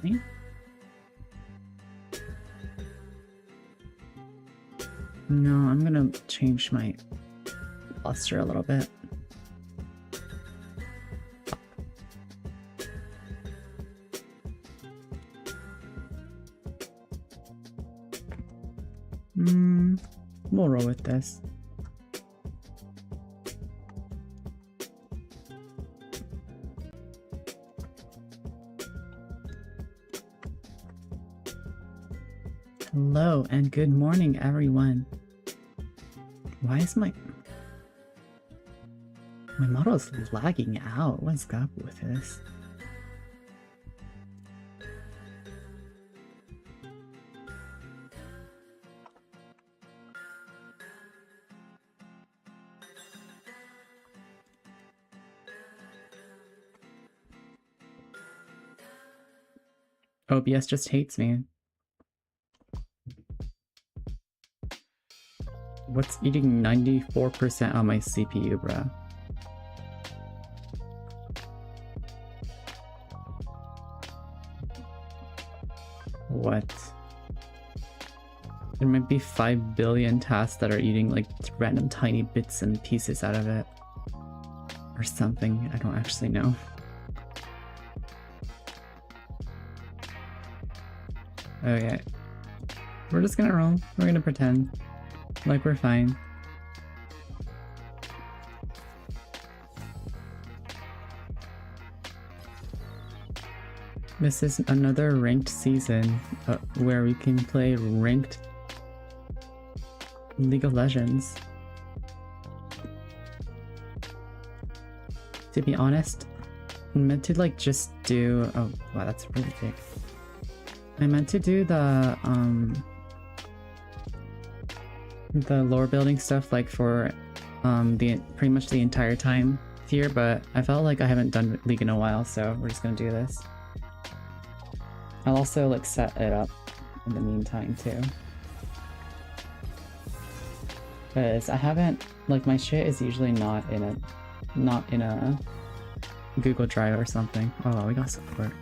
Me? No, I'm gonna change my luster a little bit. We'll roll with this. Hello and good morning, everyone. Why is my model is lagging out? What's up with this? OBS just hates me. What's eating 94% on my CPU, bruh? What? There might be 5 billion tasks that are eating like random tiny bits and pieces out of it. Or something, I don't actually know. Okay. We're just gonna roll. We're gonna pretend like we're fine. This is another ranked season where we can play ranked League of Legends. To be honest, I meant to like just do... Oh, wow, that's really big. I meant to do the lore building stuff like for pretty much the entire time here, but I felt like I haven't done League in a while, so we're just gonna do this. I'll also like set it up in the meantime too. Because I haven't, like, my shit is usually not in a Google Drive or something. Oh wow, we got support.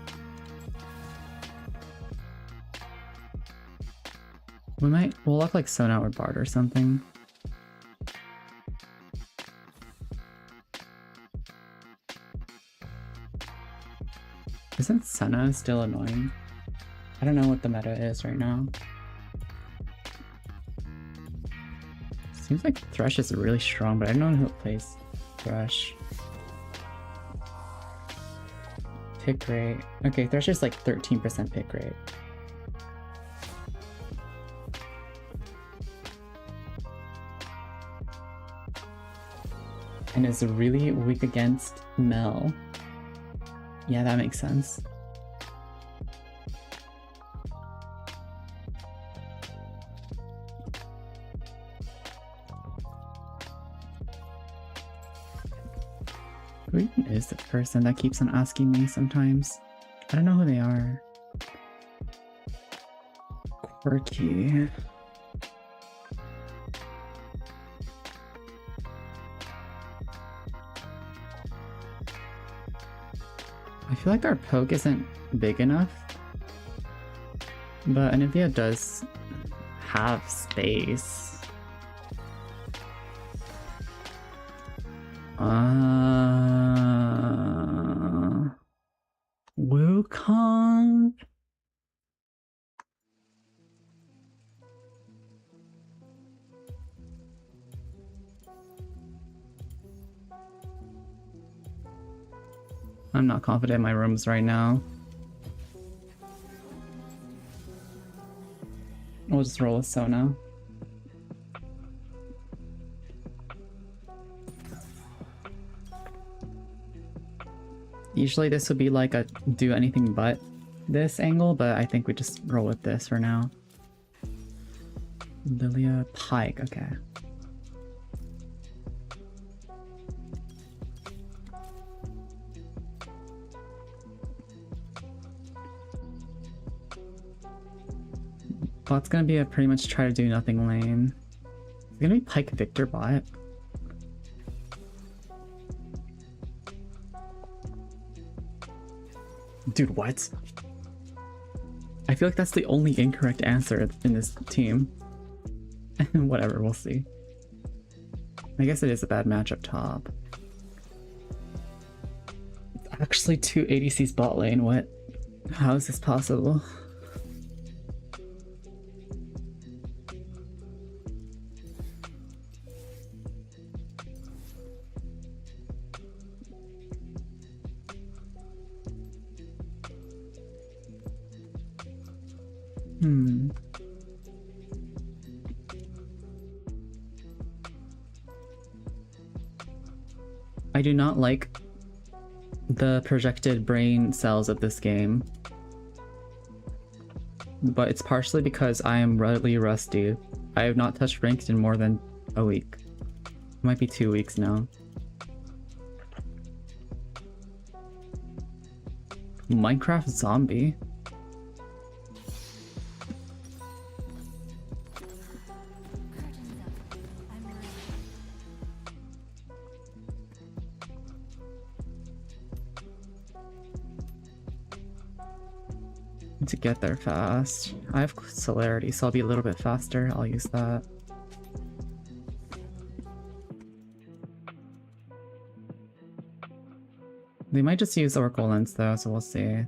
We'll look like Sona or Bard or something. Isn't Senna still annoying? I don't know what the meta is right now. Seems like Thresh is really strong, but I don't know who plays Thresh. Pick rate. Okay, Thresh is like 13% pick rate. And is really weak against Mel. Yeah, that makes sense. Who even is the person that keeps on asking me sometimes? I don't know who they are. Quirky. I feel like our poke isn't big enough, but Anivia does have space. Wukong? I'm not confident in my rooms right now. We'll just roll with Sona. Usually this would be like a do anything but this angle, but I think we just roll with this for now. Lilia Pyke, okay. Well, it's gonna be a pretty much try to do nothing lane. It's gonna be Pyke Victor bot. Dude, what? I feel like that's the only incorrect answer in this team. Whatever, we'll see. I guess it is a bad match up top. It's actually 2 ADCs bot lane, what? How is this possible? I do not like the projected brain cells of this game, but it's partially because I am really rusty. I have not touched ranked in more than a week. It might be 2 weeks now. Minecraft zombie? to get there fast. I have celerity, so I'll be a little bit faster. I'll use that. They might just use Oracle Lens though, so we'll see.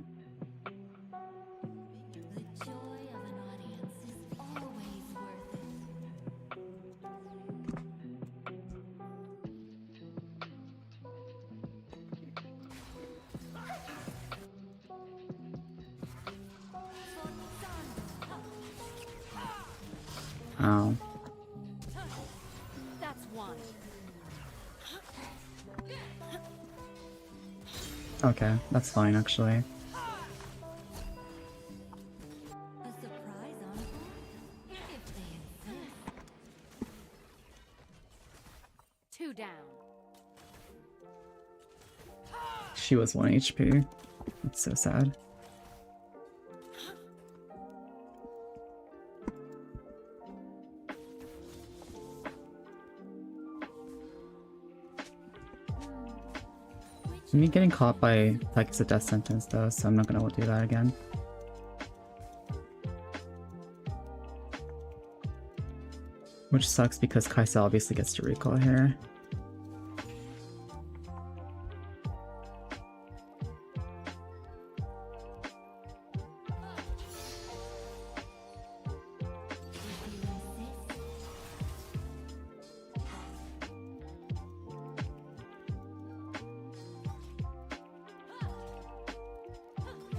Oh. That's one. Okay, that's fine actually. A surprise on board? If they insist. 2 down. She was 1 HP. That's so sad. Me getting caught by Pyke is a death sentence though, so I'm not gonna do that again. Which sucks because Kaisa obviously gets to recall here.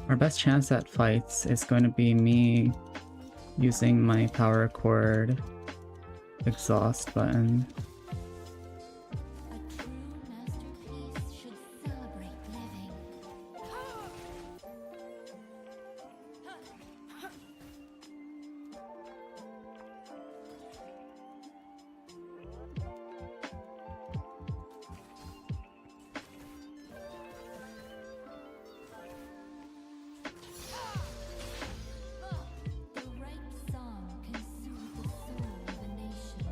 Our best chance at fights is going to be me using my power chord exhaust button. A true masterpiece should celebrate living. The right song can soothe the soul of a nation.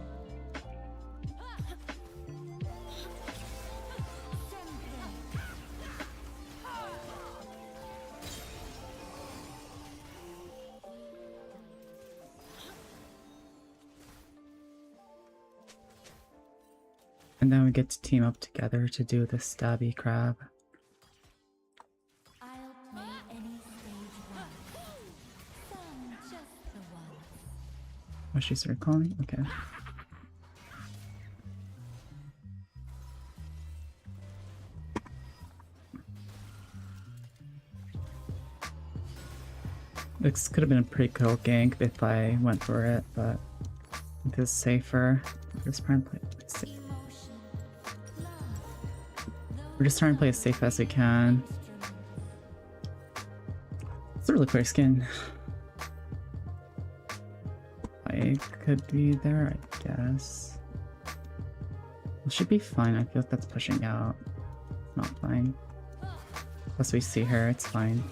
And then we get to team up together to do the stabby crab. I'll play any stage once. Some just the ones. Oh, she's recalling? Okay. This could have been a pretty cool gank if I went for it, but this is safer. Just trying to play it safe. Emotion, love. We're just trying to play as safe as we can. It's a really pretty skin. I could be there, I guess. It should be fine. I feel like that's pushing out. It's not fine. Plus we see her, it's fine.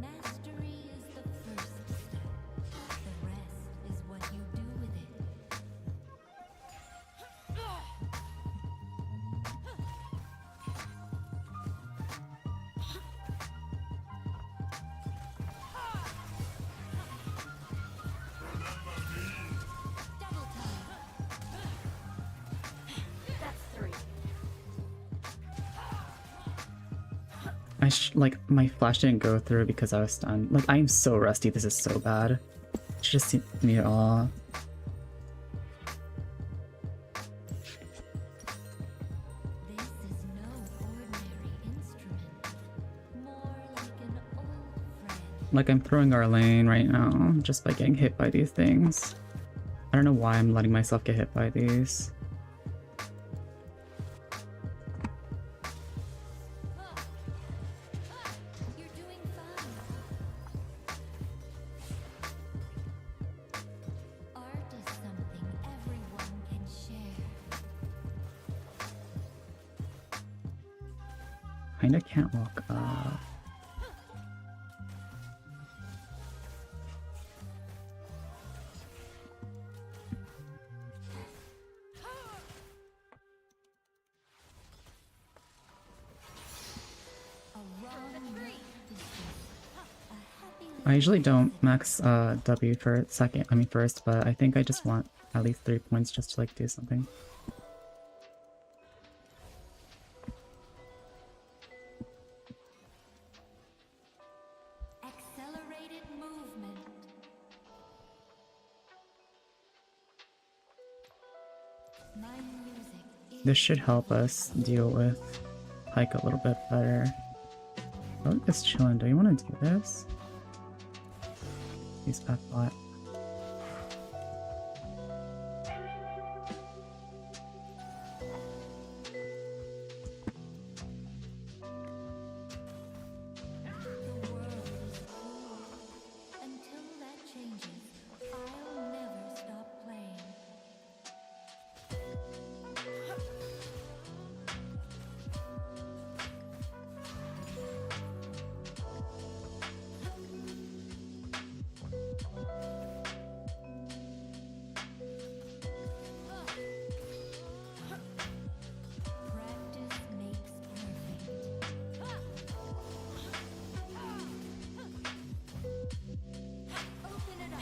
Mastery is the first step. The rest is what you do with it. Double time. That's 3. Like, my flash didn't go through because I was stunned. Like, I am so rusty, this is so bad. Should just see me at all. This is no ordinary instrument. More like an old friend. Like, I'm throwing our lane right now just by getting hit by these things. I don't know why I'm letting myself get hit by these. You're doing fine. Art is something everyone can share. Kinda can't walk up. I usually don't max W for second, I mean first, but I think I just want at least 3 points just to like do something. Accelerated movement. My music is This should help us deal with Pike a little bit better. I like this chillin'. Do you want to do this? Use back bot. the world is cruel. Until that changes, I'll never stop playing. Practice makes perfect. Open it up.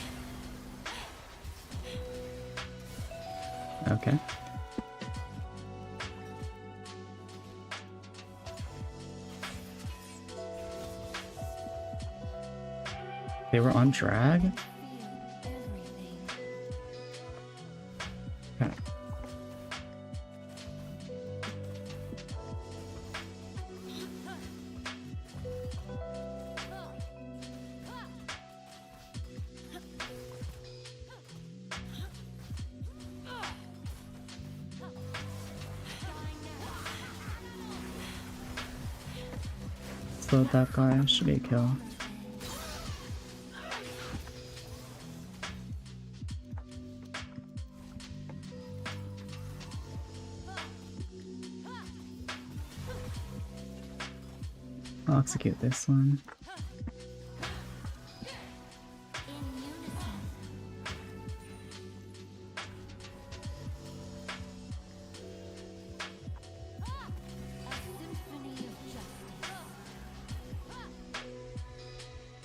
Okay. They were on drag? Feel everything. Okay. Slowed that guy. Should be a kill. I'll execute this one. In unison. A symphony of justice.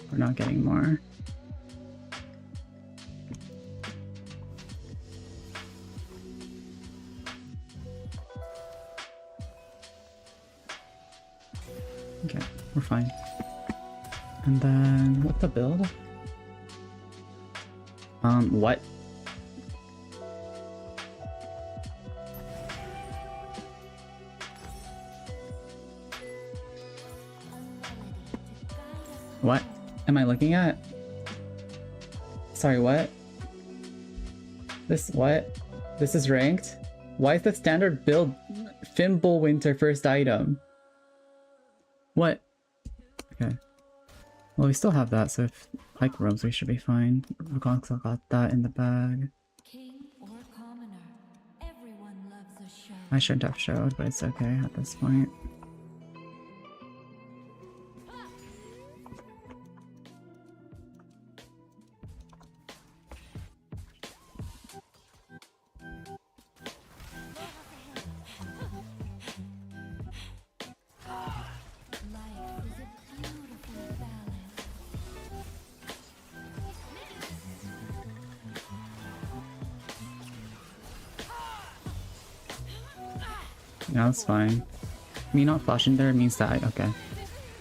We're not getting more. Okay, we're fine. And then what the build? What? A melody to guide us What am I looking at? Sorry, what? This what? This is ranked? Why is the standard build Fimbulwinter first item? What? Okay. Well, we still have that, so if Pike roams, we should be fine. Gonxal got that in the bag. king or commoner. Everyone loves a show. I shouldn't have showed, but it's okay at this point. Life is a beautiful balance. Yeah, that's fine. Me not flashing there means that okay.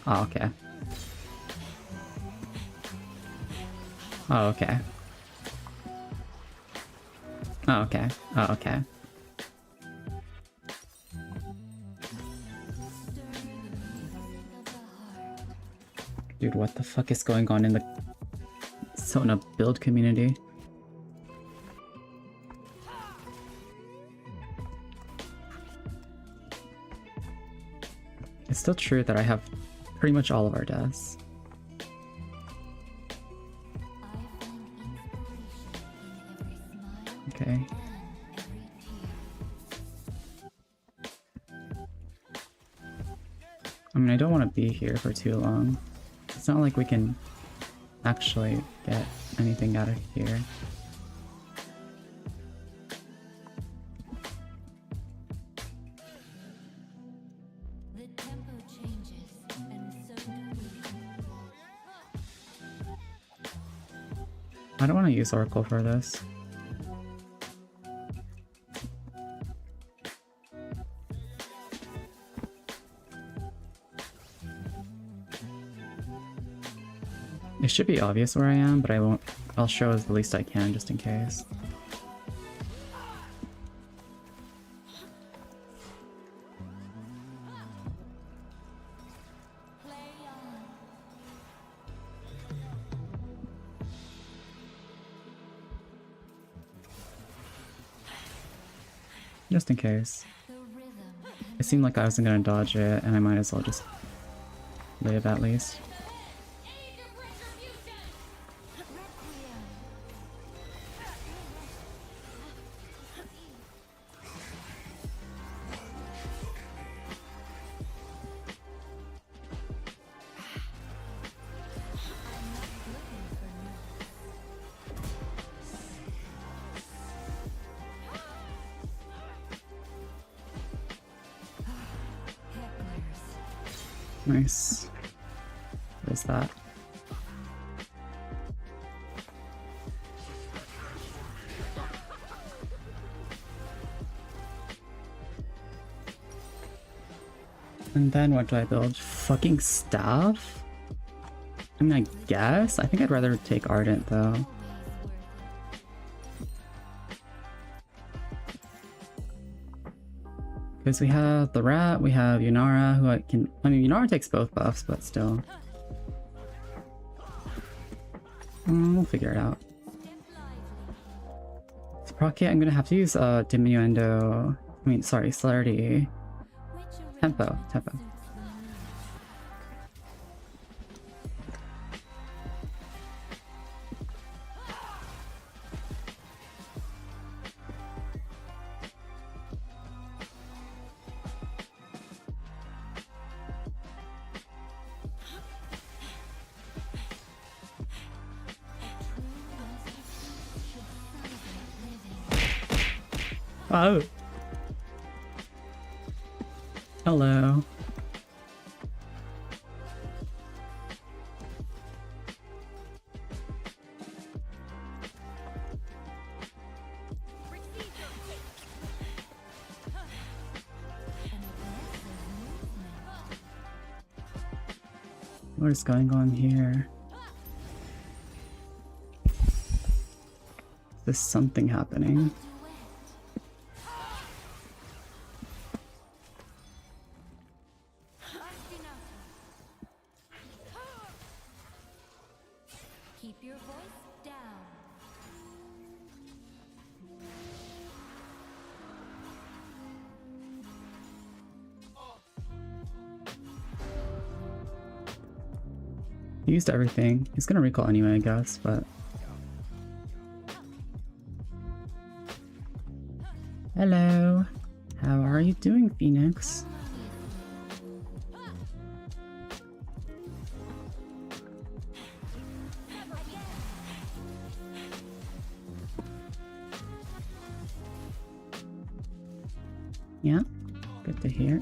Oh, okay. Oh, okay. Oh, okay. Oh, okay. Stir the music of the heart. Dude, what the fuck is going on in the Sona build community? It's still true that I have pretty much all of our deaths. I find inspiration in every smile Okay. and every tear. I mean, I don't want to be here for too long. It's not like we can actually get anything out of here. The tempo changes, and so do we. I don't want to use Oracle for this. It should be obvious where I am, but I won't. I'll show as the least I can just in case. Just in case. The rhythm. It seemed like I wasn't gonna dodge it, and I might as well just live at least. Nice. What is that? And then what do I build? Fucking staff? I mean, I guess? I think I'd rather take Ardent though. Because we have the rat, we have Yunara, who I mean, Yunara takes both buffs, but still. We'll figure it out. To proc it, I'm gonna have to use Diminuendo. I mean, sorry, Celerity. Tempo. Oh. Hello. What is going on here? There's something happening. Keep your voice down. He used everything. He's gonna recall anyway, I guess, but... Hello. How are you doing, Phoenix? Yeah, good to hear.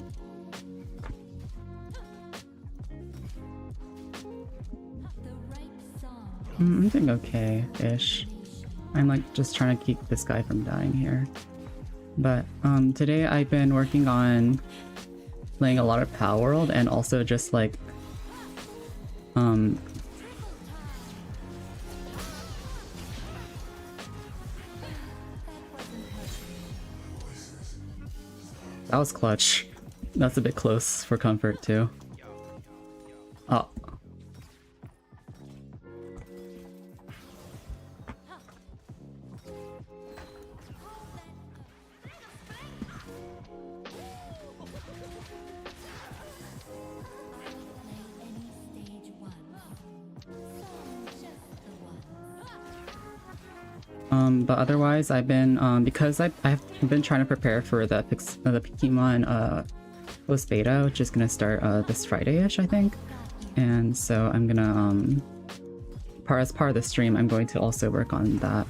The right song. I'm doing okay-ish. I'm like just trying to keep this guy from dying here. But today I've been working on playing a lot of Power World and also just like that was clutch. That's a bit close for comfort too. Oh. But otherwise, I've been because I've been trying to prepare for the Pokemon post beta, which is gonna start this Friday-ish, I think. And so I'm gonna as part of the stream, I'm going to also work on that.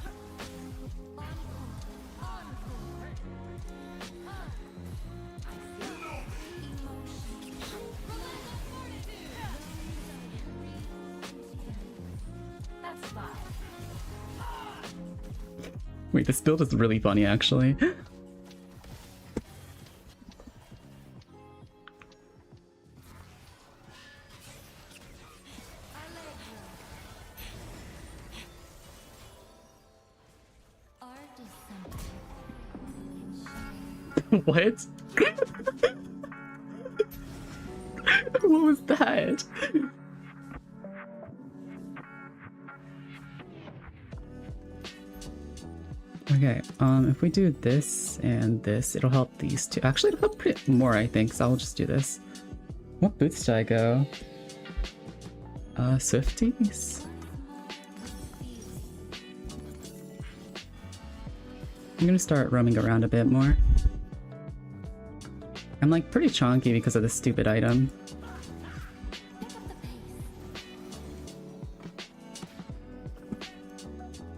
Wait, this build is really funny, actually. Art is something What? What was that? Okay, if we do this and this, it'll help these two. Actually, it'll help pretty more, I think, so I'll just do this. What boots should I go? Swifties? I'm gonna start roaming around a bit more. I'm like pretty chonky because of this stupid item.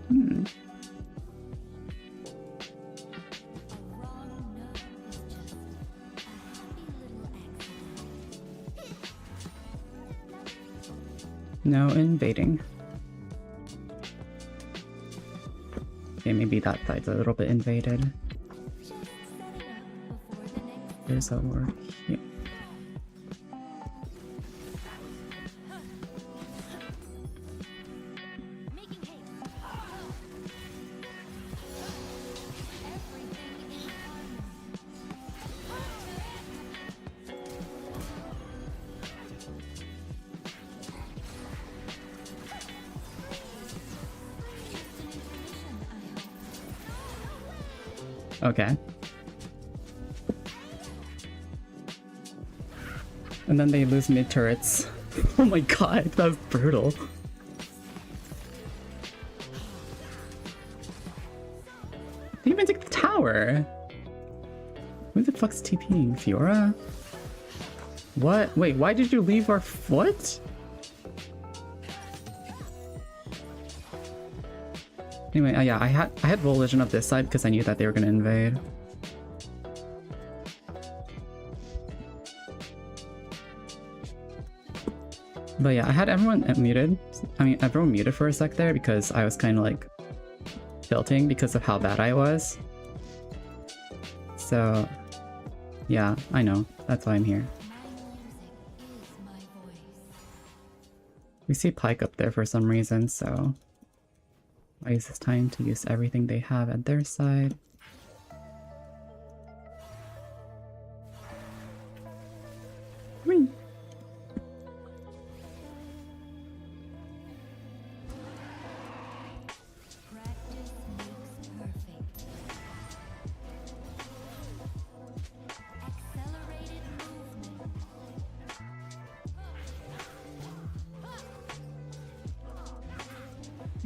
Hmm. No invading. Okay, maybe that side's a little bit invaded. There's a word here. Okay. And then they lose mid turrets. Oh my god, that was brutal. They even took the tower. Who the fuck's TPing? Fiora? What? Wait, why did you leave our what? Anyway, yeah, I had Roll Vision up this side because I knew that they were gonna invade. But yeah, I had everyone muted. I mean, everyone muted for a sec there because I was kind of like tilting because of how bad I was. So, yeah, I know. That's why I'm here. We see Pyke up there for some reason, so I use this time to use everything they have at their side. Whee! practice makes perfect. Accelerated movement.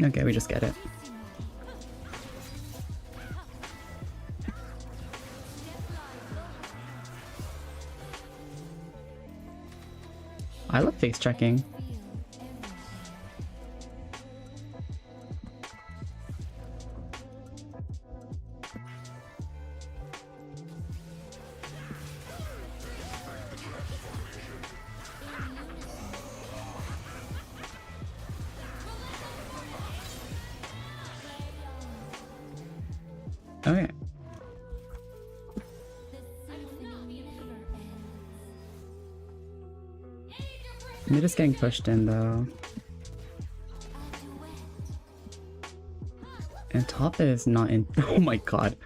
Okay, we just get it. I love face checking. Okay. Mid is getting pushed in though. And top is not in. Oh my god.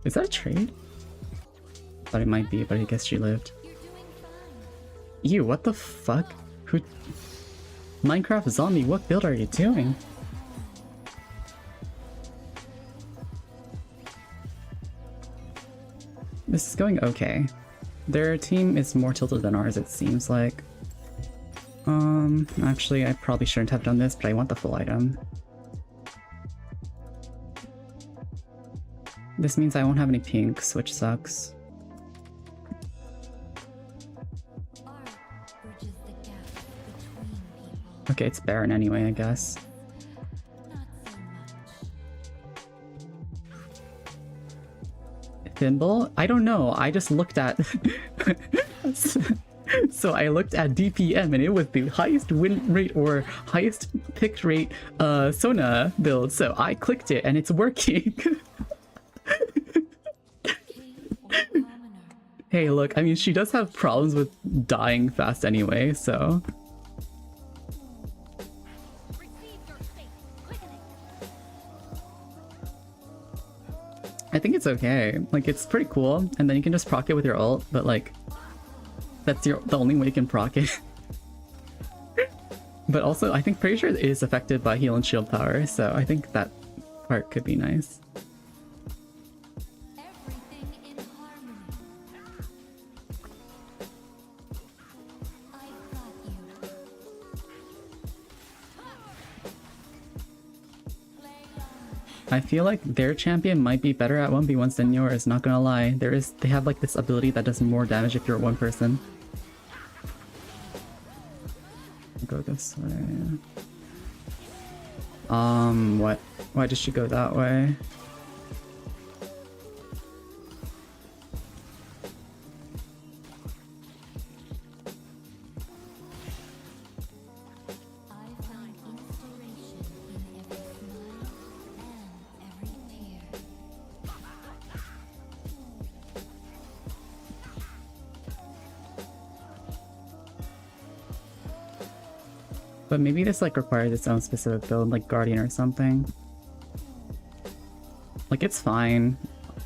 Is that a trade? Thought it might be, but I guess she lived. Ew, what the fuck? Who? Minecraft zombie, what build are you doing? This is going okay. Their team is more tilted than ours, it seems like. Actually, I probably shouldn't have done this, but I want the full item. This means I won't have any pinks, which sucks. Okay, it's Baron anyway, I guess. Thimble? I don't know, I just looked at... So I looked at DPM and it was the highest win rate or highest pick rate Sona build. So I clicked it and it's working. King or commoner. Hey, look, I mean, she does have problems with dying fast anyway, so. Receive your fate. Quickening. I think it's okay. Like, it's pretty cool. And then you can just proc it with your ult, but like, that's the only way you can proc it. But also, I think pretty sure it is affected by heal and shield power, so I think that part could be nice. Everything in harmony. I've got you. Play on. I feel like their champion might be better at 1v1s than yours, not gonna lie. They have like this ability that does more damage if you're one person. Go this way. What? Why did she go that way? I find inspiration in every smile and every tear. But maybe this like requires its own specific build, like Guardian or something. Like it's fine.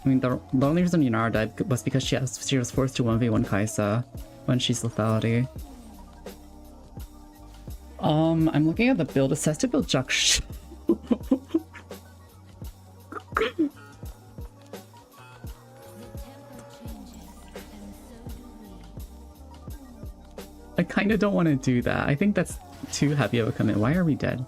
I mean, the only reason Yunara died was because she was forced to 1v1 Kaisa when she's lethality. I'm looking at the build. It says to build Jaksh. The tempo changes, and so do we. I kind of don't want to do that. I think that's too heavy of a commit. Why are we dead?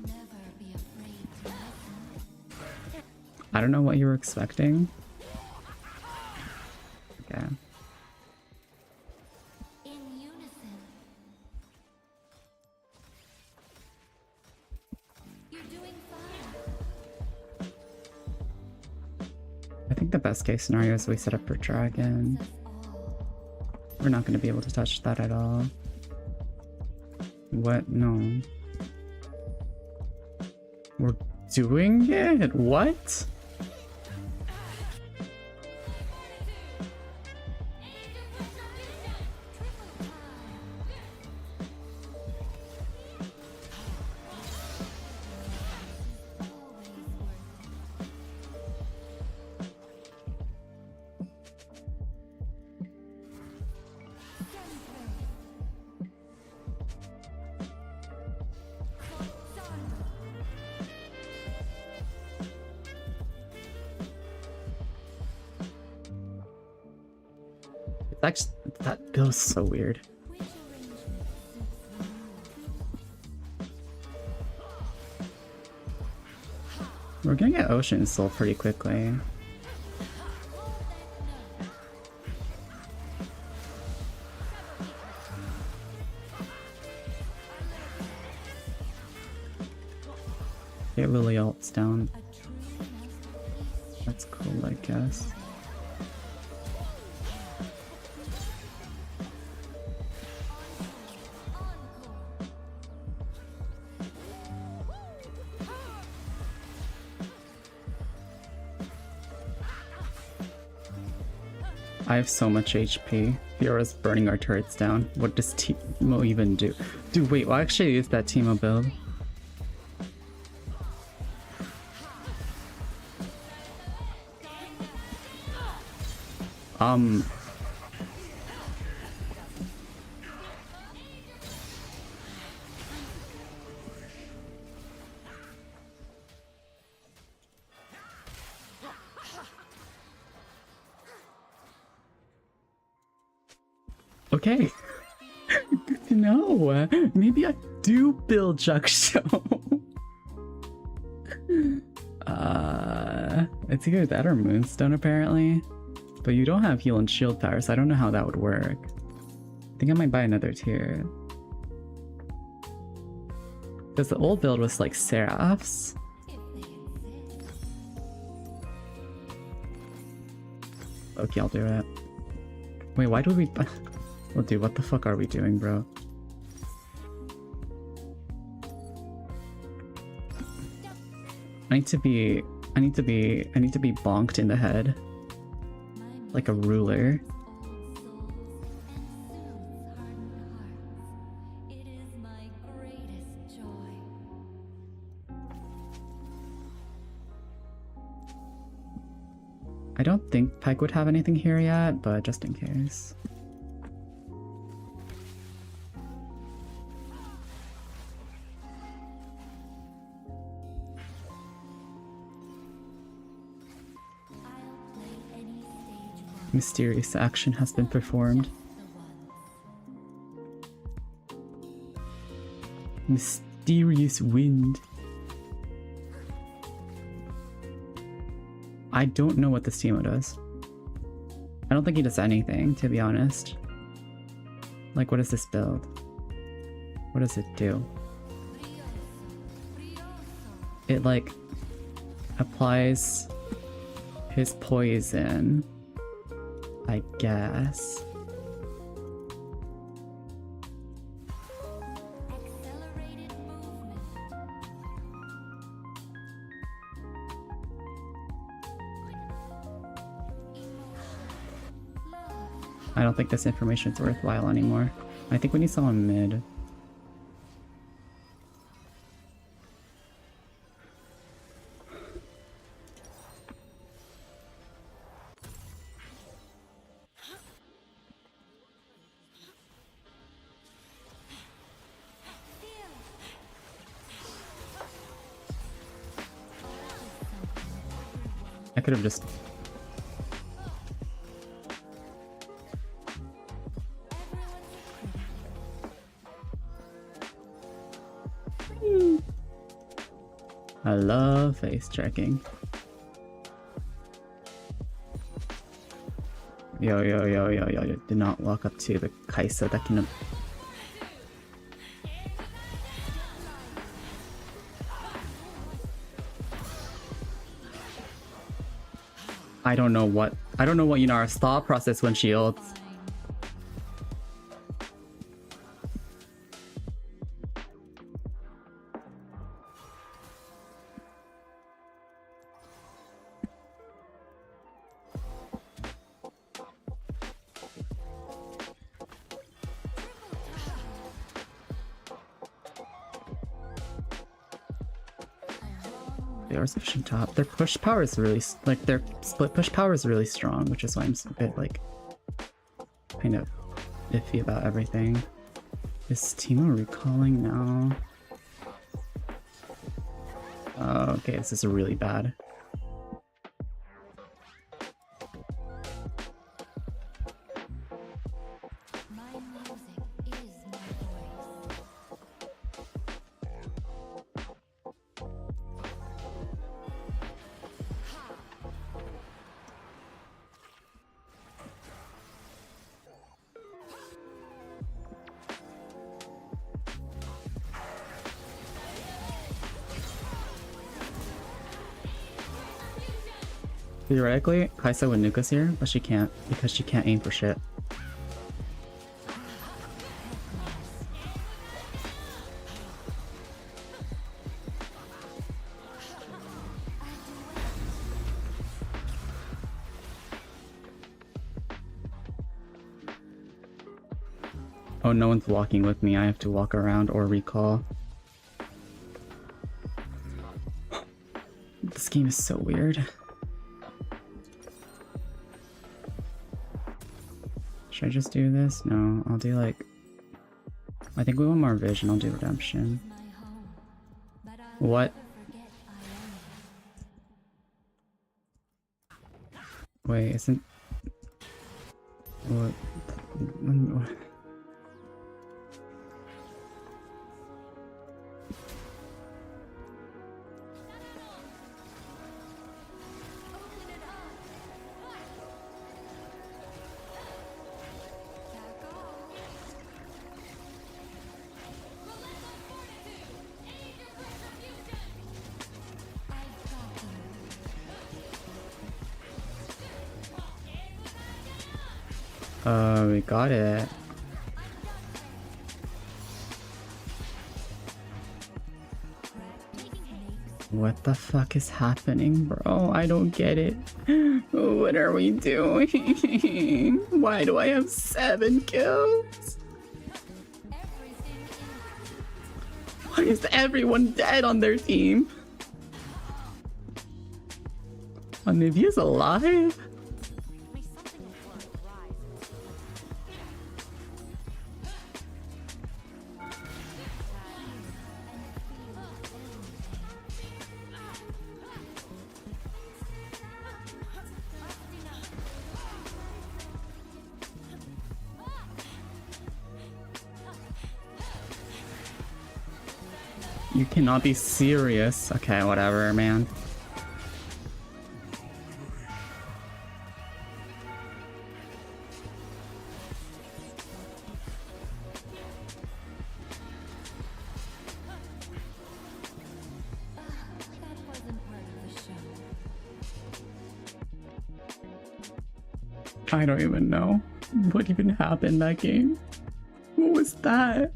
Never be afraid to listen. I don't know what you were expecting. Okay. In unison. You're doing fine. I think the best case scenario is we set up for Dragon. Us all. We're not going to be able to touch that at all. What? No. We're doing it? What? It's actually, that feels so weird. Which arrangement suits the mood? We're gonna get Ocean Soul pretty quickly. Get Lily ults down. A true masterpiece. That's cool, I guess. I have so much HP. Fiora's burning our turrets down. What does Teemo even do? Dude, wait, what actually is that Teemo build? Okay. Good to know. Maybe I do build Jaksho. It's either that or Moonstone apparently. But you don't have heal and shield power, so I don't know how that would work. I think I might buy another tier. Because the old build was like Seraphs. if they exist. Okay, I'll do it. Wait, why do we... Well, dude, what the fuck are we doing, bro? I need to be bonked in the head. My Like a ruler. old souls and soothes hardened hearts. It is my greatest joy. I don't think Pike would have anything here yet, but just in case. I'll play any stage role. Mysterious action has been performed. The ones. Mysterious wind. I don't know what this Teemo does. I don't think he does anything, to be honest. Like, what does this build? What does it do? It, like, applies his poison, I guess. Accelerated movement. Emotion. Love. I don't think this information's worthwhile anymore. I think we need someone mid. I could have just... I love face checking. Yo, yo, yo, yo, yo, yo. Do not walk up to the Kaisa that can... I don't know what Yunara's thought process when she ults. They are sufficient top. Their push power is really like their split push power is really strong, which is why I'm a bit like kind of iffy about everything. Is Teemo recalling now? Oh, okay, this is really bad. My music is my voice. Theoretically, Kaisa would nuke us here, but she can't because she can't aim for shit. Oh, no one's walking with me. I have to walk around or recall. This game is so weird. Should I just do this? No, I'll do like... I think we want more vision. I'll do redemption. My home. But I'll What? never forget I am. Wait, isn't... What? Open it up. Back off. We got it. What the fuck is happening, bro? I don't get it. What are we doing? Why do I have 7 kills? Why is everyone dead on their team? Onivia's alive? You cannot be serious. Okay, whatever, man. That wasn't part of the show. I don't even know what even happened that game. What was that?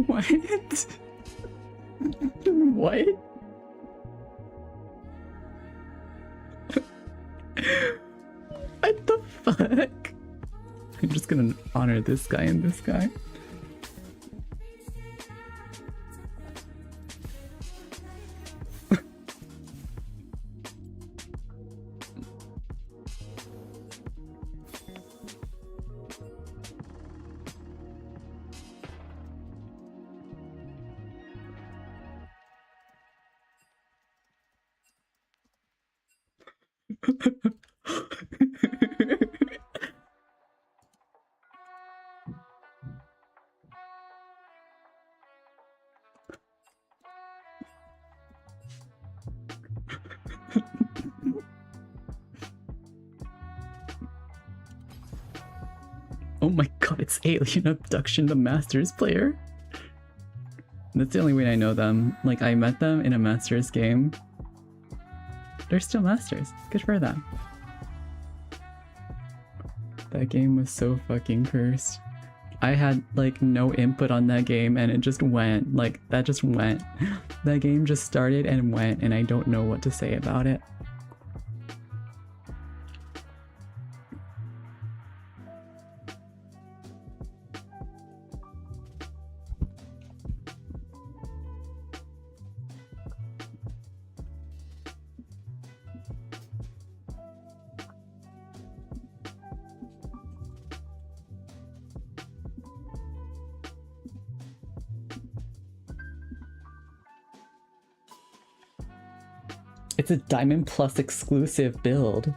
What? What? What the fuck? I'm just gonna honor this guy and this guy. Oh my god, it's Alien Abduction, the Masters player. That's the only way I know them. Like, I met them in a Masters game. They're still Masters. Good for them. That game was so fucking cursed. I had, like, no input on that game and it just went. Like, that just went. That game just started and went and I don't know what to say about it. It's a Diamond Plus exclusive build.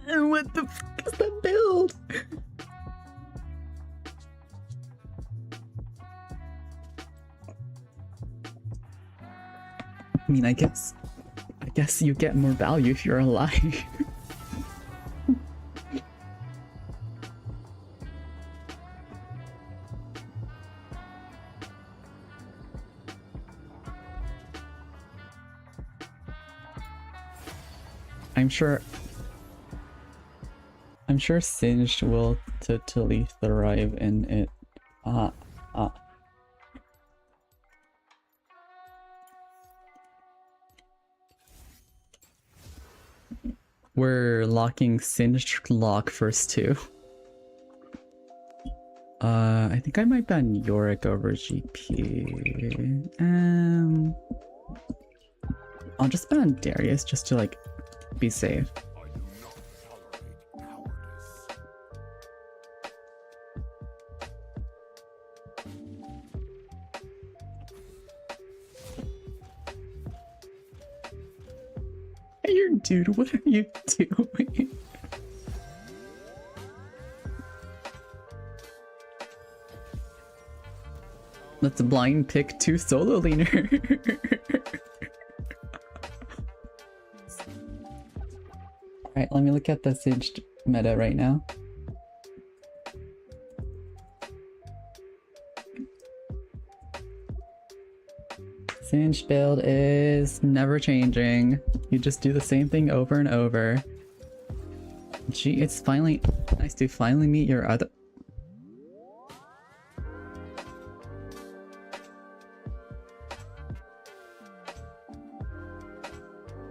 What the fuck is that build? I mean, I guess you get more value if you're alive. I'm sure Singed will totally thrive in it. We're locking Singed lock first too. I think I might ban Yorick over GP. I'll just ban Darius just to like be safe. Hey, dude, what are you doing? Let's blind pick 2 solo leaner. Let me look at the Singed meta right now. Singed build is never changing. You just do the same thing over and over. Gee, it's finally nice to finally meet your other.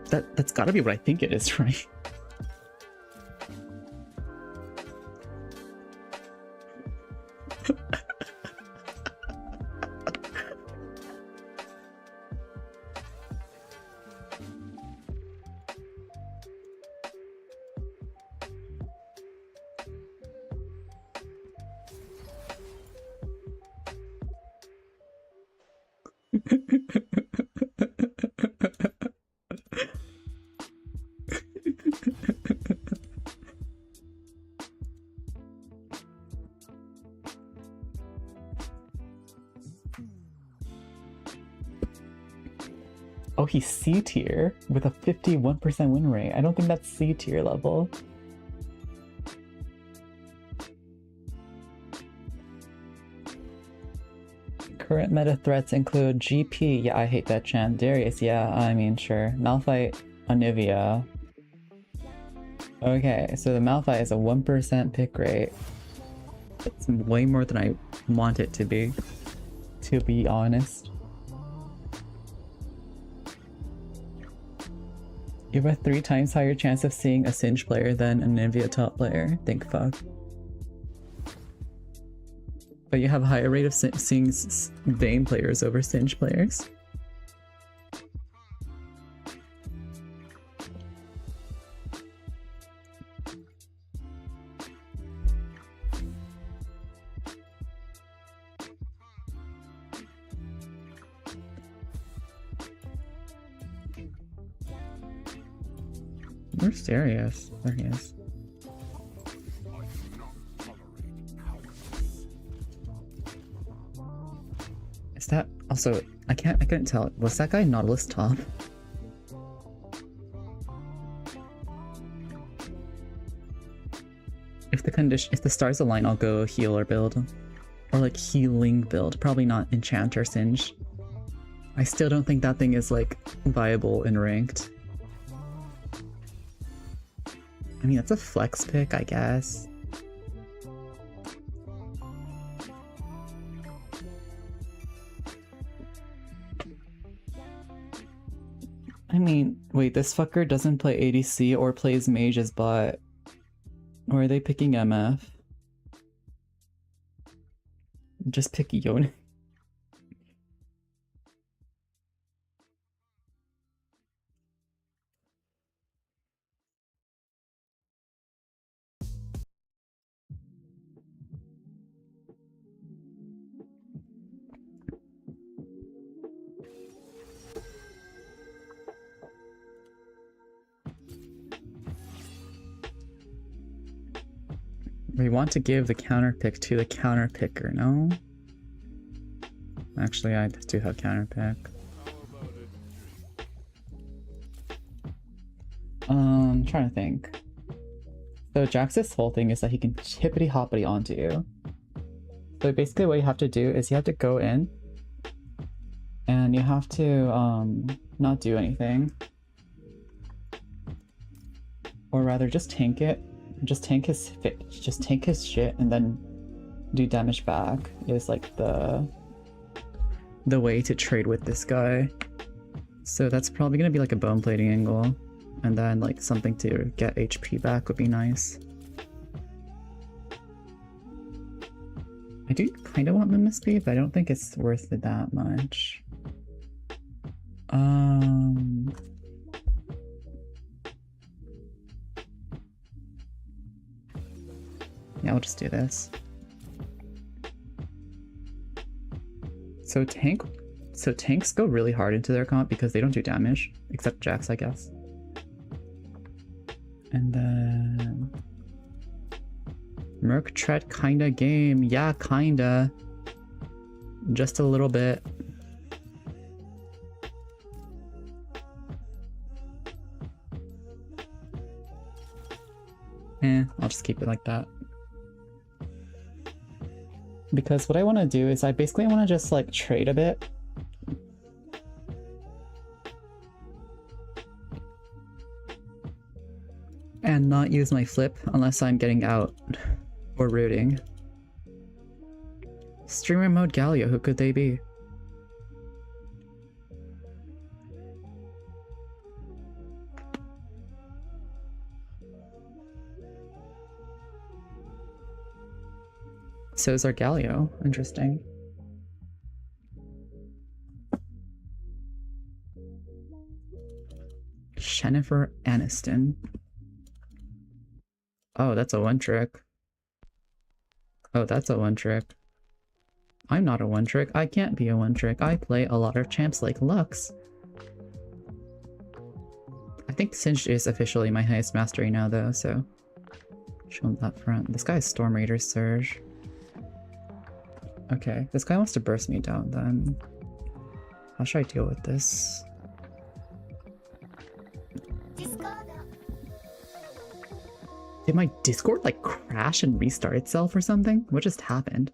That's gotta be what I think it is, right? Oh, he's C tier with a 51% win rate. I don't think that's C tier level. Current meta threats include GP. Yeah, I hate that chant. Darius. Yeah, I mean, sure. Malphite, Anivia. Okay, so the Malphite is a 1% pick rate. It's way more than I want it to be honest. You have a 3 times higher chance of seeing a Singed player than an Anivia top player. Think fuck. But you have a higher rate of seeing Vayne players over Singed players. Where's Darius? There he is. Is that also? I couldn't tell. Was that guy Nautilus top? If the stars align, I'll go healer build, or like healing build. Probably not enchant or singe. I still don't think that thing is like viable in ranked. I mean, that's a flex pick, I guess. I mean, wait, this fucker doesn't play ADC or plays mage as bot. Or are they picking MF? Just pick Yone. We want to give the counter pick to the counter picker, no? Actually, I do have counter pick. I'm trying to think. So Jax's whole thing is that he can hippity hoppity onto you. So basically what you have to do is you have to go in and you have to not do anything. Or rather just tank it. Just tank his shit and then do damage back is like the way to trade with this guy. So that's probably gonna be like a bone plating angle, and then like something to get HP back would be nice. I do kind of want Mimic Speed, but I don't think it's worth it that much. Yeah, I'll just do this. So tanks go really hard into their comp because they don't do damage, except Jax, I guess. And then Merc Tread kinda game. Yeah, kinda. Just a little bit. keep it like that. Because what I want to do is I basically want to just like trade a bit. And not use my flip unless I'm getting out or rooting. Streamer mode Galio, who could they be? So is our Galio. Interesting. Jennifer Aniston. Oh, that's a one trick. Oh, that's a one trick. I'm not a one trick. I can't be a one trick. I play a lot of champs like Lux. I think Singed is officially my highest mastery now though, so show him that front. This guy's Storm Raider Surge. Okay, this guy wants to burst me down then. How should I deal with this? Did my Discord like crash and restart itself or something? What just happened?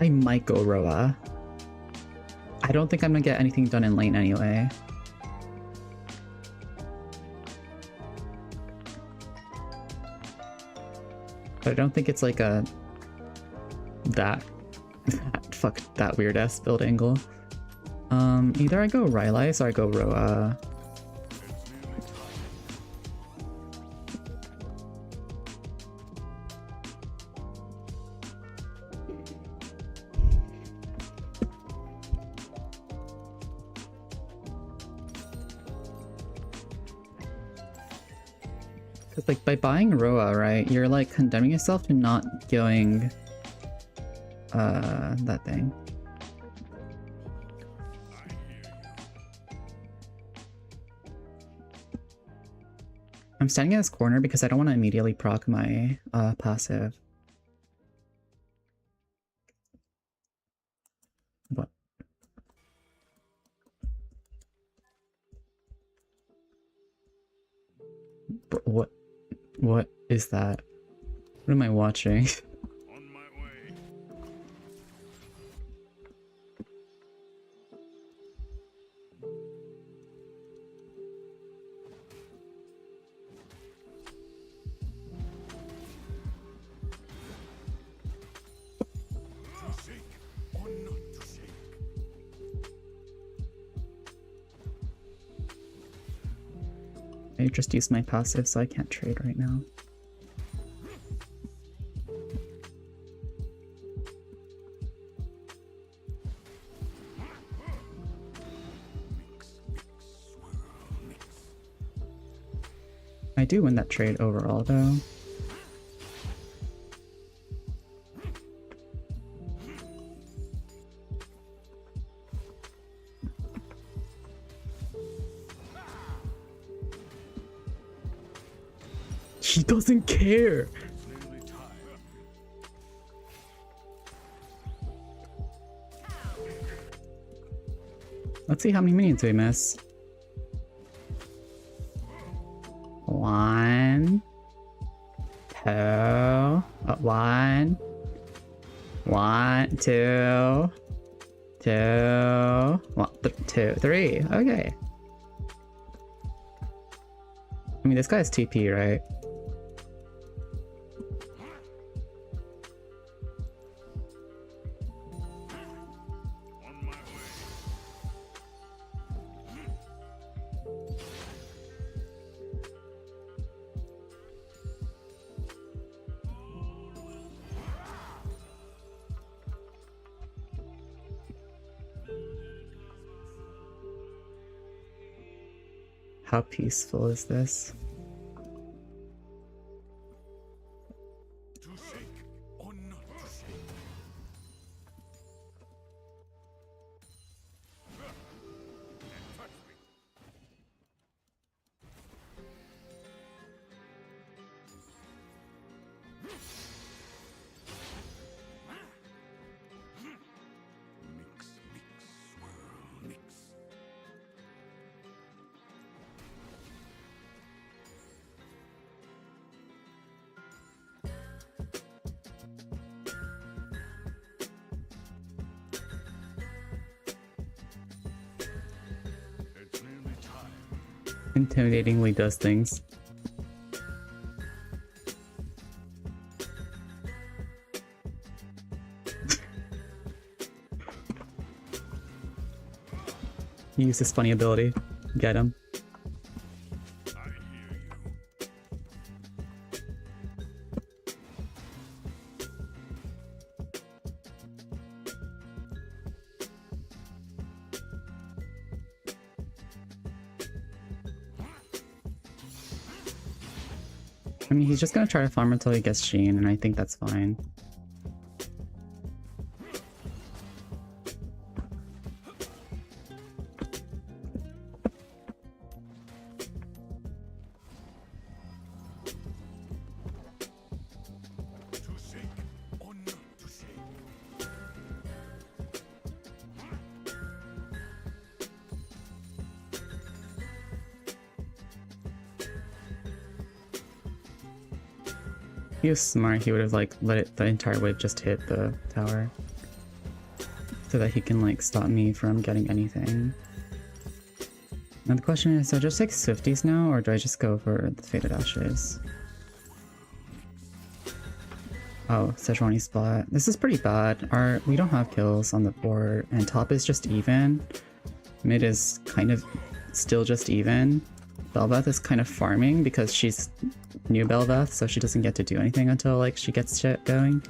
I might go Roa. I don't think I'm gonna get anything done in lane anyway. But I don't think it's like a... fuck, that weird ass build angle. Either I go Rylai's or I go Roa. Like, by buying Roa, right, you're like condemning yourself to not going that thing. I'm standing in this corner because I don't want to immediately proc my passive. What? What? What is that? What am I watching? On my way. To shake or not to shake. I just used my passive, so I can't trade right now. I do win that trade overall, though. He doesn't care! Nearly time. Let's see how many minions we miss. 1, 2, 1, 1, 2, 2, 1, 2, 3. Okay. I mean, this guy's TP, right? On my way. How peaceful is this? intimidatingly does things. He used his funny ability. Get him. I hear you. I mean, he's just gonna try to farm until he gets Sheen, and I think that's fine. To shake or not to shake. He was smart, he would have like let it, the entire wave just hit the tower. So that he can like stop me from getting anything. Now the question is, do I just take Swifties now, or do I just go for the Faded Ashes? Oh, Sejuani spot. This is pretty bad. We don't have kills on the board, and top is just even. Mid is kind of still just even. Bel'Veth is kind of farming because she's new Bel'Veth, so she doesn't get to do anything until like she gets shit going.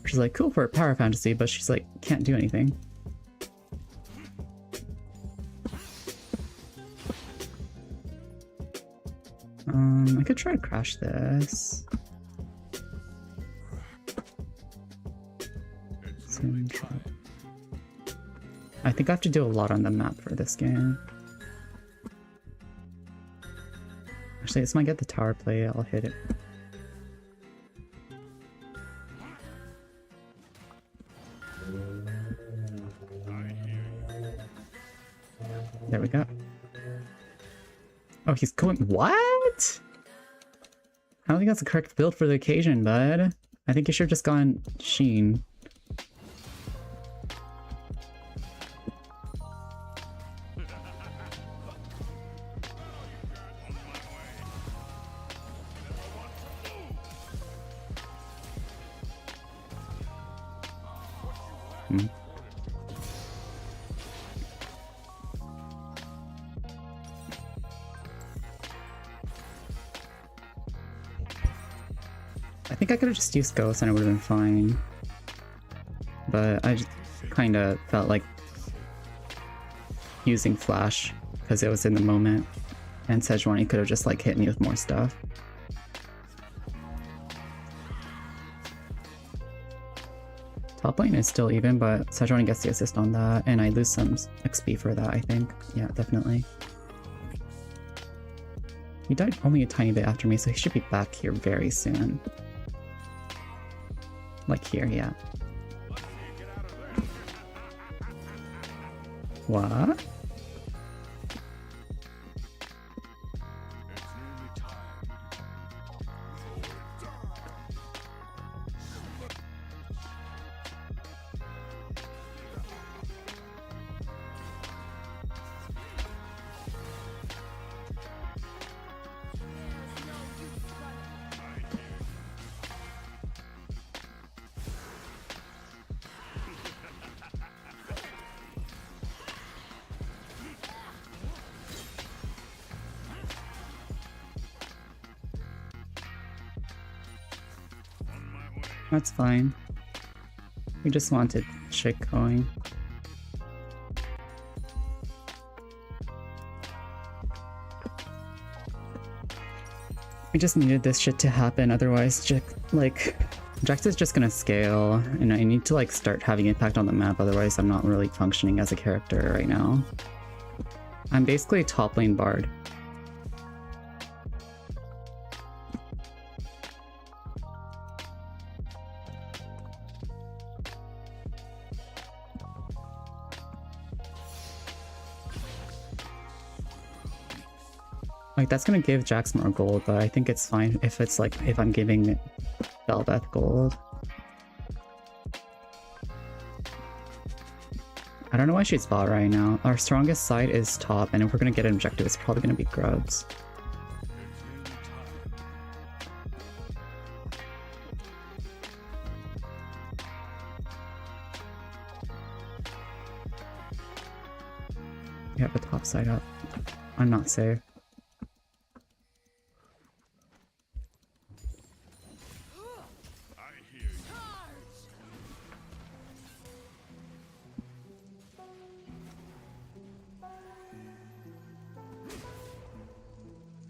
She's like cool for power fantasy, but she's like can't do anything. I could try to crash this. It's only time. I think I have to do a lot on the map for this game. Actually, this might get the tower play. I'll hit it. There we go. Oh, he's going. What? I don't think that's the correct build for the occasion, bud. I think you should have just gone Sheen. I think I could have just used Ghost and it would have been fine. But I just kind of felt like using Flash because it was in the moment. And Sejuani could have just like hit me with more stuff. Top lane is still even, but Sejuani gets the assist on that, and I lose some XP for that, I think. Yeah, definitely. He died only a tiny bit after me, so he should be back here very soon. Like here, yeah. What? It's nearly time. That's fine. We just wanted shit going. We just needed this shit to happen, otherwise Jax is just gonna scale, and I need to like start having impact on the map, otherwise I'm not really functioning as a character right now. I'm basically a top lane bard. Like, that's gonna give Jax more gold, but I think it's fine if it's like, if I'm giving Bel'Veth gold. I don't know why she's bot right now. Our strongest side is top, and if we're gonna get an objective, it's probably gonna be grubs. We have the top side up. I'm not safe. I hear you.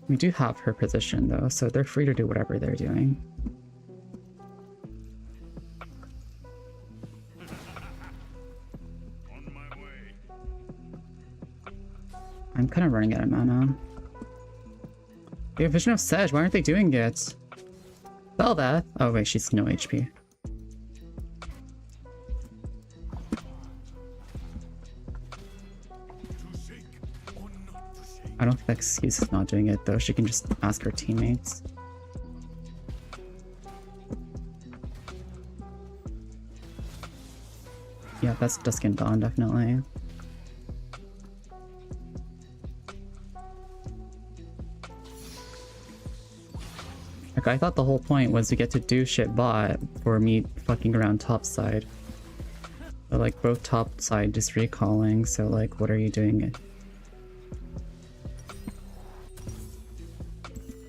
We do have her position though, so they're free to do whatever they're doing. On my way. I'm kind of running out of mana. We have Vision of Sedge, why aren't they doing it? Bel'Veth! Oh wait, she's no HP. To shake or not to shake. I don't think that excuse is not doing it though, she can just ask her teammates. Yeah, that's Dusk and Dawn, definitely. Like, I thought the whole point was to get to do shit bot for me fucking around top side. But like, both top side just recalling, so like, what are you doing?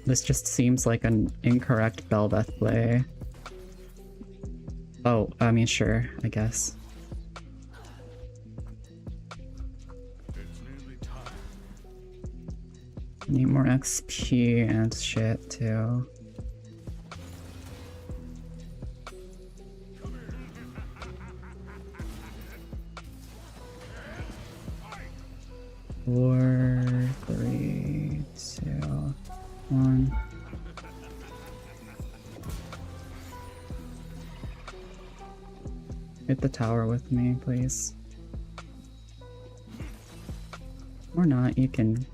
This just seems like an incorrect Bel'Veth play. Oh, I mean, sure, I guess. It's nearly time. Need more XP and shit too. Four, three, two, one. Hit the tower with me, please. Or not, you can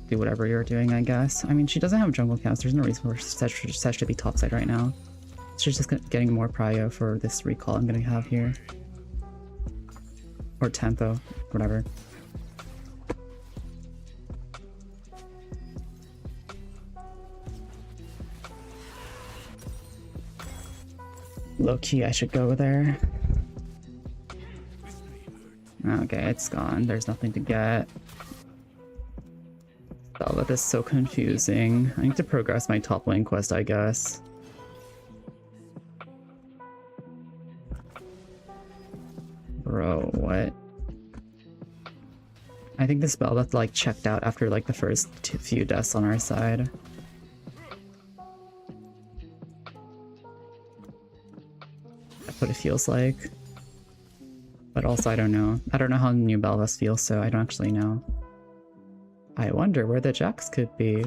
do whatever you're doing, I guess. I mean, she doesn't have jungle camps. There's no reason for Sedge to be topside right now. She's just getting more prio for this recall I'm gonna have here. Or tempo, whatever. Low key, I should go there. Okay, it's gone. There's nothing to get. Bel'Veth is so confusing. I need to progress my top lane quest, I guess. Bro, what? I think this Bel'Veth like checked out after like the first few deaths on our side. That's what it feels like. But also I don't know. I don't know how new Bel'Veth feels, so I don't actually know. I wonder where the Jax could be.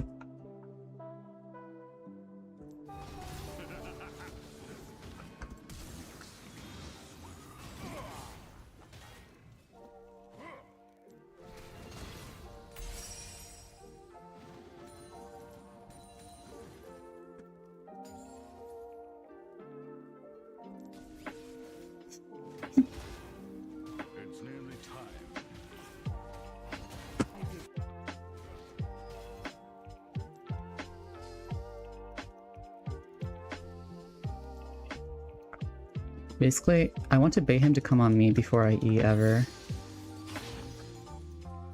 It's nearly time. Basically, I want to bait him to come on me before I E ever.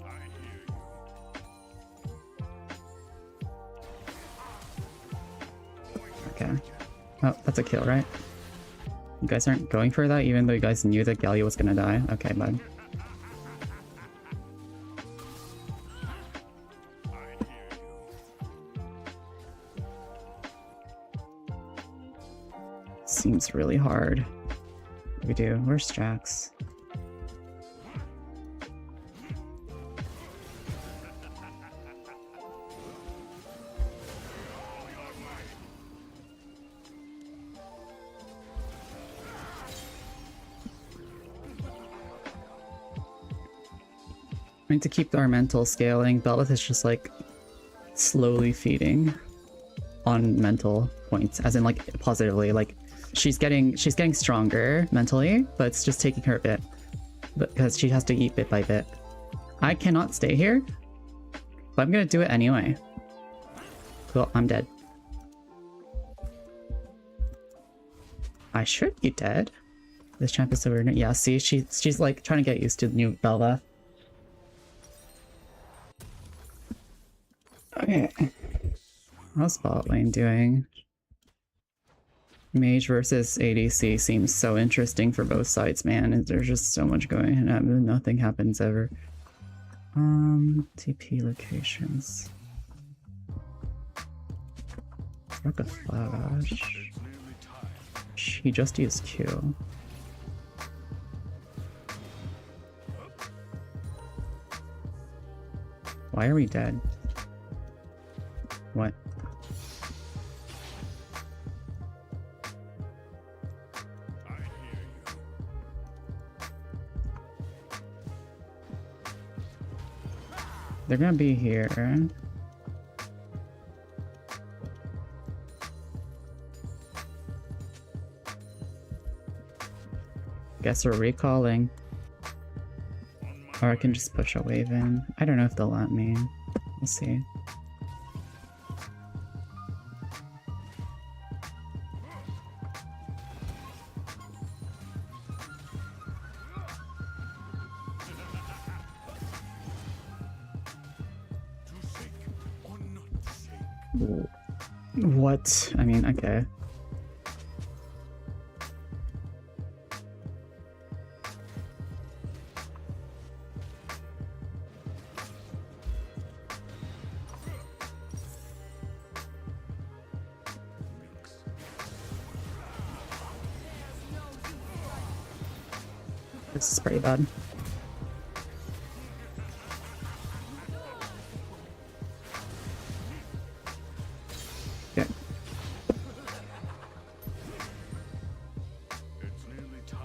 I hear you. Okay. Oh, that's a kill, right? You guys aren't going for that even though you guys knew that Galio was gonna die? Okay, bud. I hear you. Seems really hard. What do we do? Where's Jax? I need to keep our mental scaling. Bel'Veth is just like slowly feeding on mental points, as in like positively. Like she's getting stronger mentally, but it's just taking her a bit. because she has to eat bit by bit. I cannot stay here, but I'm gonna do it anyway. Cool, I'm dead. I should be dead. This champ is so weird. Yeah, see, she's like trying to get used to the new Belva. Okay. How's bot lane doing? Mage versus ADC seems so interesting for both sides, man. And there's just so much going on. Nothing happens ever. TP locations. Like a flash. He just used Q. Why are we dead? What? They're gonna be here. Guess we're recalling. Or I can just push a wave in. I don't know if they'll let me. We'll see. What? I mean, okay. This is pretty bad. Okay. It's nearly time.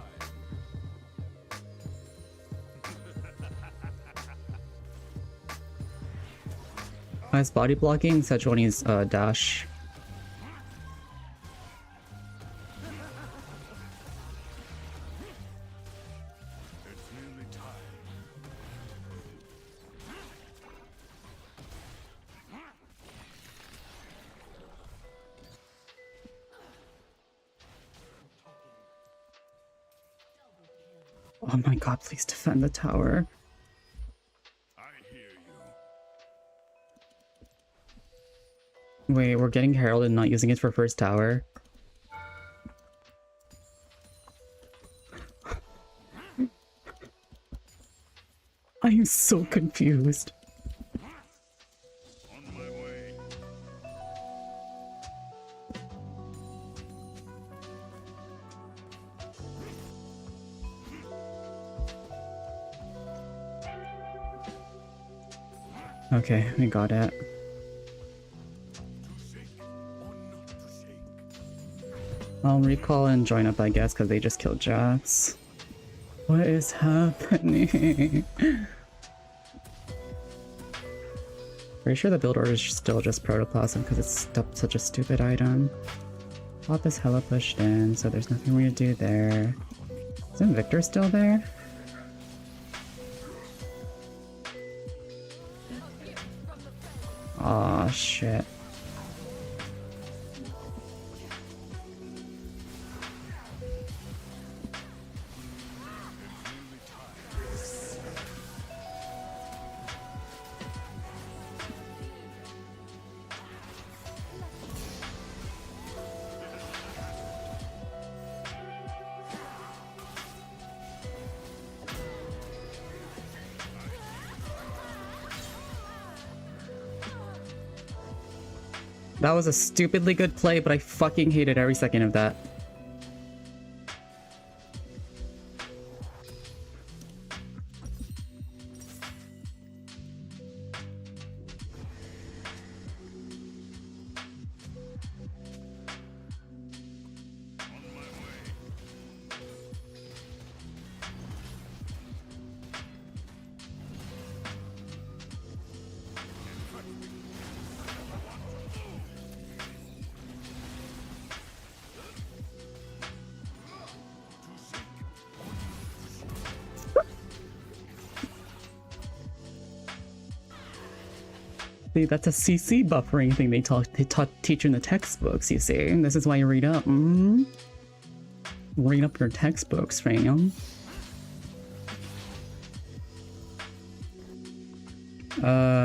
Nice body blocking. Sejuani's dash. It's nearly time. Oh my god, please defend the tower. I hear you. Wait, we're getting Herald and not using it for first tower. I am so confused. On my way. Okay, we got it. To shake or not to shake. I'll recall and join up, I guess, because they just killed Jax. What is happening? Pretty sure the build order is still just protoplasm because it's such a stupid item. Pop is hella pushed in, so there's nothing we can do there. Isn't Victor still there? Aw, shit. That was a stupidly good play, but I fucking hated every second of that. On my way. That's a CC buffering thing they teach in the textbooks, you see. This is why you read up. Read up your textbooks, fam.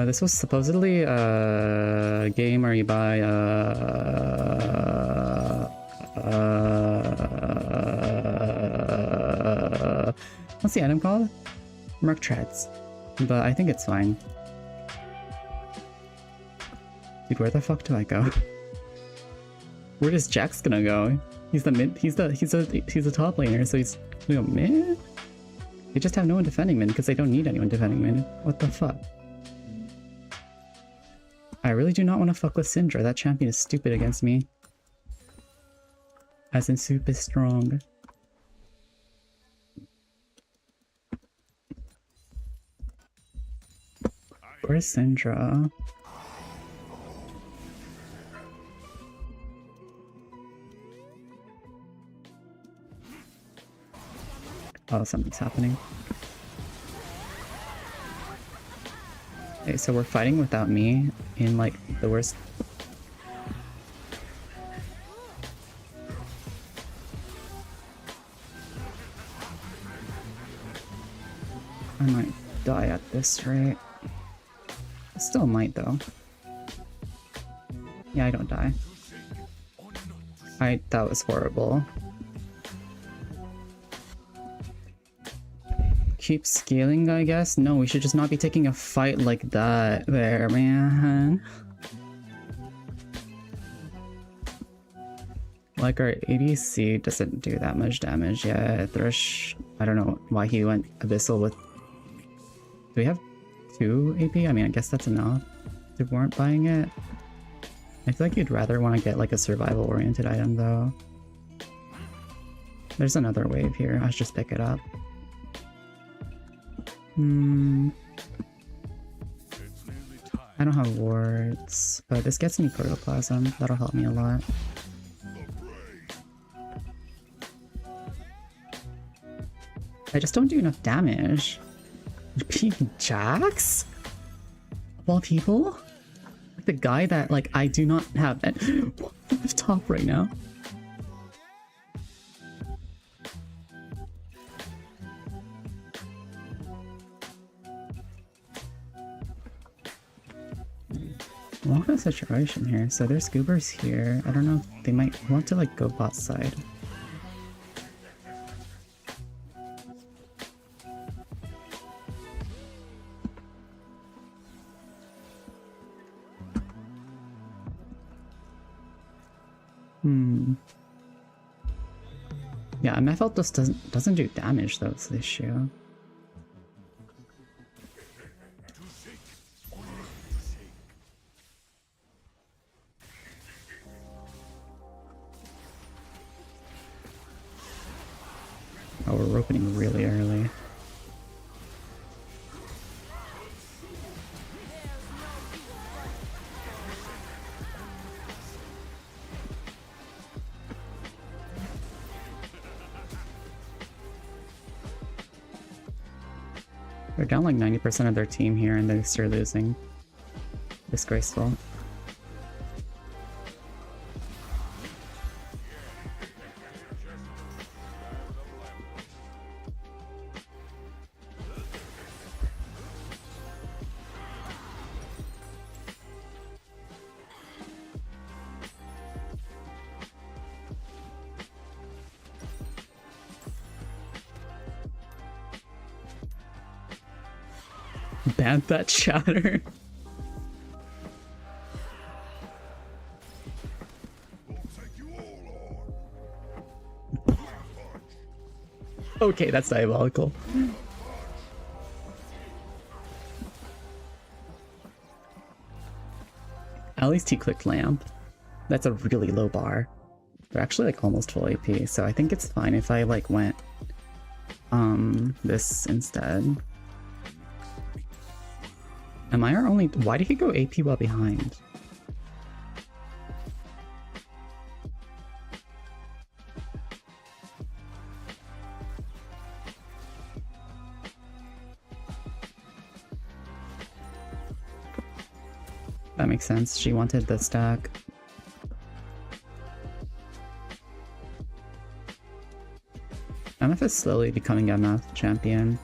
This was supposedly a game where you buy what's the item called? Merc Treads. But I think it's fine. Dude, where the fuck do I go? Where is Jax gonna go? He's the mid. He's the top laner, so he's gonna go mid. They just have no one defending mid because they don't need anyone defending mid. What the fuck? I really do not want to fuck with Syndra. That champion is stupid against me. As in super strong. Where's Syndra? Oh, something's happening. Okay, so we're fighting without me in like the worst. I might die at this rate. I still might though. Yeah, I don't die. That was horrible. Keep scaling, I guess? No, we should just not be taking a fight like that there, man. Like, our ADC doesn't do that much damage yet. Thresh, I don't know why he went Abyssal with... Do we have 2 AP? I mean, I guess that's enough to warrant buying it. I feel like you'd rather want to get like a survival-oriented item, though. There's another wave here. I should just pick it up. I don't have wards, but this gets me protoplasm. That'll help me a lot. I just don't do enough damage. Pete Jax? Of all people? Like the guy that like I do not have at top right now. What a situation here. So there's goobers here. I don't know if they might want to like go bot side. Yeah, MFL just doesn't do damage though, it's the issue. Oh, we're opening really early. They're down like 90% of their team here and they're still losing. Disgraceful. Ban that chatter. Okay, that's diabolical. At least he clicked lamp. That's a really low bar. They're actually like almost full AP, so I think it's fine if I like went this instead. Am I our only... Why did he go AP while behind? makes sense. She wanted the stack. MF is slowly becoming MF champion.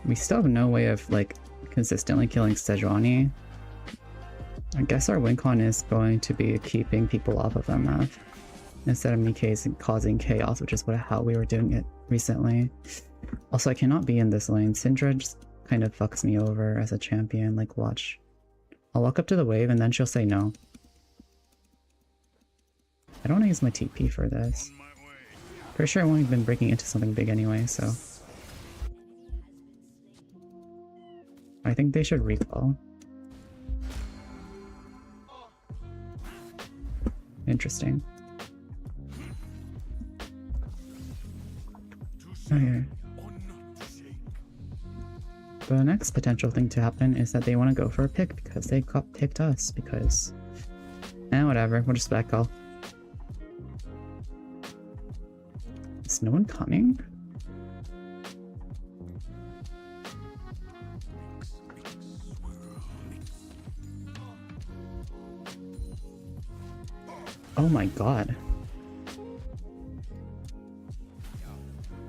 We still have no way of like consistently killing Sejuani. I guess our win con is going to be keeping people off of MF instead of me causing chaos, which is how we were doing it recently. Also, I cannot be in this lane. Syndra just kind of fucks me over as a champion. Like, watch. I'll walk up to the wave and then she'll say no. I don't want to use my TP for this. On my way. Pretty sure I won't have been breaking into something big anyway, so. I think they should recall. Interesting. Okay. Or not to shake. The next potential thing to happen is that they want to go for a pick because they picked us because... whatever, we'll just back off. Is no one coming? Oh my god.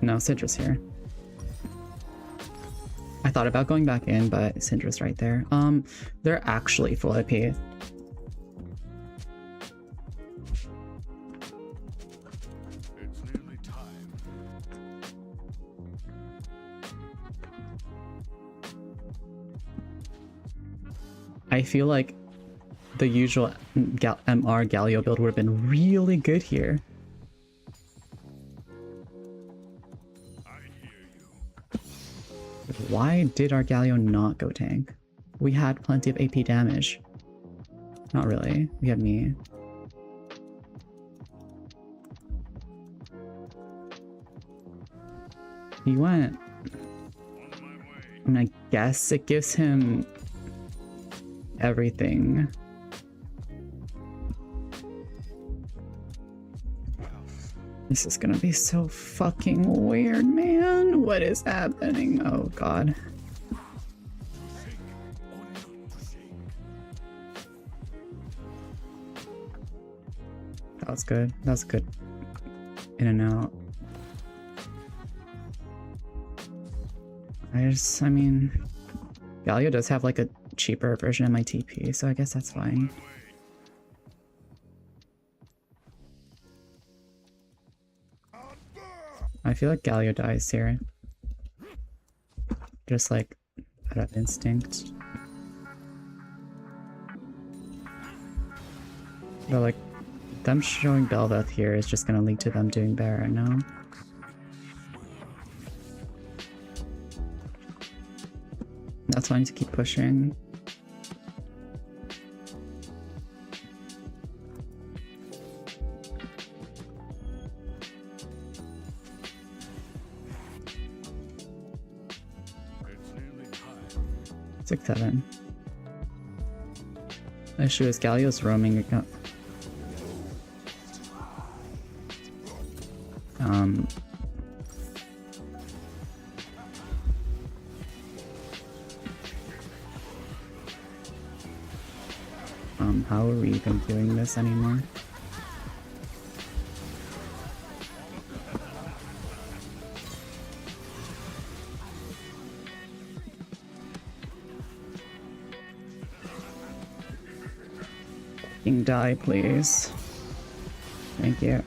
No, Syndra's here. I thought about going back in, but Syndra's right there. They're actually full IP. It's nearly time. I feel like the usual MR Galio build would have been really good here. I hear you. Why did our Galio not go tank? We had plenty of AP damage. Not really. We had me. He went. On my way. And I guess it gives him everything. This is gonna be so fucking weird, man. What is happening? Oh god. To shake or not to shake. That was good. That was good. In and out. I mean, Galio does have like a cheaper version of my TP, so I guess that's fine. I feel like Galio dies here. Just like out of instinct. But like, them showing Bel'Veth here is just gonna lead to them doing better, no? That's why I need to keep pushing. It's nearly time. 6-7. The issue is Galio's roaming. How are we even doing this anymore? Fucking die, please. Thank you.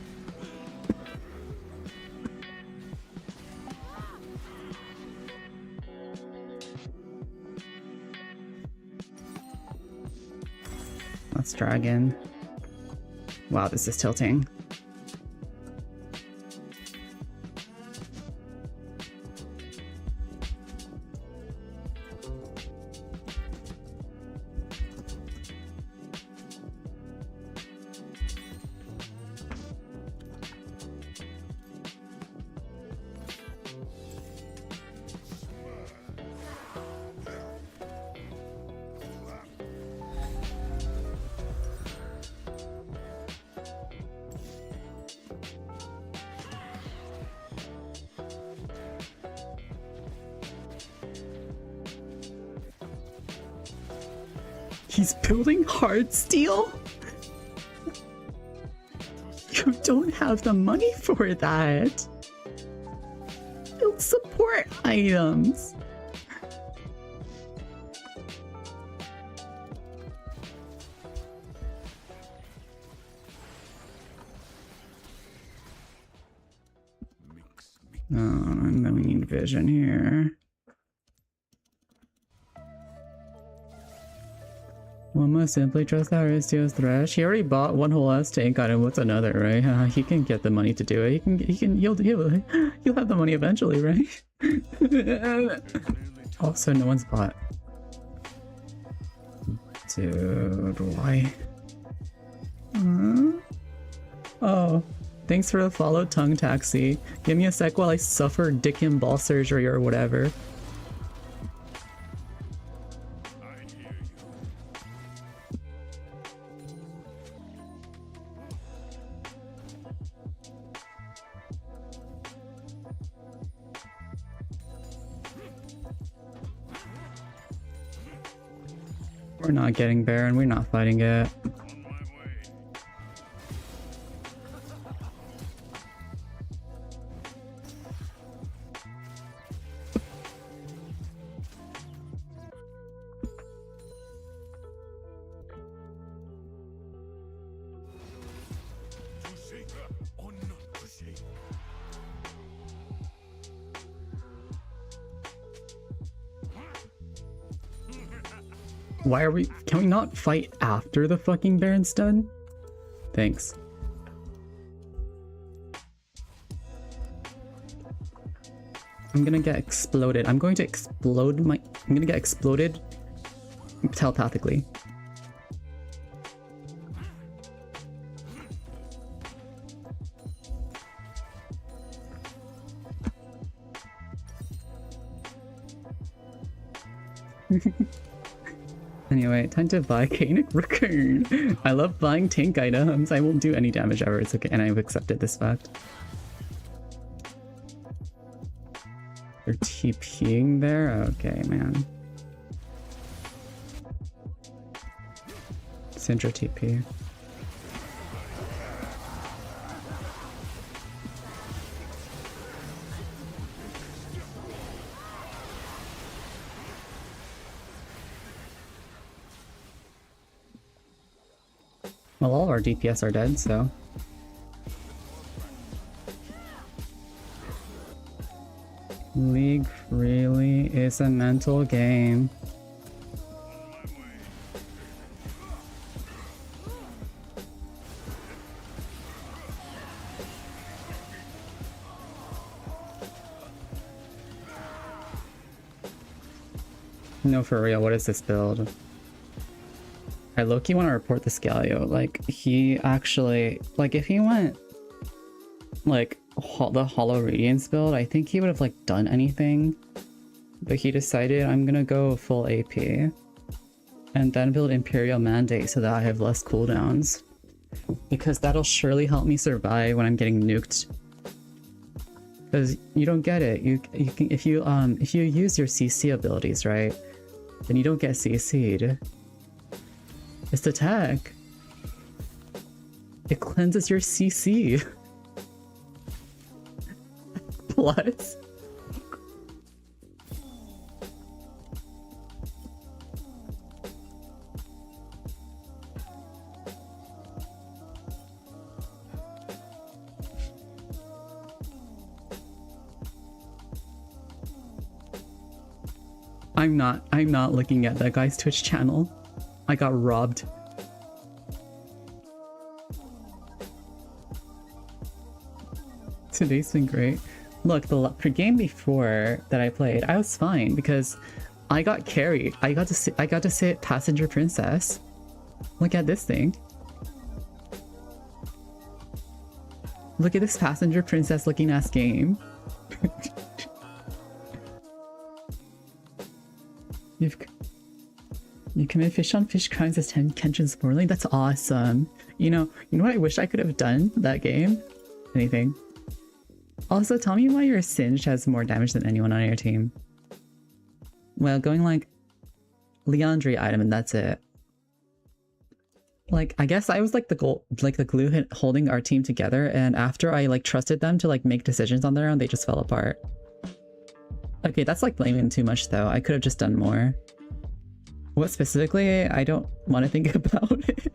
Let's dragon. Wow, this is tilting. He's building hard steel? You don't have the money for that. Build support items. Oh, and then we need vision here. One must simply trust that Aristio's thresh. He already bought one whole ass tank item. What's another, right? He can get the money to do it. He'll have the money eventually, right? Also, no one's bought. Dude, why? Oh, thanks for the follow, Tongue Taxi. Give me a sec while I suffer dick and ball surgery or whatever. We're not getting Baron, we're not fighting it. Why are we— can we not fight after the fucking Baron's done? Thanks. I'm gonna get exploded. I'm going to explode my— I'm gonna get exploded telepathically. Anyway, time to buy Kainic Raccoon. I love buying tank items. I won't do any damage ever. It's okay, and I've accepted this fact. They're TPing there? Okay, man. Syndra TP. Well, all our DPS are dead, so... League really is a mental game. No, for real, what is this build? I low-key want to report the Scalio. Like, he actually... like, if he went... like, the Hollow Radiance build, I think he would have, like, done anything. But he decided, I'm gonna go full AP. And then build Imperial Mandate so that I have less cooldowns. Because that'll surely help me survive when I'm getting nuked. Because you don't get it. You can, if you use your CC abilities, right? Then you don't get CC'd. It's the tech. It cleanses your CC. Plus. I'm not looking at that guy's Twitch channel. I got robbed. Today's been great. Look, the game before that I played, I was fine because I got carried. I got to sit Passenger Princess. Look at this thing. Look at this Passenger Princess looking ass game. You commit fish on fish crimes as Kenshin Sportling? That's awesome. You know what I wish I could have done that game? Anything. Also, tell me why your Singed has more damage than anyone on your team. Well, going like Leandry item and that's it. Like, I guess I was like the glue holding our team together, and after I like trusted them to like make decisions on their own, they just fell apart. Okay, that's like blaming too much though. I could have just done more. What specifically? I don't want to think about it.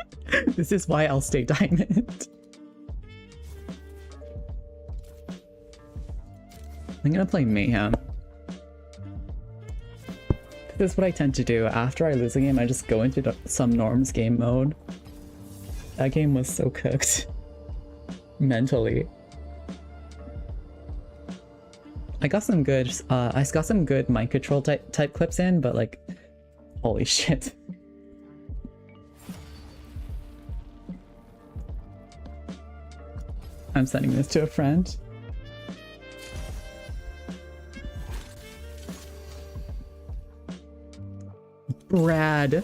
This is why I'll stay diamond. I'm gonna play Mayhem. This is what I tend to do. After I lose a game, I just go into some Norms game mode. That game was so cooked. Mentally. I got some good mind control type clips in, but like, holy shit. I'm sending this to a friend. Brad.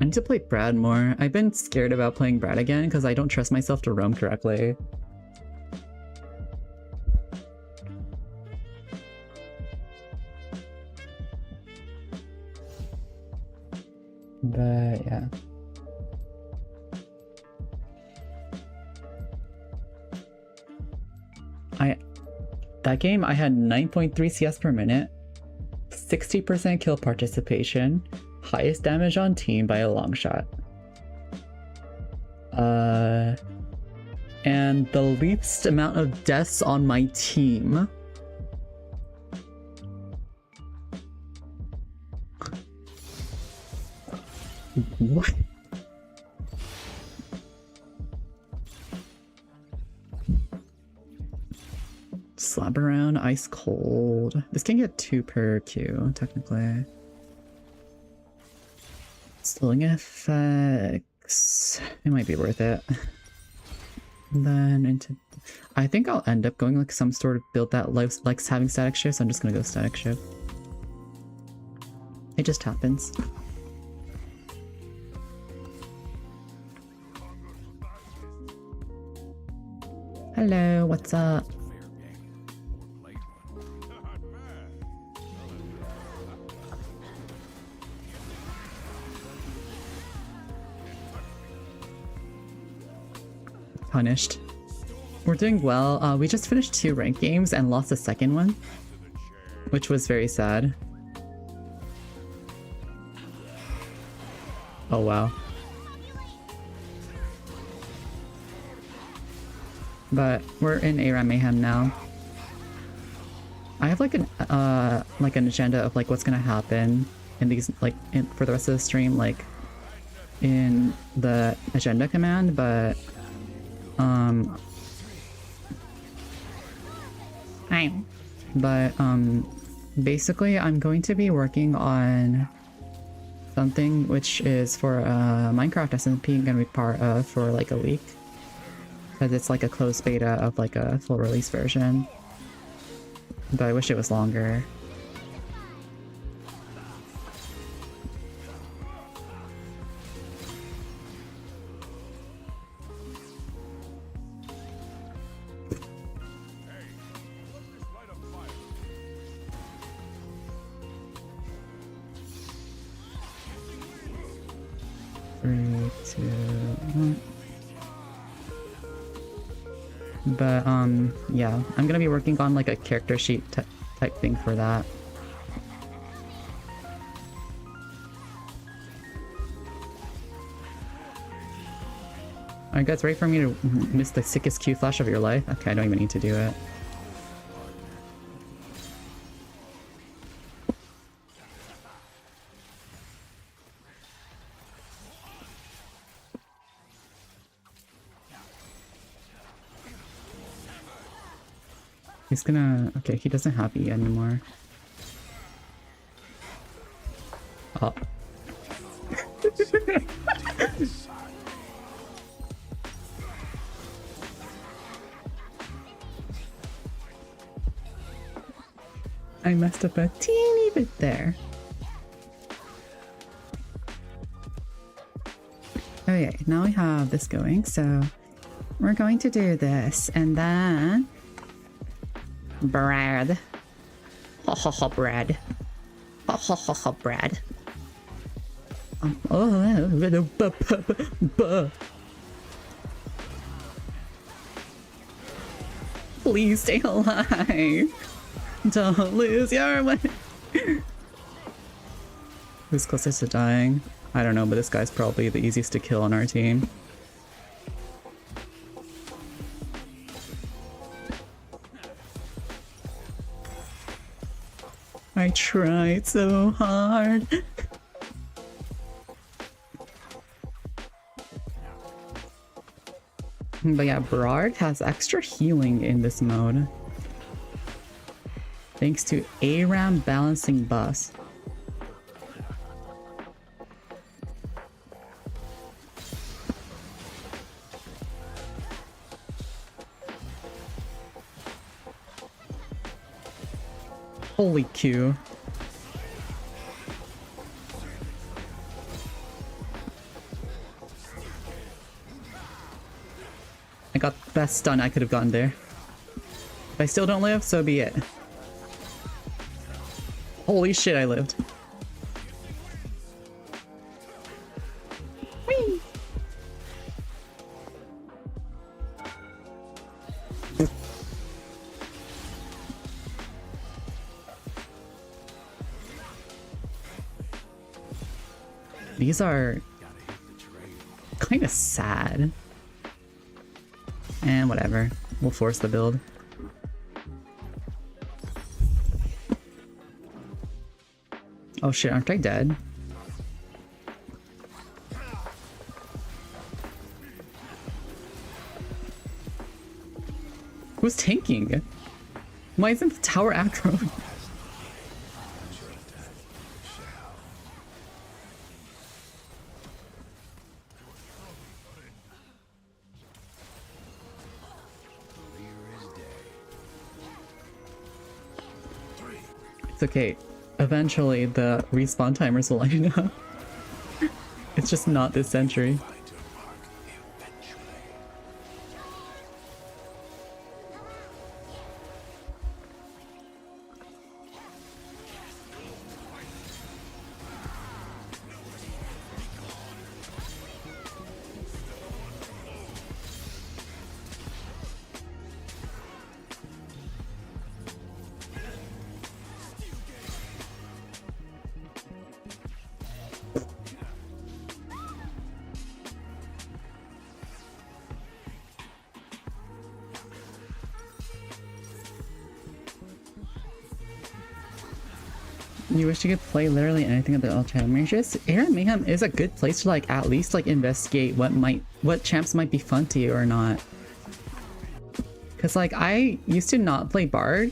I need to play Brad more. I've been scared about playing Brad again because I don't trust myself to roam correctly. But yeah. That game I had 9.3 CS per minute, 60% kill participation, highest damage on team by a long shot. And the least amount of deaths on my team. What? Slap around, ice cold. This can get 2 per Q, technically. Slowing effects. It might be worth it. And then into... I think I'll end up going like some sort of build that likes having static shift, so I'm just gonna go static shift. It just happens. Hello, what's up? Punished. We're doing well. We just finished 2 ranked games and lost the second one, which was very sad. Oh wow. But we're in ARAM Mayhem now. I have like an agenda of like what's gonna happen in these for the rest of the stream, like in the agenda command, but basically I'm going to be working on something which is for Minecraft SMP. I'm gonna be part of for like a week, because it's like a closed beta of like a full release version, but I wish it was longer. But yeah, I'm gonna be working on like a character sheet type thing for that. Are you guys ready for me to miss the sickest Q flash of your life? Okay, I don't even need to do it. He's gonna... Okay, he doesn't have E anymore. Oh. I messed up a teeny bit there. Okay, now we have this going, so we're going to do this, and then Brad. Ha ha ha, Brad. Ha ha ha ha, Brad. Please stay alive. Don't lose your way. Who's closest to dying? I don't know, but this guy's probably the easiest to kill on our team. I tried so hard. But yeah, Brard has extra healing in this mode. Thanks to ARAM balancing bus. Holy Q. I got the best stun I could have gotten there. If I still don't live, so be it. Holy shit, I lived. Whee! These are kind of sad. And whatever. We'll force the build. Oh shit, aren't I dead? Who's tanking? Why isn't the tower aggro? It's okay. Eventually, the respawn timers will line up. It's just not this century. You wish you could play literally anything at the all-time ranges? ARAM Mayhem is a good place to like at least like investigate what champs might be fun to you or not. Cause like I used to not play Bard,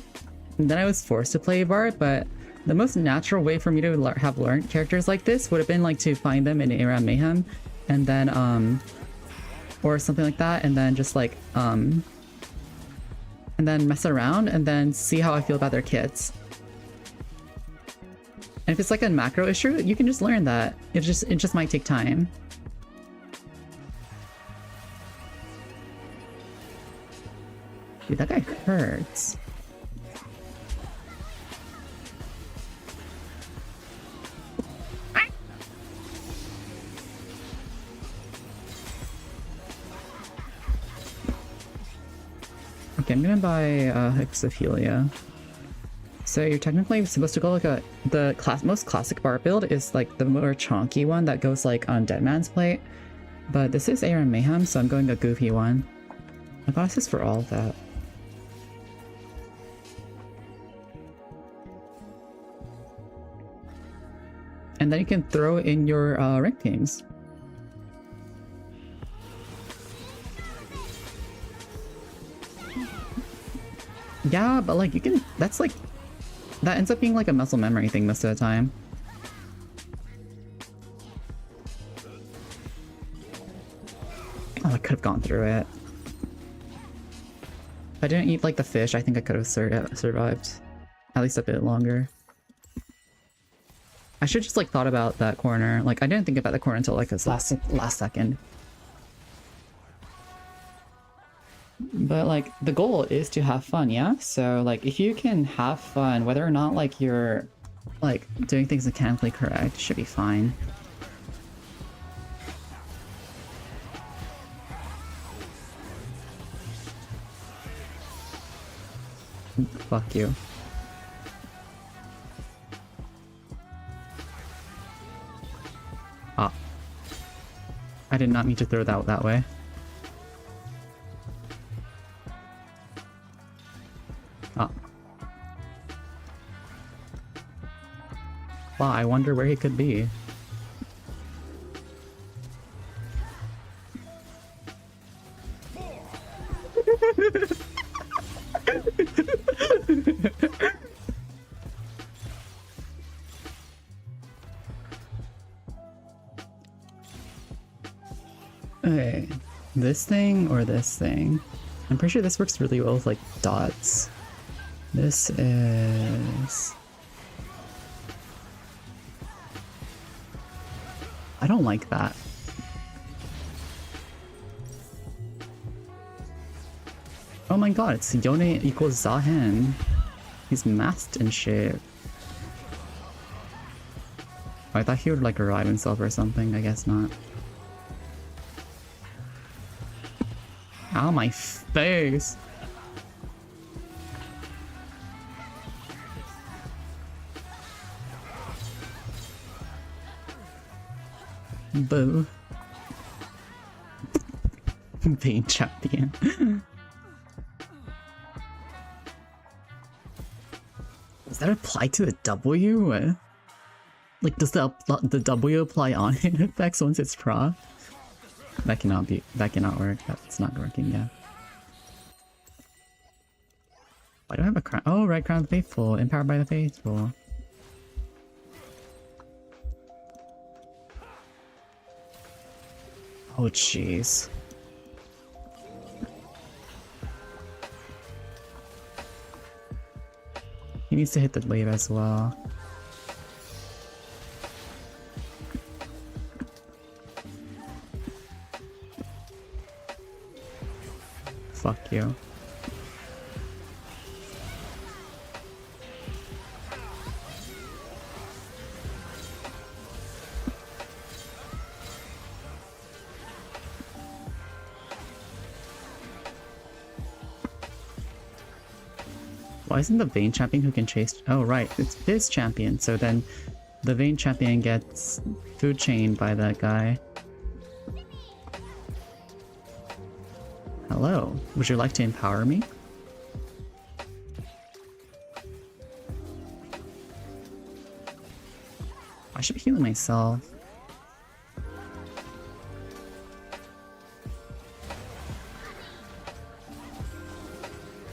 and then I was forced to play Bard, but the most natural way for me to have learned characters like this would have been like to find them in ARAM Mayhem, and then or something like that, and then just like and then mess around and then see how I feel about their kits. And if it's like a macro issue, you can just learn that. It just might take time. Dude, that guy hurts. Okay, I'm gonna buy Hexaphilia. So you're technically supposed to go like the most classic bar build is like the more chonky one that goes like on Deadman's Plate. But this is ARAM Mayhem, so I'm going a goofy one. I got assist for all of that. And then you can throw in your rank teams. Yeah, but like you can, that's like, that ends up being like a muscle memory thing most of the time. Oh, I could have gone through it. If I didn't eat like the fish, I think I could have survived at least a bit longer. I should just like thought about that corner. Like I didn't think about the corner until like this last second. But But like the goal is to have fun, yeah? So like if you can have fun, whether or not like you're like doing things mechanically correct, should be fine. Fuck you. Ah. I did not mean to throw that way. Ah. Wow, I wonder where he could be. Okay, this thing or this thing? I'm pretty sure this works really well with like dots. This is... I don't like that. Oh my god, it's Yone equals Zahen. He's masked and shit. Oh, I thought he would like revive himself or something, I guess not. Ow, my face! Boo. Pain champion. Does that apply to the W? Like, does the W apply on hit effects once it's proc? That cannot work. That's not working, yeah. Why do I have a crown? Oh, right, Crown of the Faithful. Empowered by the Faithful. Oh, jeez. He needs to hit the wave as well. Fuck you. Why isn't the Vayne champion who can chase? Oh right, it's Fizz champion, so then the Vayne champion gets food chained by that guy. Hello, would you like to empower me? I should be healing myself.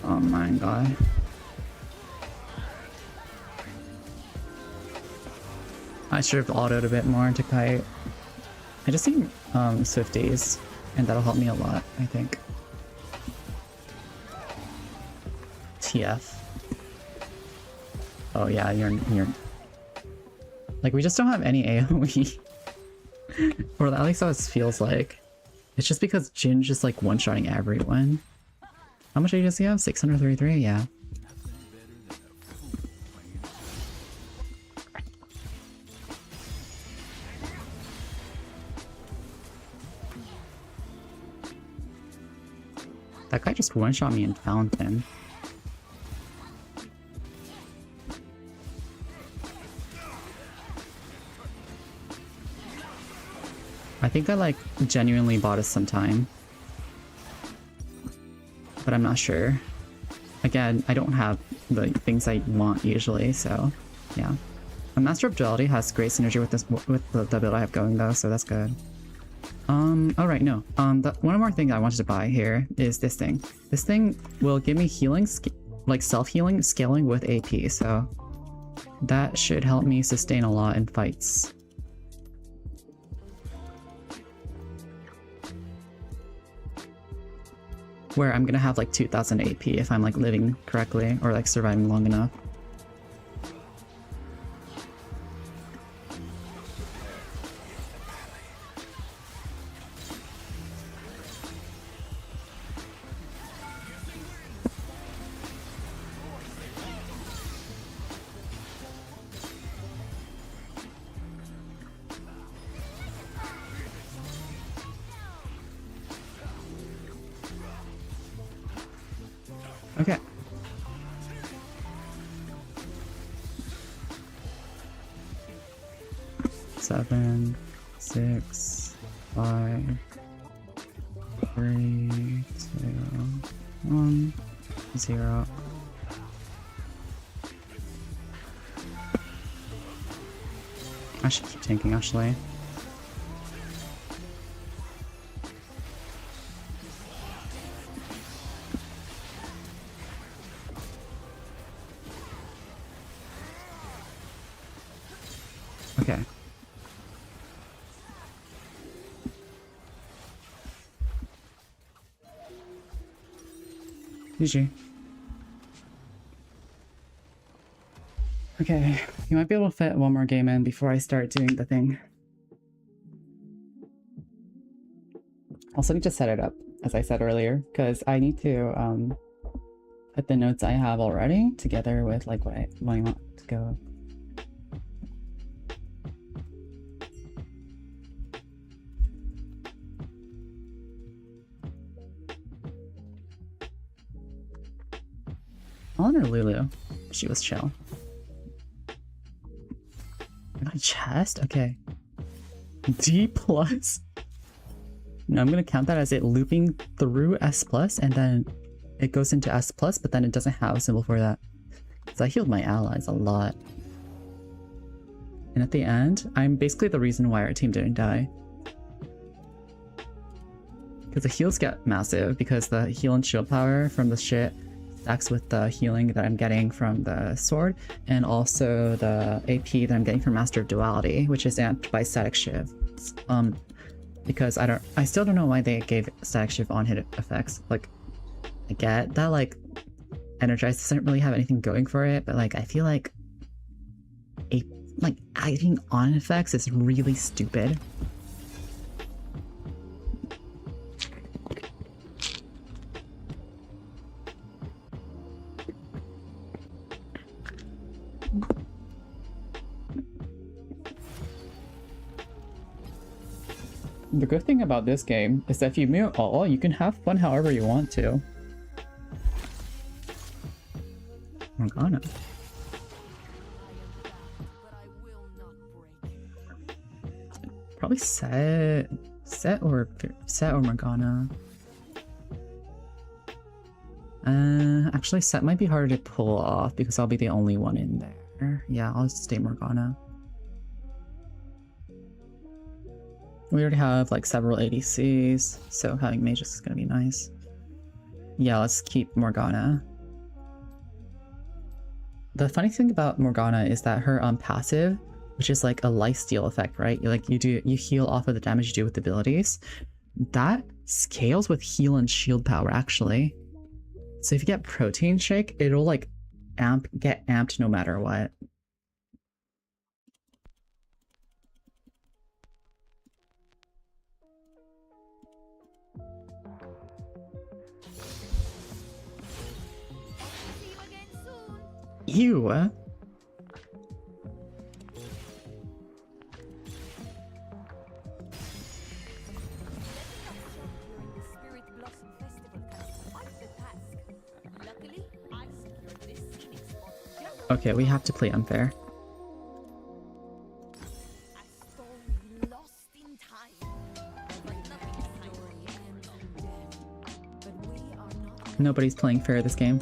Oh my god. I should have autoed a bit more into Kite. I just need Swifties, and that'll help me a lot, I think. TF. Oh yeah, you're... Like, we just don't have any AoE. Or at least how it feels like. It's just because Jin's just like one-shotting everyone. How much does he have? 633? Yeah. That guy just one-shot me in Fountain. I think I like genuinely bought us some time. But I'm not sure. Again, I don't have the things I want usually, so yeah. A Master of Duality has great synergy with the build I have going though, so that's good. Oh right, no. One more thing I wanted to buy here is this thing. This thing will give me healing, like self-healing, scaling with AP, so that should help me sustain a lot in fights. Where I'm gonna have like 2000 AP if I'm like living correctly or like surviving long enough. Okay. Seven, 6, 5, 3, 2, 1, 0. I should keep tanking actually. Okay. GG. Okay, you might be able to fit one more game in before I start doing the thing. Also need to set it up, as I said earlier, because I need to put the notes I have already together with like what I want to go. I'll let her Lulu. She was chill. I got a chest? Okay. D plus? No, I'm gonna count that as it looping through S plus and then it goes into S plus, but then it doesn't have a symbol for that. So I healed my allies a lot. And at the end, I'm basically the reason why our team didn't die. Because the heals get massive because the heal and shield power from the shit stacks with the healing that I'm getting from the sword, and also the AP that I'm getting from Master of Duality, which is amped by Static Shiv. Because I still don't know why they gave Static Shiv on hit effects. Like, I get that like Energize doesn't really have anything going for it, but like I feel like adding on effects is really stupid. The good thing about this game is that if you mute all, you can have fun however you want to. Morgana. Probably set or Morgana. Actually set might be harder to pull off because I'll be the only one in there. Yeah, I'll stay Morgana. We already have like several ADCs, so having mages is gonna be nice. Yeah, let's keep Morgana. The funny thing about Morgana is that her passive, which is like a lifesteal effect, right? You heal off of the damage you do with abilities. That scales with heal and shield power actually. So if you get Protein Shake, it'll like get amped no matter what. Ew. Okay, we have to play unfair. Nobody's playing fair this game.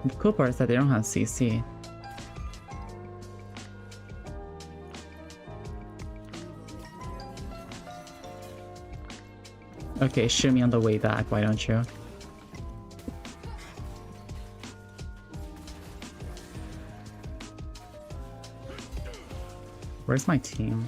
The cool part is that they don't have CC. Okay, shoot me on the way back, why don't you? Where's my team?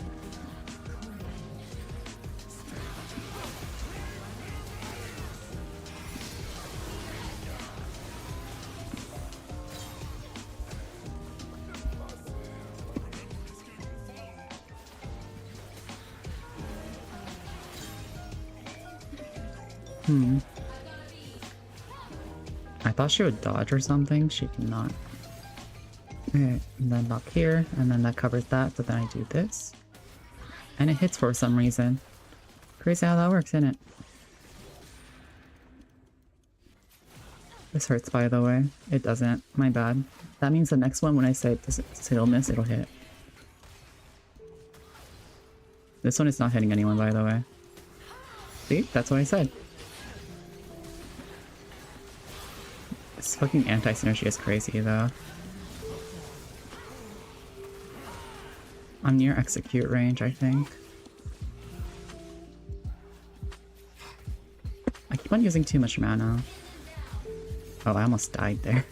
I thought she would dodge or something. She did not. Okay, and then back here, and then that covers that, so then I do this. And it hits for some reason. Crazy how that works, isn't it? This hurts, by the way. It doesn't. My bad. That means the next one, when I say it'll miss, it'll hit. This one is not hitting anyone, by the way. See? That's what I said. This fucking anti-synergy is crazy, though. I'm near execute range, I think. I keep on using too much mana. Oh, I almost died there.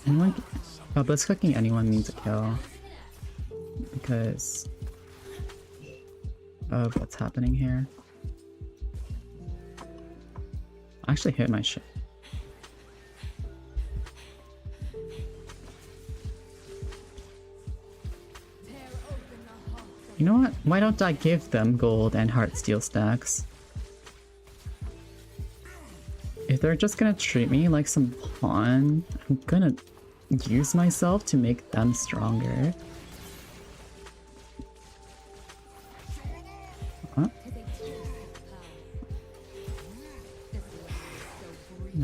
Anyone? Oh, blitz cooking anyone needs a kill. Because of what's happening here. I actually hit my shit. You know what? Why don't I give them gold and heart steel stacks? If they're just gonna treat me like some pawn, I'm gonna use myself to make them stronger. Huh?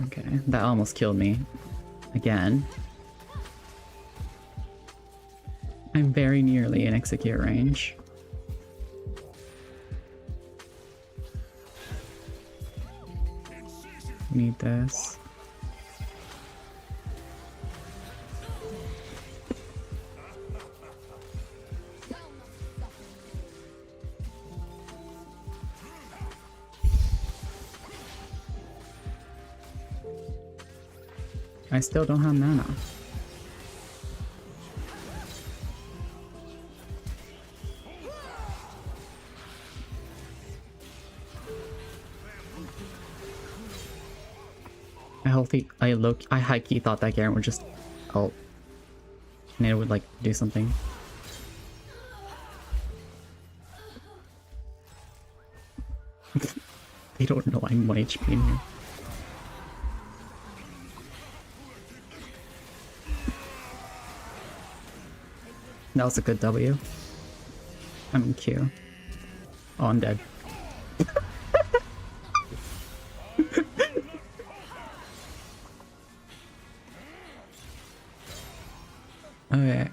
Okay, that almost killed me. Again. I'm very nearly in execute range. Need this. I still don't have mana. I high-key thought that Garen would just ult. And it would like do something. They don't know I'm 1 HP in here. That was a good W. I'm in Q. Oh, I'm dead. Okay.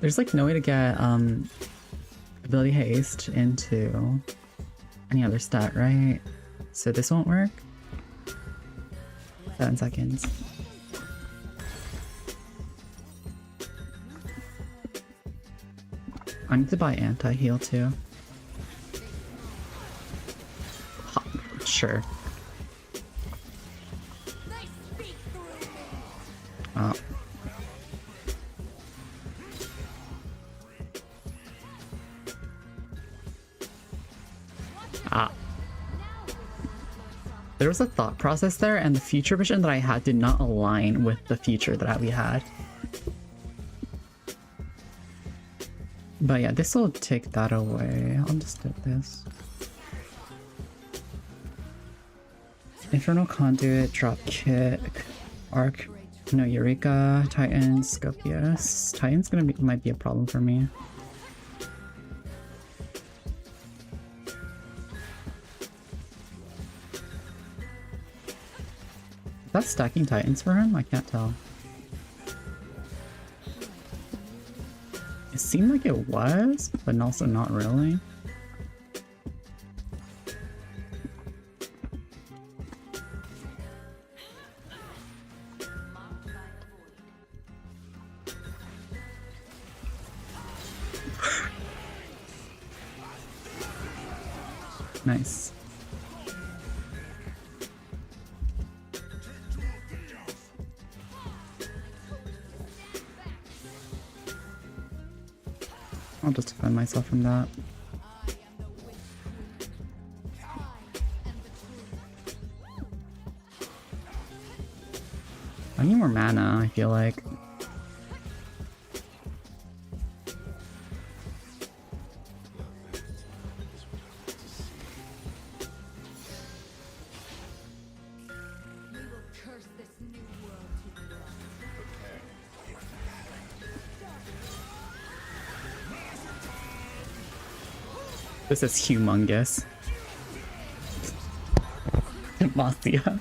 There's like no way to get ability haste into any other stat, right? So this won't work. 7 seconds. I need to buy anti-heal too. Sure. Oh. Ah. There was a thought process there, and the future vision that I had did not align with the future that we had. But yeah, this will take that away. I'll just do this. Infernal Conduit, Drop Kick, Arc, no, Eureka, Titan, Scopius. Titan's might be a problem for me. Is that stacking Titans for him? I can't tell. It seemed like it was, but also not really. Nice. I'll just defend myself from that. I need more mana, I feel like. This is humongous. Demacia.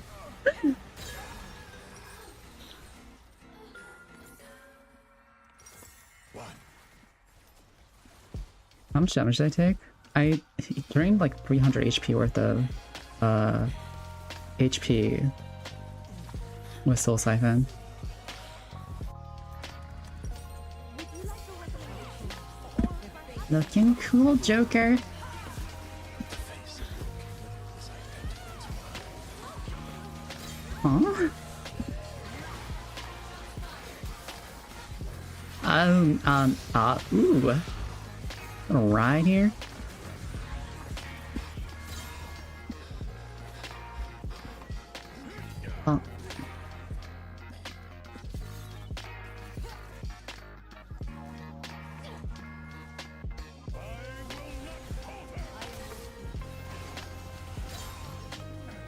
How much damage did I take? I drained like 300 HP worth of HP with Soul Siphon. Looking cool, Joker. Huh? Ooh. Gonna ride here. Oh.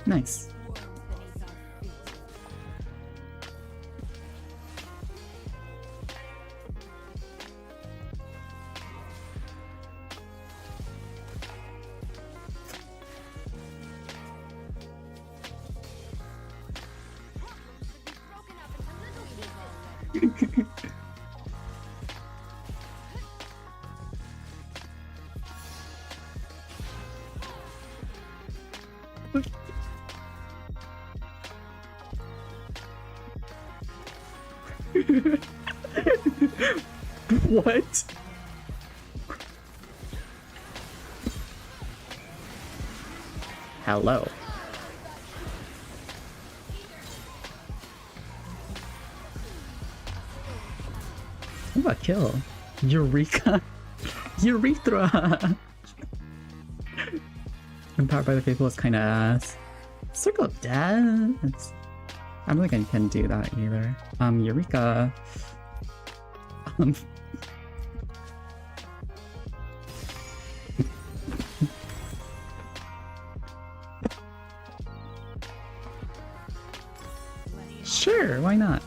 Nice. What? Hello. What about kill? Eureka! Urethra! Empowered by the Faithful is kinda ass. Circle of Death? I don't think I can do that either. Eureka. Sure, why not?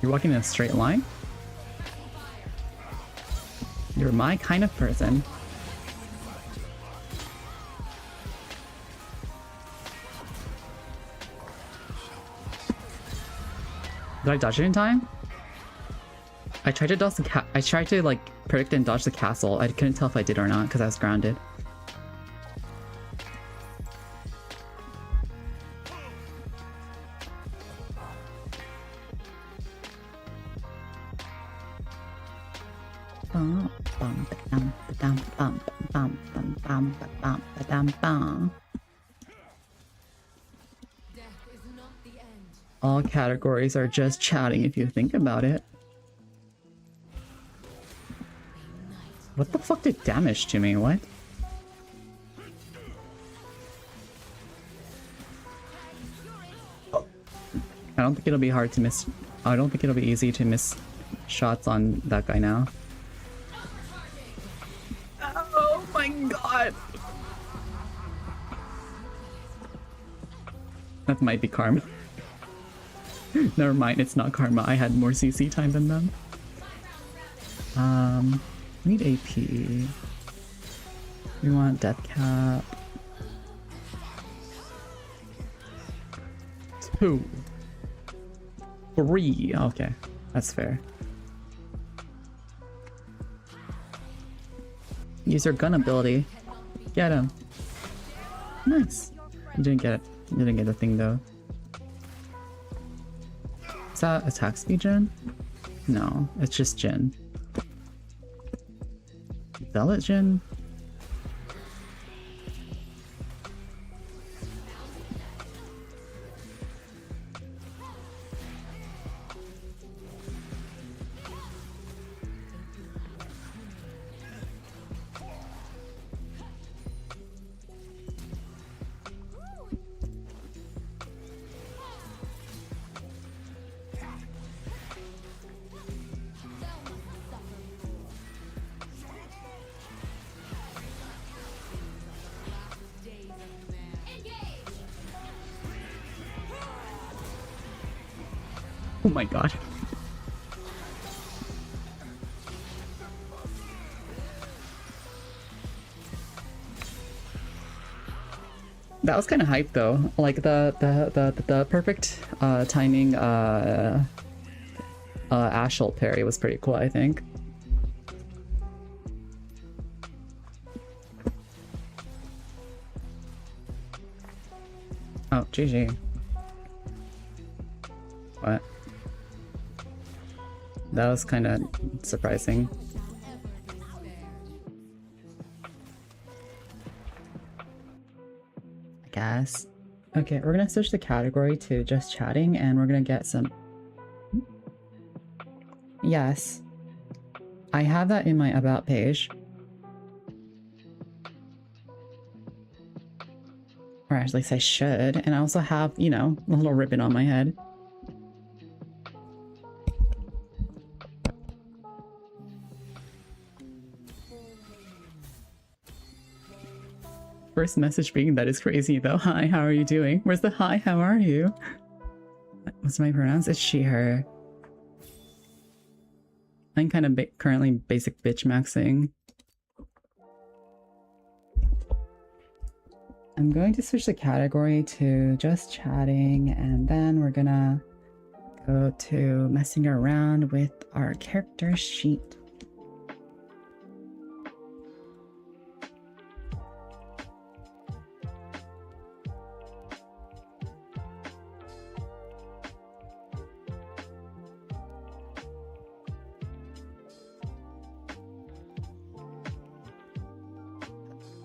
You're walking in a straight line? You're my kind of person. Did I dodge it in time? I tried to dodge the I tried to like predict and dodge the castle. I couldn't tell if I did or not because I was grounded. All categories are just chatting if you think about it. What the fuck did damage to me? What? I don't think it'll be hard to miss. I don't think it'll be easy to miss shots on that guy now. Oh my god! That might be karma. Never mind, it's not karma. I had more CC time than them. I need AP. We want death cap. 2. 3. Okay, that's fair. Use your gun ability. Get him. Nice. You didn't get it. You didn't get the thing though. Is that attack speed gen? No, it's just gen. Zealot gen? Oh my god. That was kind of hype though. Like the perfect timing Ashel parry was pretty cool, I think. Oh, GG. What? That was kind of surprising. I guess. Okay, we're gonna switch the category to just chatting and we're gonna get some... Yes. I have that in my about page. Or at least I should. And I also have, you know, a little ribbon on my head. First message being that is crazy though. Hi, how are you doing? Where's the hi, how are you? What's my pronouns? It's she, her. I'm kind of currently basic bitch maxing. I'm going to switch the category to just chatting, and then we're gonna go to messing around with our character sheet.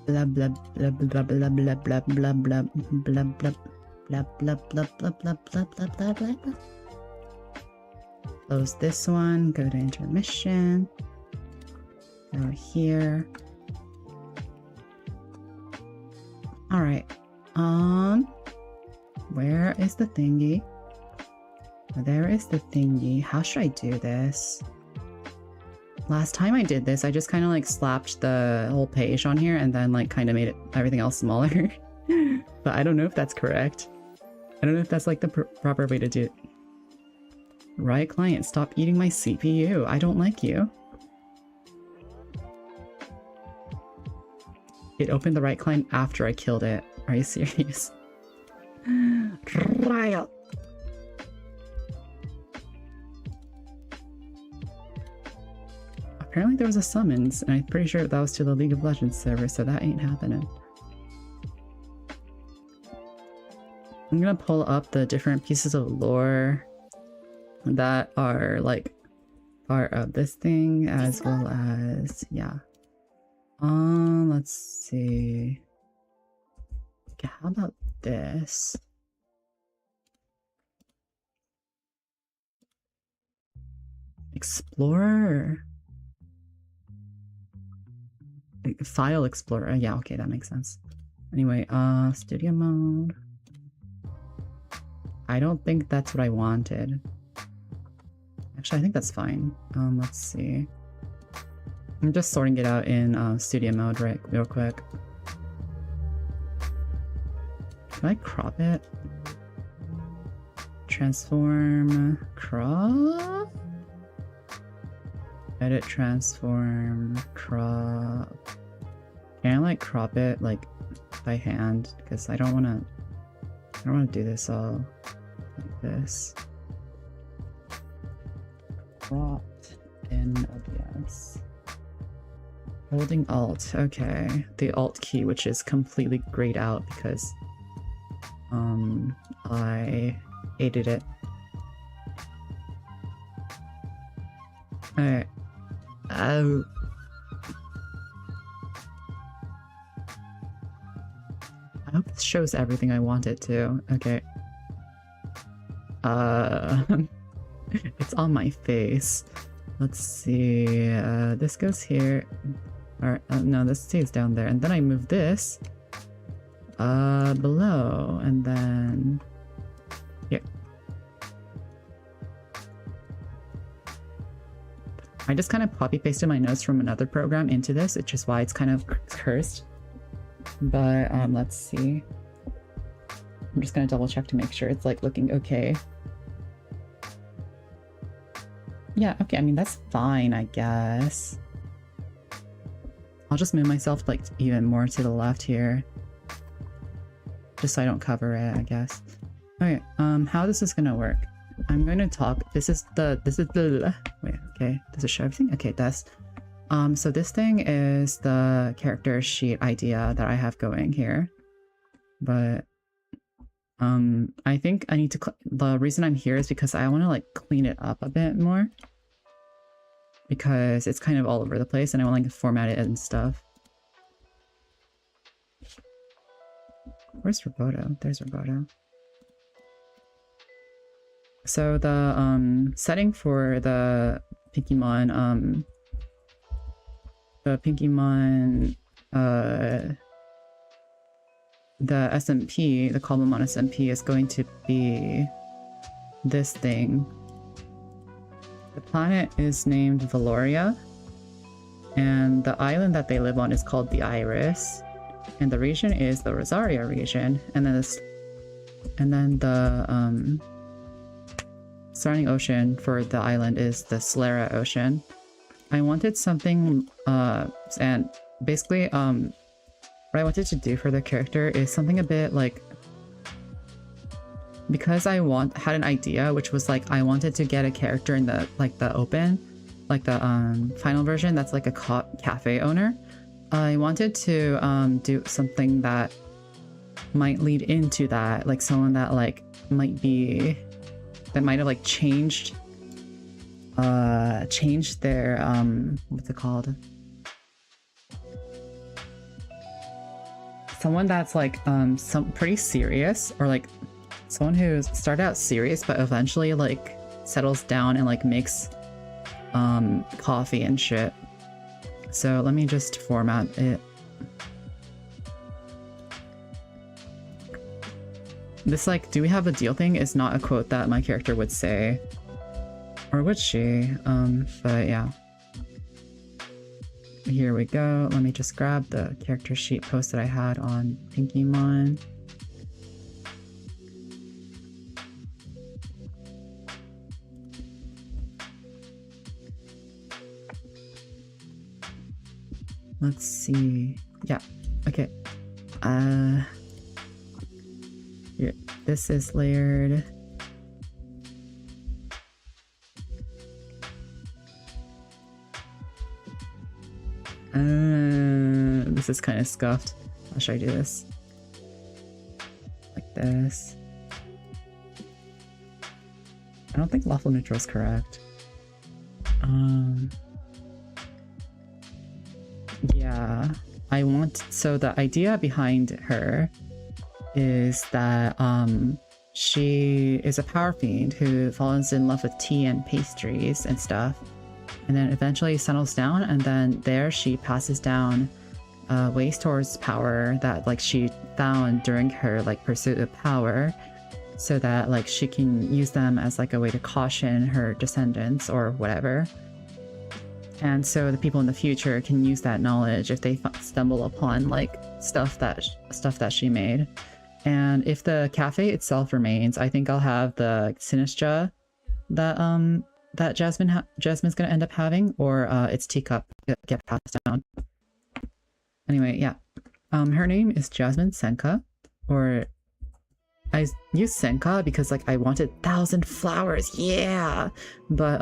Blah blah blah blah blah blah blah blah blah blah blah blah blah blah blah blah blah blah blah. Close this one, go to intermission. Go here. Alright. Where is the thingy? There is the thingy. How should I do this? Last time I did this, I just kind of like slapped the whole page on here and then like kind of made it everything else smaller. But I don't know if that's correct. I don't know if that's like the proper way to do it. Right, client, stop eating my CPU. I don't like you. It opened the right client after I killed it. Are you serious? Riot. Apparently there was a summons, and I'm pretty sure that was to the League of Legends server, so that ain't happening. I'm gonna pull up the different pieces of lore that are like part of this thing, as well as, yeah. Let's see. Okay, how about this? Explorer. File Explorer. Yeah, okay, that makes sense. Anyway, studio mode. I don't think that's what I wanted. Actually, I think that's fine. Let's see. I'm just sorting it out in studio mode real quick. Can I crop it? Transform, crop? Edit, transform, crop. Can I like crop it like by hand? Because I don't wanna do this all like this. Cropped in OBS. Holding Alt, okay. The Alt key, which is completely grayed out because I hated it. Alright. Oh. I hope this shows everything I want it to. Okay. It's on my face. Let's see. This goes here. Or no, this stays down there. And then I move this below, and then here. I just kind of copy pasted my notes from another program into this, which is why it's kind of cursed. But let's see. I'm just gonna double check to make sure it's like looking okay. Yeah, okay, I mean that's fine, I guess. I'll just move myself like even more to the left here. just so I don't cover it, I guess. Okay, how this is gonna work. I'm going to talk. This is the wait, okay. Does it show everything? Okay, it does. So this thing is the character sheet idea that I have going here. But I think I need to the reason I'm here is because I want to like clean it up a bit more. Because it's kind of all over the place and I want to like format it and stuff. Where's Roboto? There's Roboto. So the setting for the Pinkymon the SMP, the Cobblemon SMP is going to be this thing. The planet is named Valoria, and the island that they live on is called the Iris, and the region is the Rosaria region, and then the surrounding ocean for the island is the Solera Ocean. I wanted something, and basically, what I wanted to do for the character is something a bit like, because I had an idea, which was like I wanted to get a character in the open, like the final version that's like a cafe owner. I wanted to do something that might lead into that, like someone that like might have like changed their what's it called? Someone that's like some pretty serious, or like someone who started out serious but eventually like settles down and like makes coffee and shit. So let me just format it. This like, do we have a deal thing is not a quote that my character would say. Or would she? But yeah. Here we go. Let me just grab the character sheet post that I had on Pinkymon. Let's see. Yeah. Okay. Here. This is layered. This is kind of scuffed. How should I do this? Like this. I don't think lawful neutral is correct. Yeah, so the idea behind her is that she is a power fiend who falls in love with tea and pastries and stuff, and then eventually settles down, and then there she passes down ways towards power that like she found during her like pursuit of power, so that like she can use them as like a way to caution her descendants or whatever. And so the people in the future can use that knowledge if they stumble upon like stuff that she made. And if the cafe itself remains, I think I'll have the Sinistra that Jasmine's gonna end up having, or its teacup get passed down. Anyway, yeah. Her name is Jasmine Senka, or I use Senka because like I wanted 1,000 flowers, yeah. But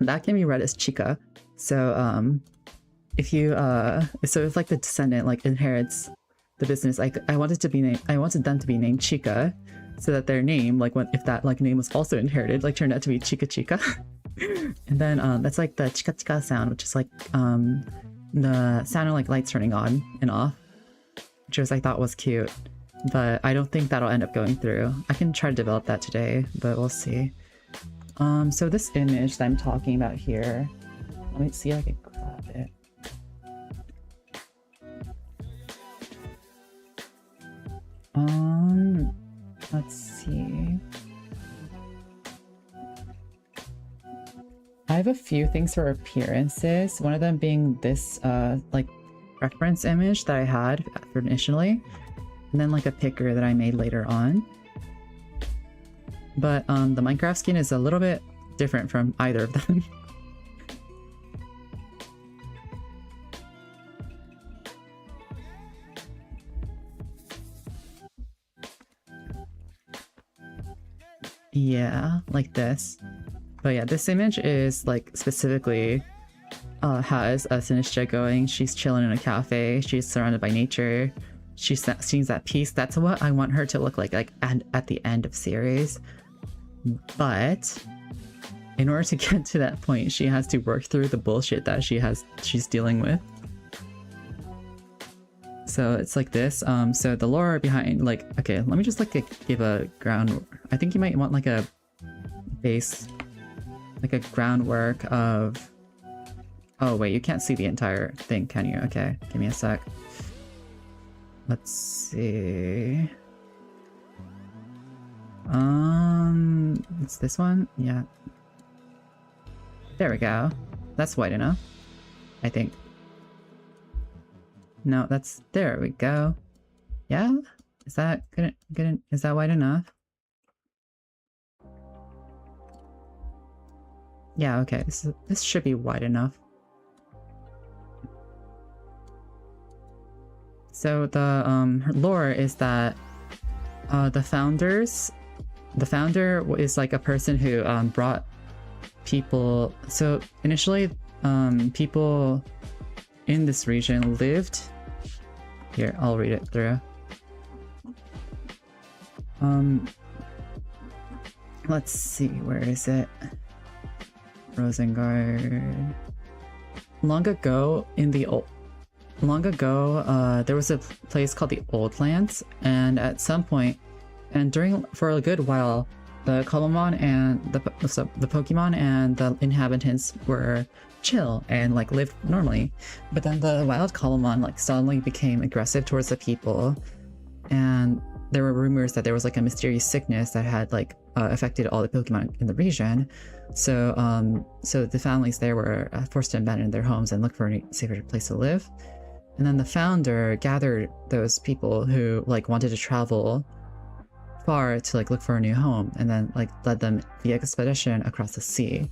that can be read as Chica. So if like the descendant like inherits the business, like I wanted them to be named Chica, so that their name, like if that like name was also inherited, like turned out to be Chica Chica. And then that's like the Chica Chica sound, which is like the sound of like lights turning on and off, which I thought was cute. But I don't think that'll end up going through. I can try to develop that today, but we'll see. So this image that I'm talking about here, let me see if I can grab it. Let's see. I have a few things for appearances. One of them being this like reference image that I had initially, and then like a picker that I made later on. But the Minecraft skin is a little bit different from either of them. Yeah, like this. But yeah, this image is like specifically has a Sinistra going. She's chilling in a cafe. She's surrounded by nature. She's at peace. That's what I want her to look like at the end of series. But in order to get to that point, she has to work through the bullshit that she's dealing with. So it's like this. So the lore behind, like, okay, let me just like give a ground. I think you might want like a base, like a groundwork of. Oh wait, you can't see the entire thing, can you? Okay, give me a sec. Let's see. It's this one? Yeah. There we go. That's wide enough, I think. No, there we go. Yeah? Is that good? Is that wide enough? Yeah, okay. This should be wide enough. So the her lore is that the founder is like a person who brought people. So initially people in this region lived here. I'll read it through. Let's see, where is it? Rosengard. Long ago, there was a place called the Old Lands, and at some point, and for a good while, the Kalmon and the Pokemon and the inhabitants were chill and like lived normally. But then the wild Kalmon like suddenly became aggressive towards the people, and there were rumors that there was like a mysterious sickness that had like affected all the Pokemon in the region. So so the families there were forced to abandon their homes and look for a safer place to live. And then the founder gathered those people who like wanted to travel far to like look for a new home, and then like led them via expedition across the sea.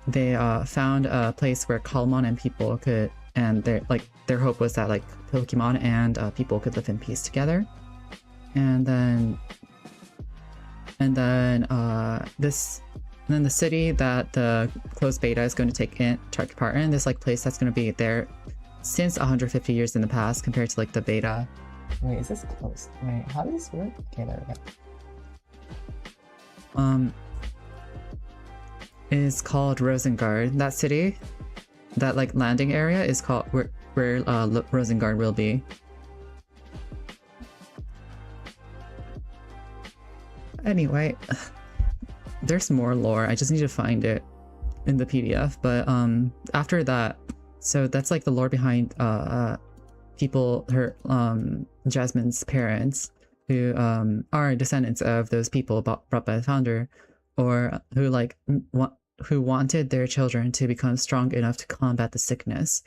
They found a place where Kalmon and people could, and their hope was that like Pokemon and people could live in peace together. And then the city that the closed beta is going to take part in, this like place that's going to be there since 150 years in the past compared to like the beta. Wait, is this close? Wait, how does this work? Okay, there we go. Is called Rosengard. That city, that like landing area is called where Rosengard will be. Anyway, there's more lore. I just need to find it in the PDF. But after that, so that's like the lore behind Jasmine's parents, who are descendants of those people brought by the founder, or who like who wanted their children to become strong enough to combat the sickness,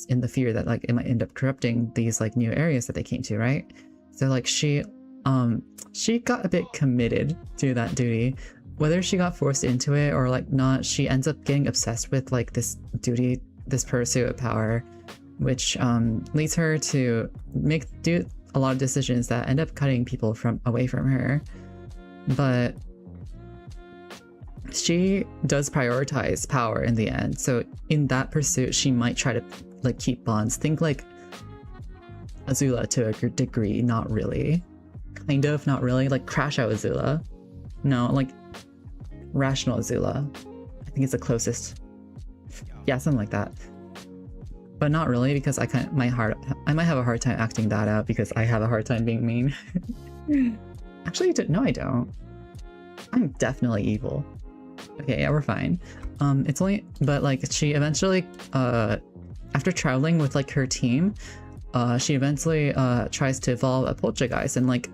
in the fear that like it might end up corrupting these like new areas that they came to, right? So like she got a bit committed to that duty. Whether she got forced into it or like not, she ends up getting obsessed with like this duty, this pursuit of power, which leads her to do a lot of decisions that end up cutting people away from her. But she does prioritize power in the end. So in that pursuit, she might try to like keep bonds. Think like Azula to a degree, not really. Kind of, not really. Like Crash Out Azula. No, like Rational Azula. I think it's the closest. Yeah, something like that. But not really, because I might have a hard time acting that out because I have a hard time being mean. Actually, no, I don't. I'm definitely evil. Okay, yeah, we're fine. But like she eventually, after traveling with like her team, she eventually tries to evolve a Poltergeist, and like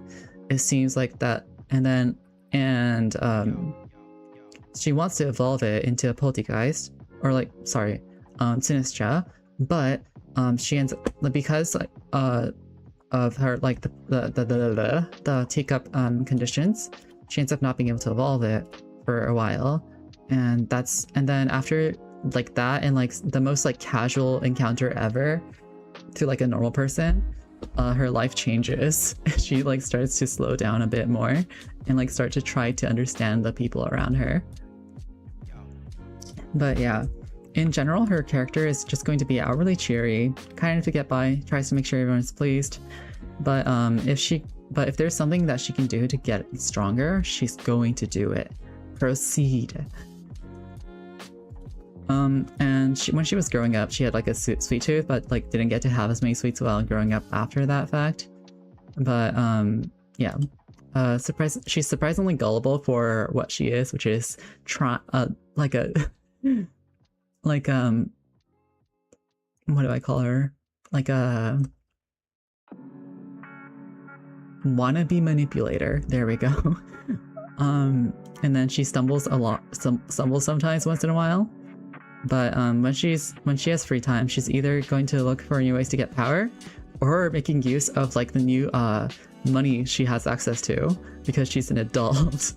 it seems like that, and she wants to evolve it into a Poltergeist, or like Sinistra, but she ends up, because of her like the teacup conditions, she ends up not being able to evolve it for a while, and then after like that, and like the most like casual encounter ever to like a normal person, her life changes. She like starts to slow down a bit more and like start to try to understand the people around her. But yeah, in general, her character is just going to be outwardly cheery, kind of to get by, tries to make sure everyone's pleased. But if there's something that she can do to get stronger, she's going to do it. Proceed. And when she was growing up, she had like a sweet tooth, but like didn't get to have as many sweets while growing up after that fact. But yeah, she's surprisingly gullible for what she is, which is like a like what do I call her? Like a wannabe manipulator. There we go. And then she stumbles sometimes once in a while. But when she has free time, she's either going to look for new ways to get power, or making use of like the new money she has access to because she's an adult.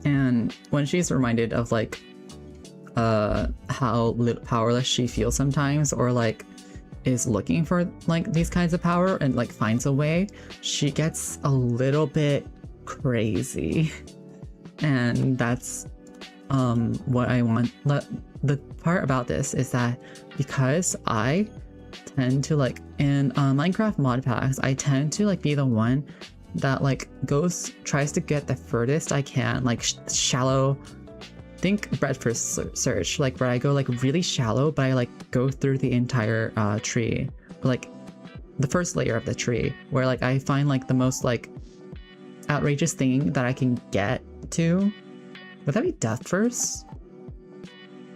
And when she's reminded of like how powerless she feels sometimes, or like is looking for like these kinds of power and like finds a way, she gets a little bit crazy. And that's what I want. The part about this is that because I tend to like in Minecraft mod packs, I tend to like be the one that like tries to get the furthest I can, like shallow. Think Bread First Search, like where I go like really shallow, but I like go through the entire tree, like the first layer of the tree, where like I find like the most like outrageous thing that I can get to. Would that be Death First?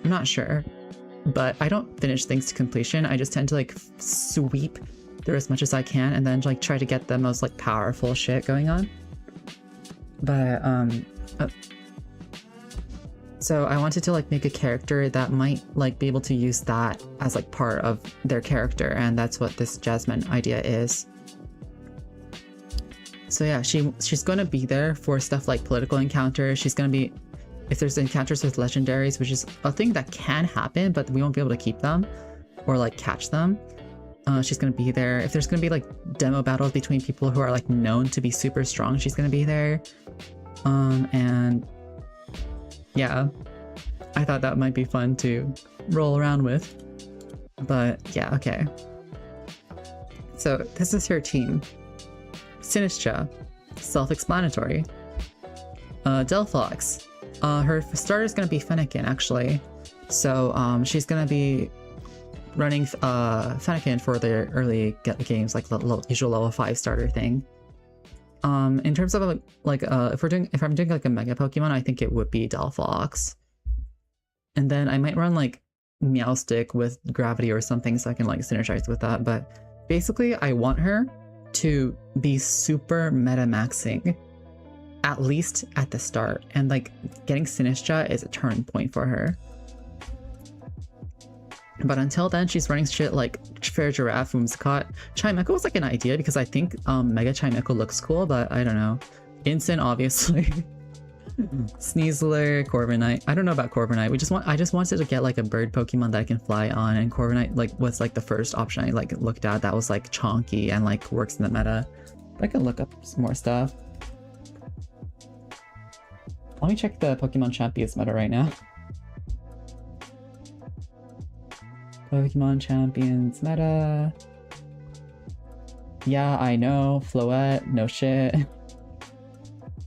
I'm not sure, but I don't finish things to completion. I just tend to like sweep through as much as I can and then like try to get the most like powerful shit going on. But so I wanted to like make a character that might like be able to use that as like part of their character, and that's what this Jasmine idea is. So yeah, she's going to be there for stuff like political encounters. She's going to be, if there's encounters with legendaries, which is a thing that can happen, but we won't be able to keep them or like catch them. She's going to be there. If there's going to be like demo battles between people who are like known to be super strong, she's going to be there. And yeah, I thought that might be fun to roll around with. But yeah, okay. So this is her team. Sinistcha, self-explanatory. Delphox, her starter is going to be Fennekin actually. So she's going to be running Fennekin for the early games, like the usual level 5 starter thing. In terms of like if I'm doing like a mega Pokemon, I think it would be Delphox. And then I might run like Meowstic with Gravity or something so I can like synergize with that. But basically I want her to be super meta maxing, at least at the start, and like getting Sinistcha is a turning point for her. But until then, she's running shit like Fair Giraffe, Whimsicott. Chimecho was like an idea because I think Mega Chimecho looks cool, but I don't know. Incin, obviously. Sneasler, Corviknight. I don't know about Corviknight. I just wanted to get like a bird Pokemon that I can fly on, and Corviknight like was like the first option I like looked at that was like chonky and like works in the meta. But I can look up some more stuff. Let me check the Pokemon Champions meta right now. Pokemon Champions meta. Yeah, I know. Floette, no shit.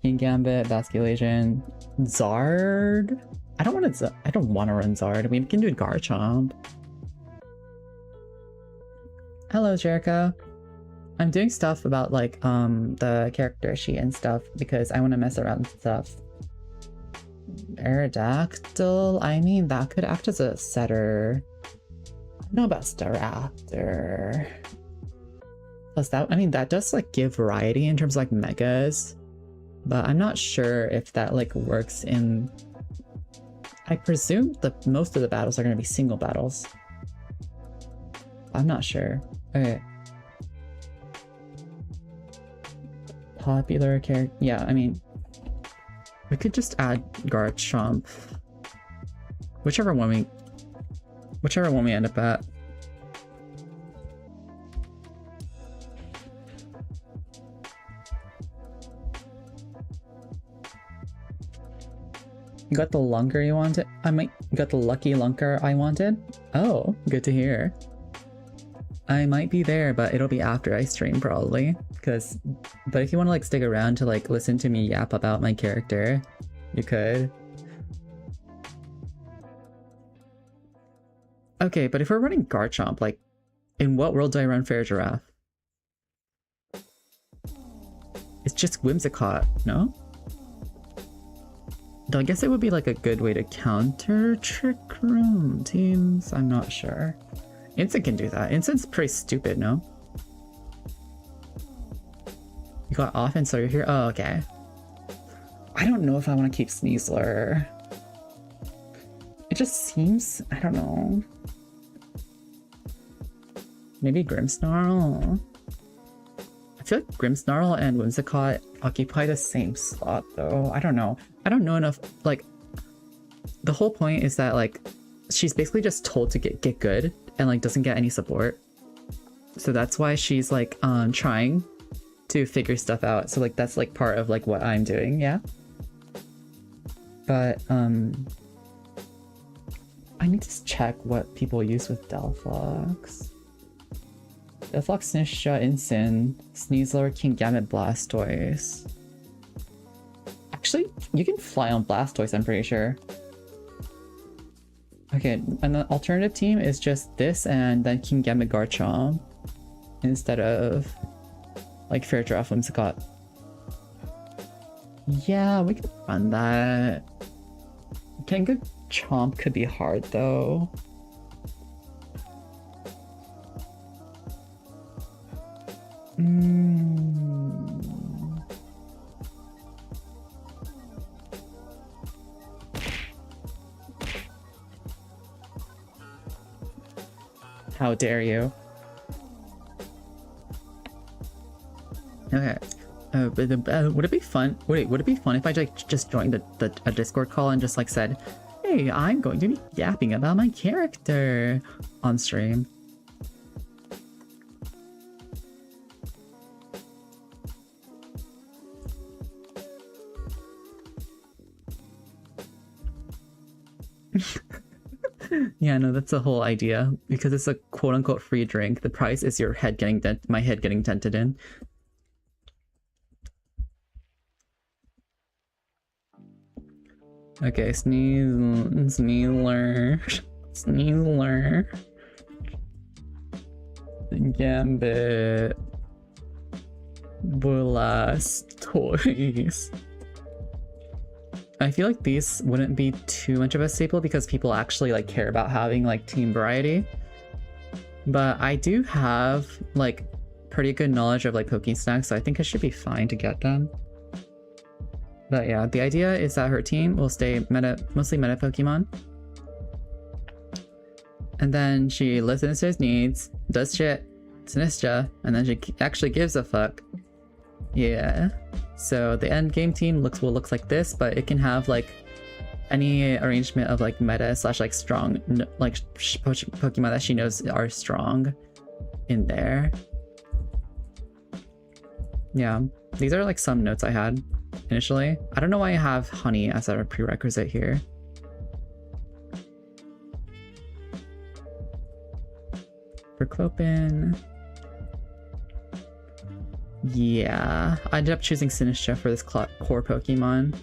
Kingambit, Basculation, Zard. I don't want to run Zard. I mean, we can do Garchomp. Hello, Jericho. I'm doing stuff about like the character sheet and stuff because I want to mess around with stuff. Aerodactyl. I mean, that could act as a setter. I don't know about Staraptor. Plus that, I mean, that does like give variety in terms of like megas. But I'm not sure if that like works in... I presume that most of the battles are going to be single battles. I'm not sure. Okay. Popular character... Yeah, I mean... We could just add Garchomp. Whichever one we... Whichever one we end up at. You got the lunker you wanted? You got the lucky lunker I wanted? Oh, good to hear. I might be there, but it'll be after I stream probably. But if you want to like stick around to like listen to me yap about my character, you could. Okay, but if we're running Garchomp, like, in what world do I run Fair Giraffe? It's just Whimsicott, no? Though I guess it would be like a good way to counter Trick Room teams. I'm not sure. Instant can do that. Instant's pretty stupid, no? You got off and so you're here? Oh, okay. I don't know if I want to keep Sneasler. It just seems... I don't know. Maybe Grimmsnarl? I feel like Grimmsnarl and Whimsicott occupy the same slot though. I don't know. I don't know enough. Like, the whole point is that like she's basically just told to get good and like doesn't get any support. So that's why she's like trying to figure stuff out. So like that's like part of like what I'm doing, yeah. But I need to check what people use with Delphox. Delphox, Sinistcha, Incin, Sneasler, Kingambit, Blastoise. Actually, you can fly on Blastoise, I'm pretty sure. Okay, and the alternative team is just this and then Kingambit, Garchomp instead of like Fair Giraffe, Whimsicott. Yeah, we could run that. Getting good Chomp could be hard though. How dare you? Okay. Would it be fun? Wait, would it be fun if I just joined a Discord call and just like said, "Hey, I'm going to be yapping about my character" on stream? Yeah, no, that's the whole idea. Because it's a quote-unquote free drink. The price is your head getting my head getting dented in. Okay, Sneasler, Gambit, Blastoise. I feel like these wouldn't be too much of a staple because people actually like care about having like team variety. But I do have like pretty good knowledge of like Pokésnacks, so I think it should be fine to get them. But yeah, the idea is that her team will stay mostly meta Pokemon. And then she listens to his needs, does shit, Sinistcha, and then she actually gives a fuck. Yeah. So the end game team will look like this, but it can have like any arrangement of like meta / like strong like Pokemon that she knows are strong in there. Yeah, these are like some notes I had initially. I don't know why I have honey as a prerequisite here. For Clopin. Yeah, I ended up choosing Sinistcha for this core Pokemon.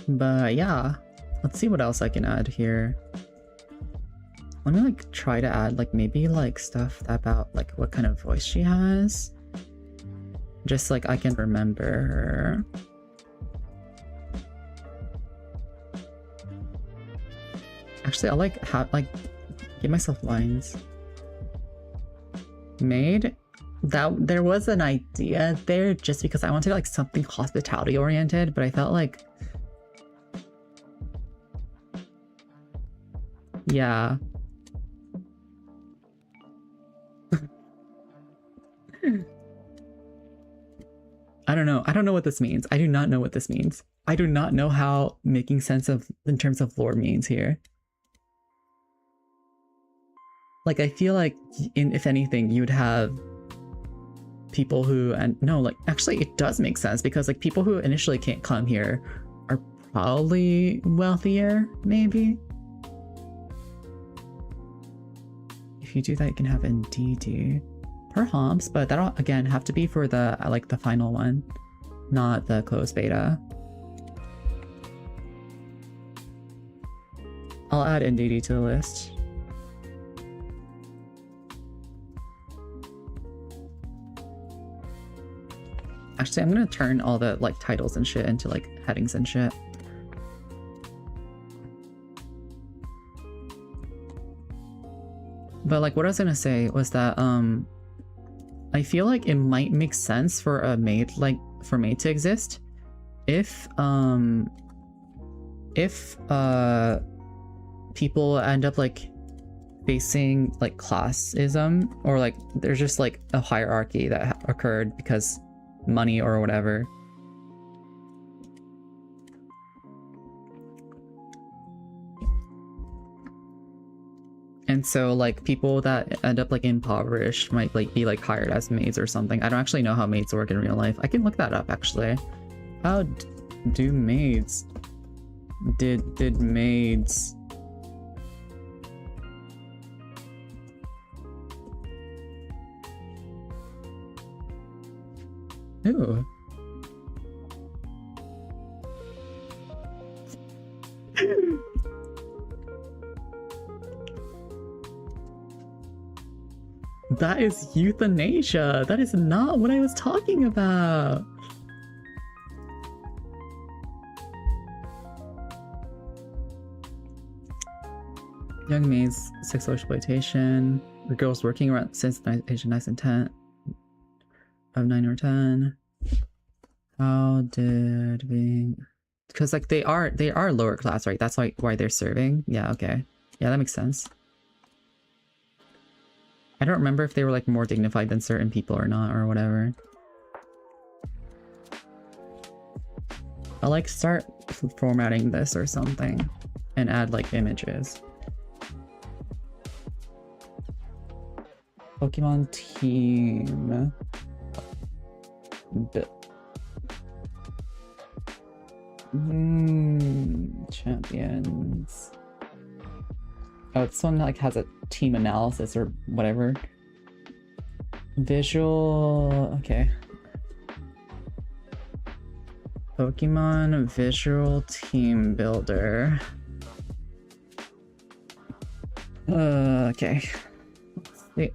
But yeah, let's see what else I can add here. Let me like try to add like maybe like stuff about like what kind of voice she has. Just like I can remember her. Actually, I'll like give myself lines. Made that there was an idea there just because I wanted like something hospitality oriented, but I felt like yeah. I don't know. I don't know what this means. I do not know what this means. I do not know how making sense of in terms of lore means here. Like, I feel like if anything, you'd have people who, and no, like, actually it does make sense because like people who initially can't come here are probably wealthier, maybe. If you do that, you can have NDD. Perhaps, but that'll again have to be for the like the final one, not the closed beta. I'll add NDD to the list. Actually, I'm gonna turn all the like titles and shit into like headings and shit. But like what I was gonna say was that I feel like it might make sense for a maid for maid to exist if people end up like facing like classism, or like there's just like a hierarchy that occurred because money or whatever. And so like people that end up like impoverished might like be like hired as maids or something. I don't actually know how maids work in real life. I can look that up actually. How do maids did maids Ooh. That is euthanasia. That is not what I was talking about. Young maids, sexual exploitation. The girls working around since age of 9 and 10. Of 9 or 10. How did we? Because like they are lower class, right? That's why they're serving. Yeah, okay. Yeah, that makes sense. I don't remember if they were like more dignified than certain people or not, or whatever. I'll like start formatting this or something and add like images. Pokemon team. Champions. Oh, this one like has a team analysis or whatever. Visual. Okay. Pokemon Visual Team Builder. Okay. Let's see.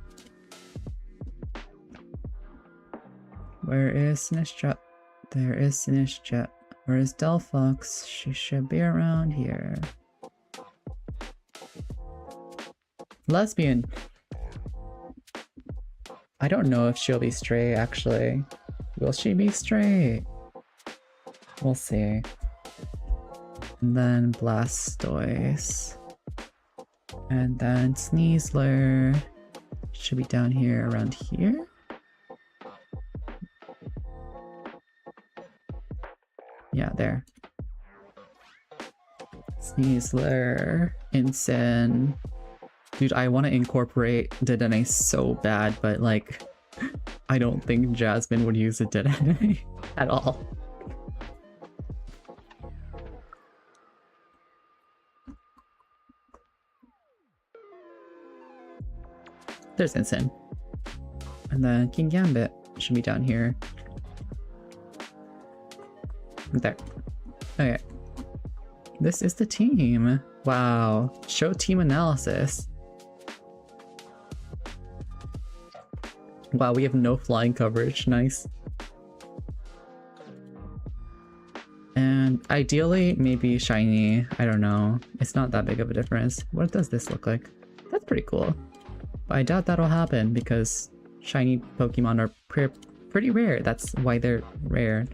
Where is Sinistcha? There is Sinistcha. Where is Delphox? She should be around here. Lesbian. I don't know if she'll be straight, actually. Will she be straight? We'll see. And then Blastoise. And then Sneasler. Should be down here, around here? Yeah, there. Sneasler. Incin. Dude, I want to incorporate Dedenne so bad, but like, I don't think Jasmine would use a Dedenne at all. There's Incin. And then King Gambit should be down here. There. Okay. This is the team. Wow. Show team analysis. Wow, we have no flying coverage. Nice. And ideally, maybe shiny. I don't know. It's not that big of a difference. What does this look like? That's pretty cool. But I doubt that'll happen because shiny Pokemon are pretty rare. That's why they're rare.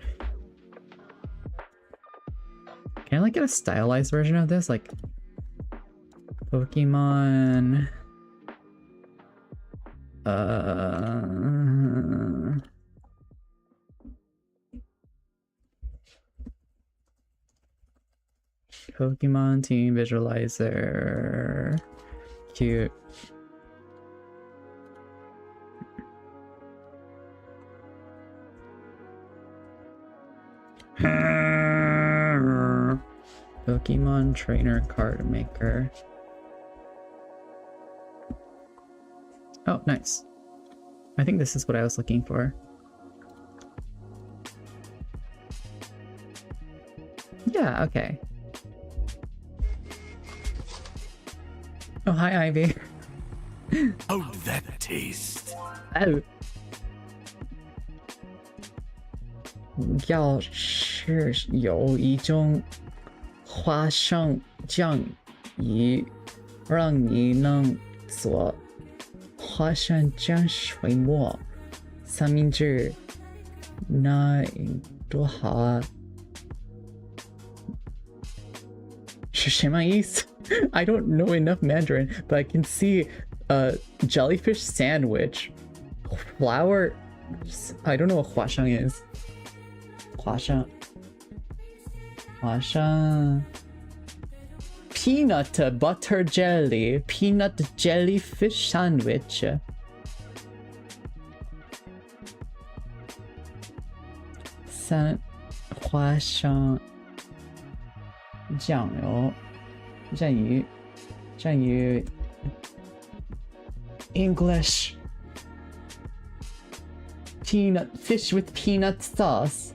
Can I like get a stylized version of this? Like Pokemon... Pokemon Team Visualizer. Cute. Pokemon Trainer Card Maker. Oh, nice. I think this is what I was looking for. Yeah, okay. Oh, hi, Ivy. How'd that taste? Oh. 要是有一种花生酱鱼，让你能做花生酱水末三明治，那多好啊！是什么意思？ I don't know enough Mandarin, but I can see a jellyfish sandwich, flour. I don't know what 花生 is. 花生 peanut butter jelly, peanut jellyfish sandwich. 三花生酱油蘸鱼 English peanut fish with peanut sauce.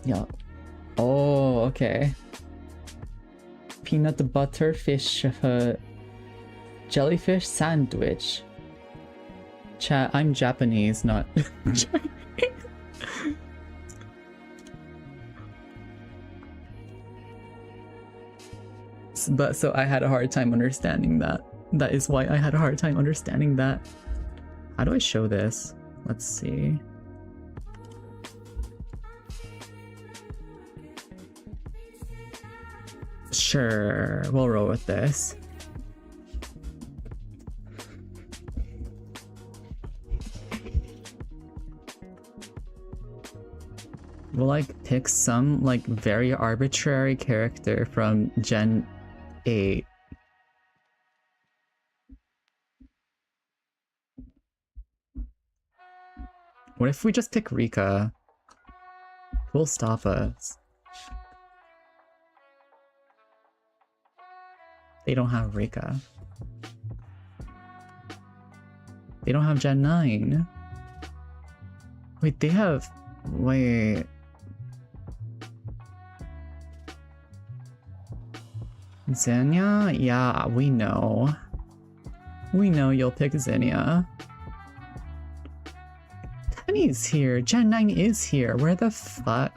Yeah. Oh, okay. Peanut butter fish jellyfish sandwich. Chat, I'm Japanese, not Chinese. But so I had a hard time understanding that. That is why I had a hard time understanding that. How do I show this? Let's see. Sure, we'll roll with this. We'll like pick some like very arbitrary character from Gen 8. What if we just pick Rika? Who will stop us? They don't have Rika. They don't have Gen 9. Wait, they have... Wait... Xenia? Yeah, we know. We know you'll pick Xenia. Penny's here. Gen 9 is here. Where the fuck?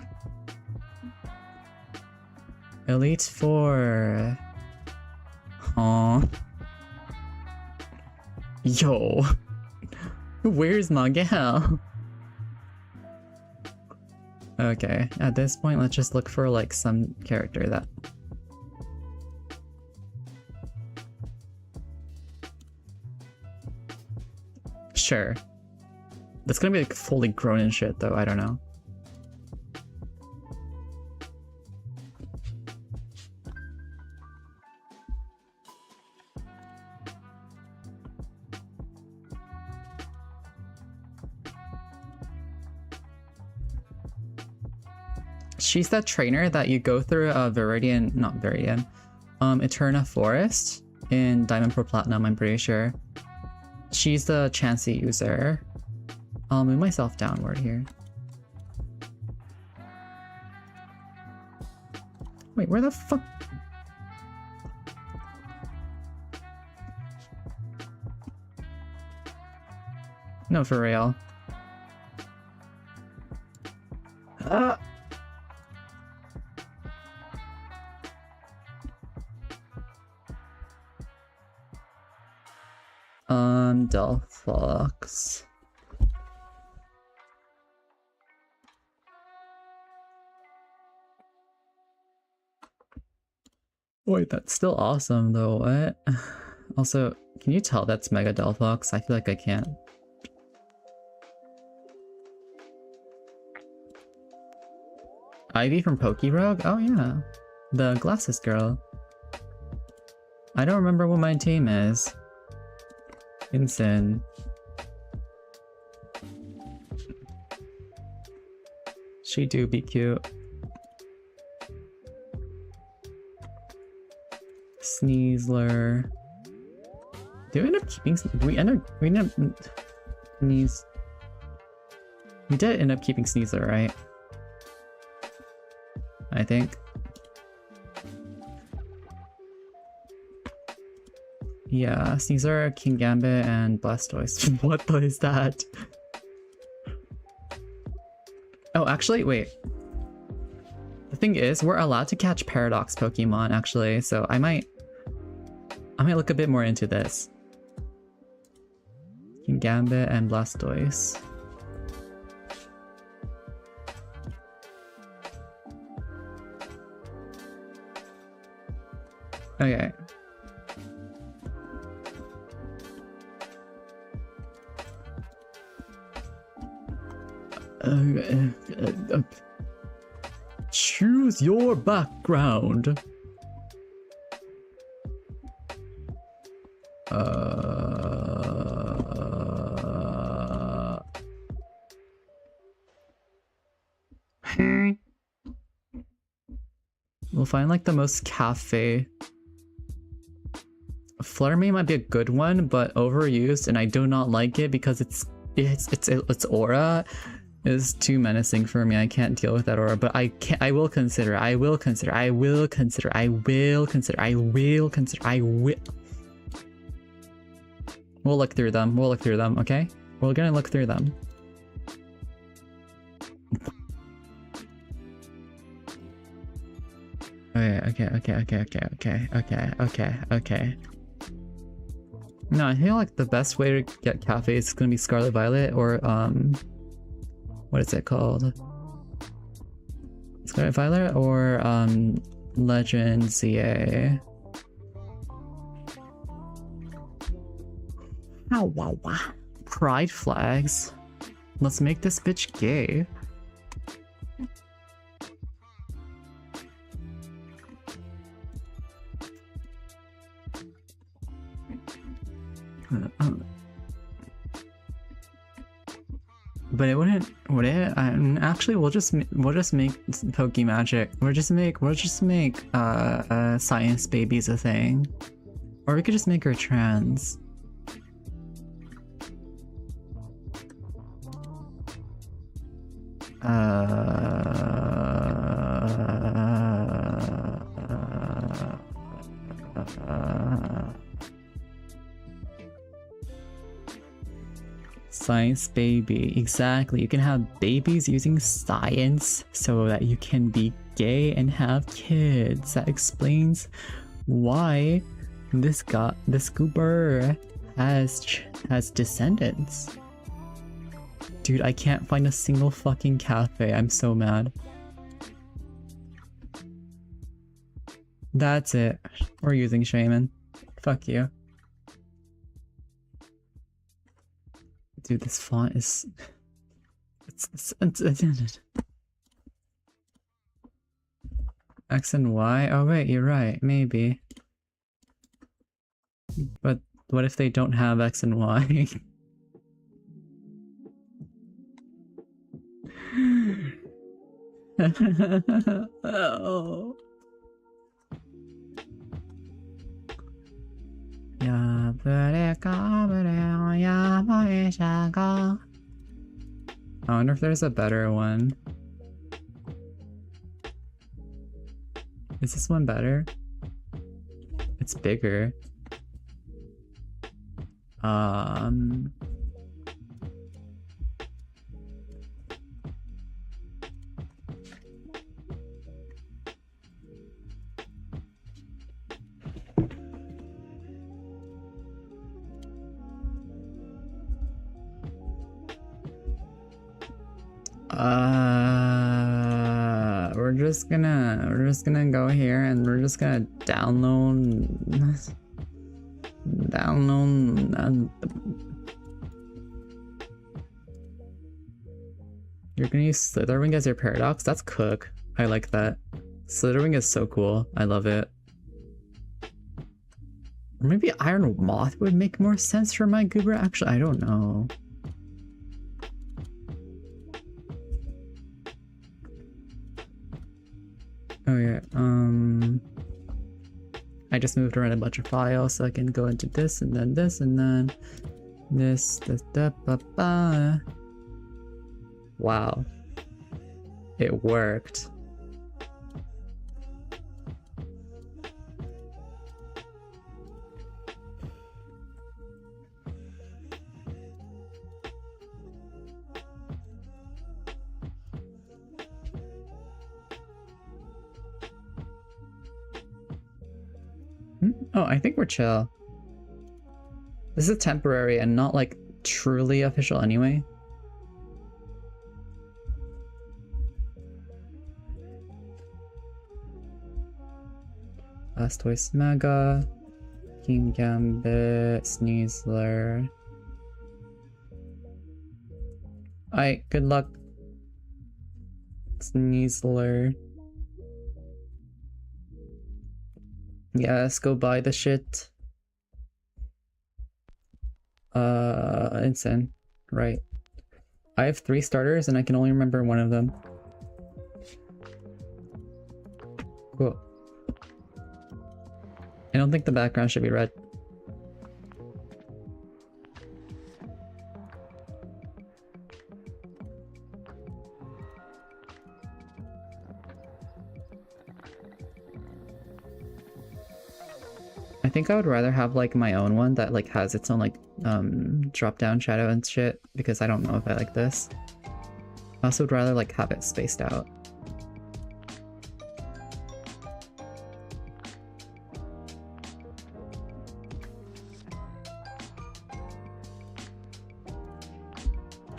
Elite 4. Aw. Yo. Where's my gal? Okay, at this point, let's just look for like some character that... Sure. That's gonna be like fully grown and shit though, I don't know. She's that trainer that you go through Eterna Forest in Diamond Pro Platinum, I'm pretty sure. She's the Chansey user. I'll move myself downward here. Wait, where the fuck? No, for real. Delphox. Wait, that's still awesome though, what? Also, can you tell that's Mega Delphox? I feel like I can't. Ivy from Pokerogue? Oh yeah. The glasses girl. I don't remember what my team is. Insane. She do be cute. Sneasler. Do we end up keeping? We end up Sneeze. We did end up keeping Sneasler, right? I think. Yeah, Sneasler, King Gambit, and Blastoise. What is that? Oh, actually, wait. The thing is, we're allowed to catch Paradox Pokemon, actually, so I might look a bit more into this. King Gambit and Blastoise. Okay. Choose your background. We'll find like the most cafe. Fluttermane might be a good one, but overused, and I do not like it because its aura is too menacing for me. I can't deal with that aura, but I will consider. We'll look through them. Okay? We're gonna look through them. Okay. No, I feel like the best way to get Cafe is gonna be Scarlet Violet or what is it called? Scarlet Violet or Legend CA. Wow. Pride flags. Let's make this bitch gay. But it wouldn't, would it? Actually, we'll just make Pokemagic. We'll just make science babies a thing, or we could just make her trans. Science baby, exactly. You can have babies using science so that you can be gay and have kids. That explains why this goober has descendants. Dude, I can't find a single fucking cafe. I'm so mad. That's it. We're using Shaman. Fuck you. Dude, this font is... It's X and Y? Oh wait, you're right. Maybe. But what if they don't have X and Y? Oh. I wonder if there's a better one. Is this one better? It's bigger. We're just gonna go here and we're just gonna download. You're gonna use Slitherwing as your Paradox? That's cook. I like that. Slitherwing is so cool. I love it. Or maybe Iron Moth would make more sense for my goober. Actually, I don't know. Oh yeah, I just moved around a bunch of files so I can go into this and then this and then this, ba. Wow. It worked. Oh, I think we're chill. This is temporary and not like truly official anyway. Blastoise Mega, King Gambit, Sneasler. Alright, good luck, Sneasler. Yeah, let's go buy the shit. Insane. Right. I have 3 starters and I can only remember one of them. Cool. I don't think the background should be red. I think I would rather have like my own one that like has its own like drop down shadow and shit, because I don't know if I like this. I also would rather like have it spaced out.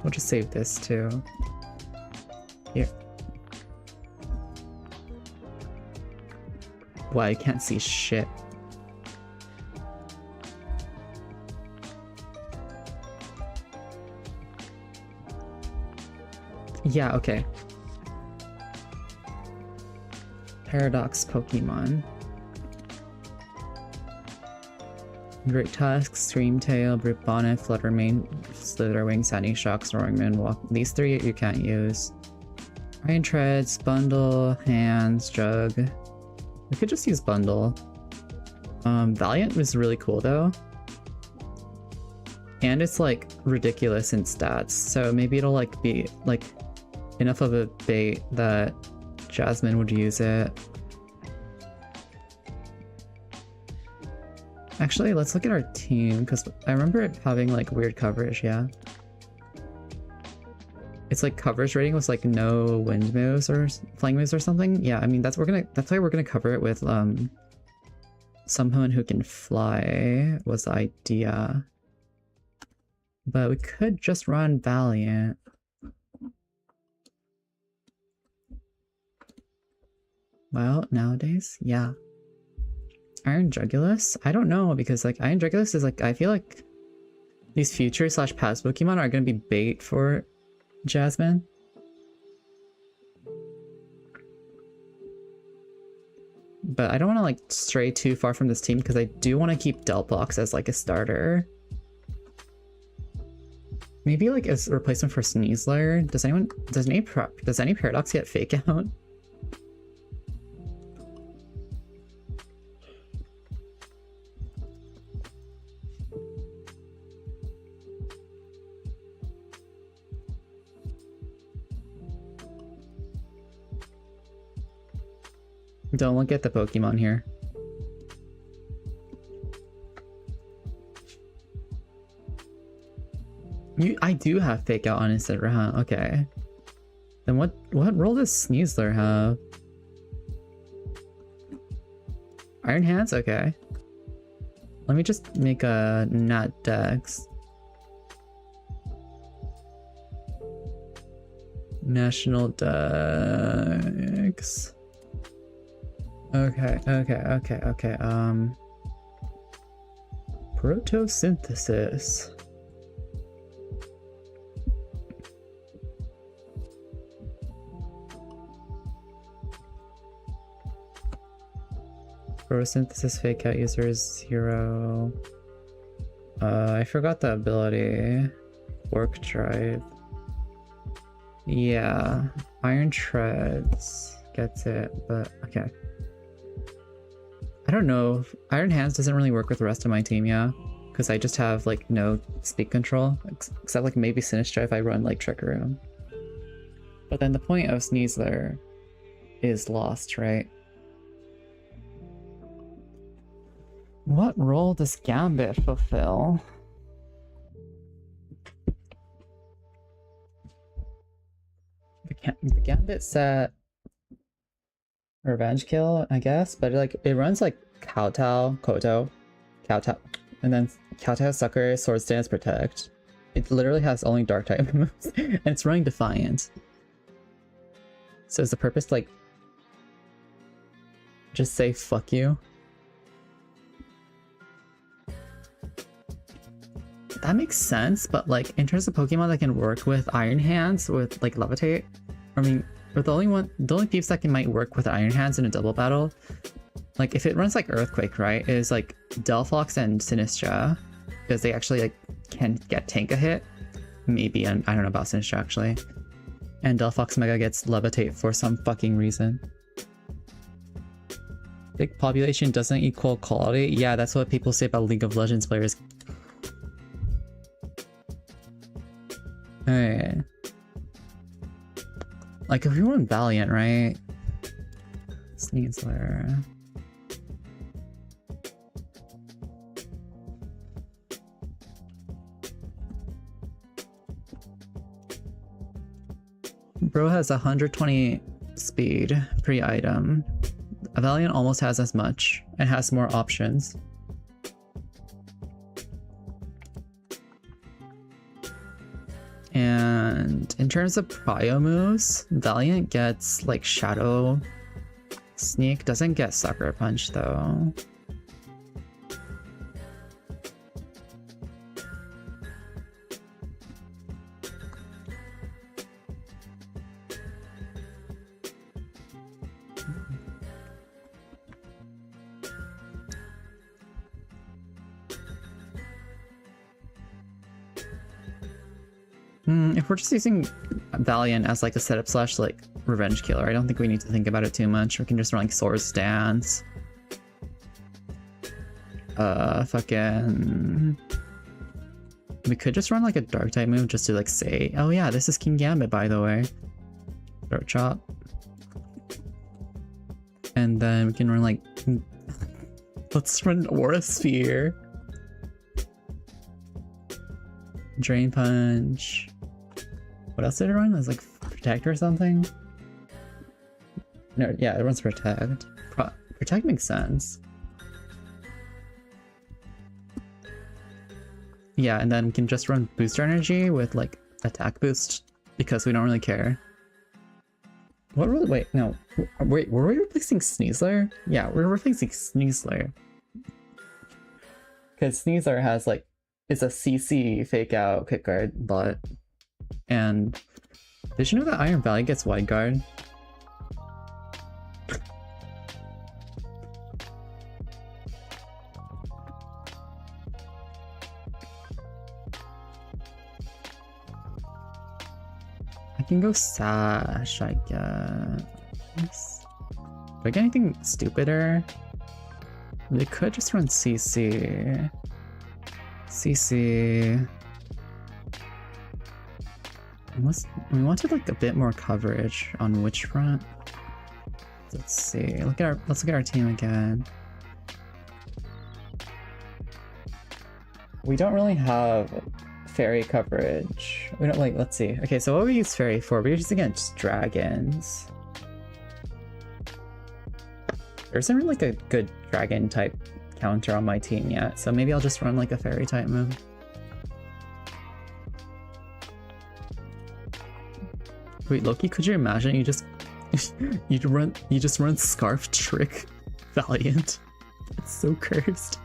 We'll just save this too. Here. Wow, I can't see shit. Yeah, okay. Paradox Pokemon. Great Tusk, Streamtail, Brute Bonnet, Fluttermane, Slitherwing, Sandy Shock, Snoring Moonwalk. These 3 you can't use. Iron Treads, Bundle, Hands, Jug. We could just use Bundle. Valiant was really cool though. And it's like ridiculous in stats, so maybe it'll like be like enough of a bait that Jasmine would use it. Actually, let's look at our team, because I remember it having like weird coverage, yeah. It's like coverage rating was like no wind moves or flying moves or something. Yeah, I mean that's why we're gonna cover it with someone who can fly was the idea. But we could just run Valiant. Well, nowadays, yeah. Iron Jugulus? I don't know, because like Iron Jugulus is like, I feel like these future slash past Pokemon are gonna be bait for Jasmine. But I don't want to like stray too far from this team because I do want to keep Delphox as like a starter. Maybe like as a replacement for Sneasler. Does any Paradox get Fake Out? Don't look at the Pokemon here. I do have Fake Out on Incineroar, huh? Okay. Then what role does Sneasler have? Iron Hands? Okay. Let me just make a Nat Dex. National Dex. Okay. Photosynthesis. Photosynthesis fake out users 0. I forgot the ability. Work drive. Yeah, Iron Treads gets it, but okay. I don't know. Iron Hands doesn't really work with the rest of my team, yeah, because I just have like no speed control, except like maybe Sinistra if I run like Trick Room. But then the point of Sneasler is lost, right? What role does Gambit fulfill? The Gambit set Revenge Kill, I guess, but like it runs like Kowtow, Koto, Kowtow, and then Kowtow, Sucker, Sword Stance, Protect. It literally has only Dark type moves, and it's running Defiant. So is the purpose like just say fuck you? That makes sense, but like in terms of Pokemon that can work with Iron Hands with like Levitate, I mean, with the only peeps that might work with Iron Hands in a double battle, like if it runs like Earthquake, right, is like Delphox and Sinistra, because they actually like can get tank a hit. Maybe, and I don't know about Sinistra actually. And Delphox Mega gets Levitate for some fucking reason. Big population doesn't equal quality. Yeah, that's what people say about League of Legends players. Hey. Like if you run Valiant, right? Sneasler. Bro has 120 speed pre-item. A Valiant almost has as much and has more options. And in terms of prio moves, Valiant gets like Shadow Sneak, doesn't get Sucker Punch though. If we're just using Valiant as like a setup slash like revenge killer, I don't think we need to think about it too much. We can just run like Sword Stance. Fucking... We could just run like a dark type move just to like say, oh yeah, this is King Gambit by the way. Throat Chop. And then we can run like... Let's run Aura Sphere. Drain Punch. What else did it run? It was like Protect or something? No, yeah, it runs Protect. Protect makes sense. Yeah, and then we can just run Booster Energy with like Attack Boost because we don't really care. What really? Wait, no. Wait, were we replacing Sneasler? Yeah, we're replacing Sneasler. Because Sneasler has like, it's a CC fake out kick guard bot. And did you know that Iron Valley gets wide guard? I can go Sash, I guess. Do I get anything stupider? We could just run CC. CC. We wanted like a bit more coverage on which front. Let's see. Let's look at our team again. We don't really have fairy coverage. We don't like. Let's see. Okay, so what we use fairy for? We're just against dragons. There isn't really like a good dragon type counter on my team yet, so maybe I'll just run like a fairy type move. Wait, Loki, could you imagine you just you just run Scarf Trick Valiant? It's so cursed.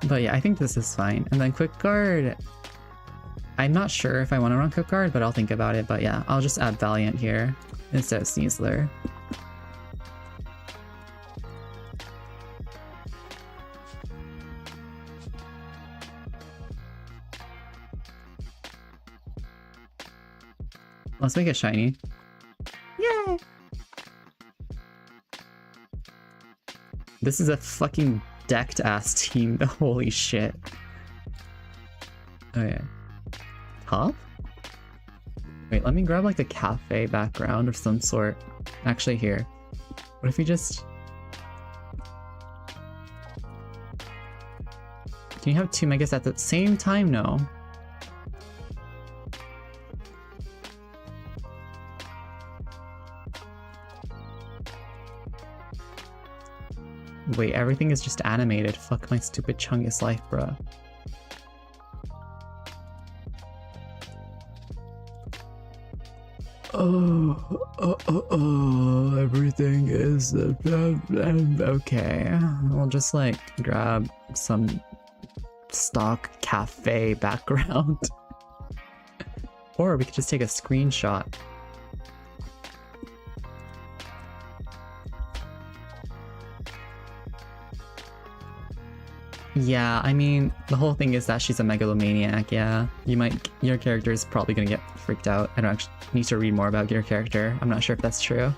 But yeah, I think this is fine. And then Quick Guard. I'm not sure if I want to run Quick Guard, but I'll think about it. But yeah, I'll just add Valiant here instead of Sneasler. Let's make it shiny. Yay! This is a fucking decked ass team. Holy shit. Okay. Top? Wait, let me grab like a cafe background of some sort. Actually, here. What if we just... Can you have two megas at the same time? No. Wait, everything is just animated. Fuck my stupid Chungus life, bruh. Everything is okay. We'll just like grab some stock cafe background. Or we could just take a screenshot. Yeah, I mean, the whole thing is that she's a megalomaniac, yeah. Your character is probably gonna get freaked out. I don't actually need to read more about your character. I'm not sure if that's true.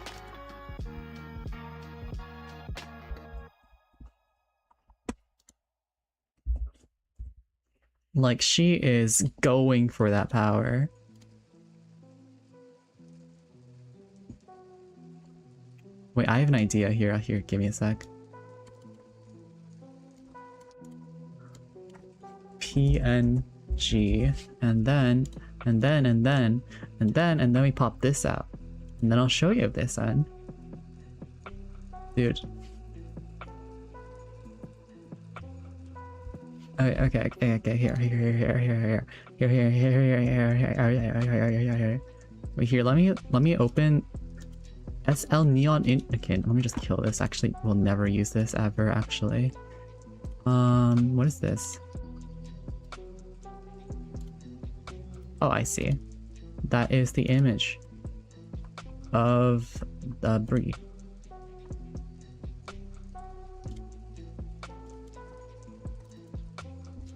Like, she is going for that power. Wait, I have an idea here. Here, give me a sec. PNG, and then we pop this out, and then I'll show you this end. Dude. Okay, here. Wait, here, let me open SL Neon in. Okay, let me just kill this. Actually, we'll never use this ever, actually. What is this? Oh, I see. That is the image of the breed.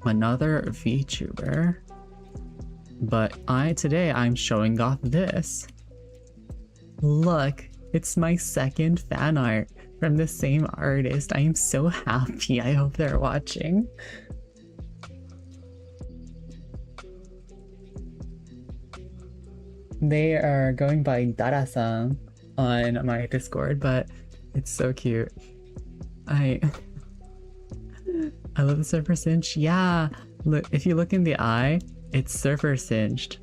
Another VTuber. But today I'm showing off this. Look, it's my second fan art from the same artist. I am so happy. I hope they're watching. They are going by Dara-san on my Discord, but it's so cute. I love the Surfer Cinch. Yeah, look, if you look in the eye, it's Surfer Cinched.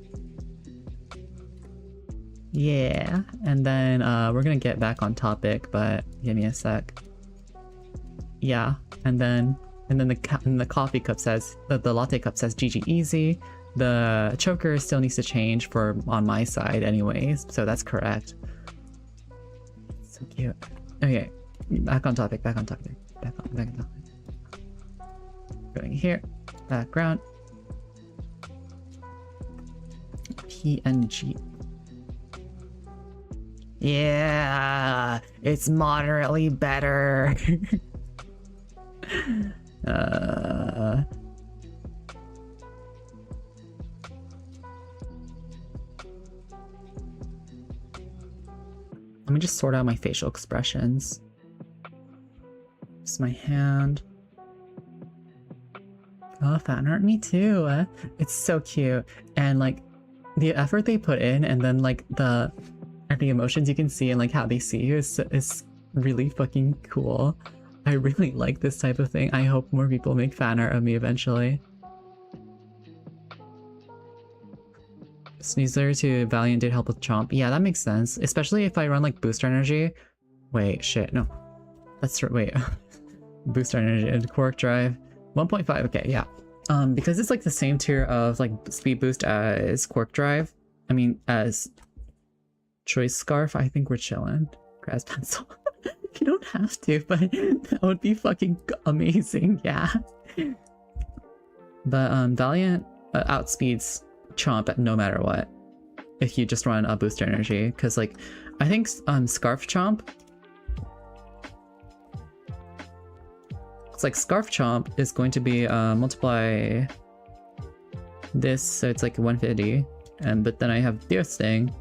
Yeah, and then we're gonna get back on topic, but give me a sec. Yeah, and then the coffee cup says the latte cup says GG easy. The choker still needs to change for on my side anyways, so that's correct. So cute. Okay, back on topic. Back on topic. Going here, background. PNG. Yeah, it's moderately better. Let me just sort out my facial expressions. It's my hand. Oh, fan art, me too. It's so cute. And like the effort they put in, and then like the emotions you can see and like how they see you is really fucking cool. I really like this type of thing. I hope more people make fan art of me eventually. Sneezer to Valiant did help with Chomp. Yeah, that makes sense. Especially if I run like booster energy. Wait, shit, no. That's wait. Booster energy and Quark Drive. 1.5, okay, yeah. Because it's like the same tier of like speed boost as Quark Drive. I mean, as Choice Scarf, I think we're chilling. Grass Pencil. You don't have to, but that would be fucking amazing, yeah. But Valiant outspeeds Chomp at no matter what if you just run a booster energy, because like I think Scarf Chomp, it's like Scarf Chomp is going to be multiply this, so it's like 150, but then I have Deer Sting,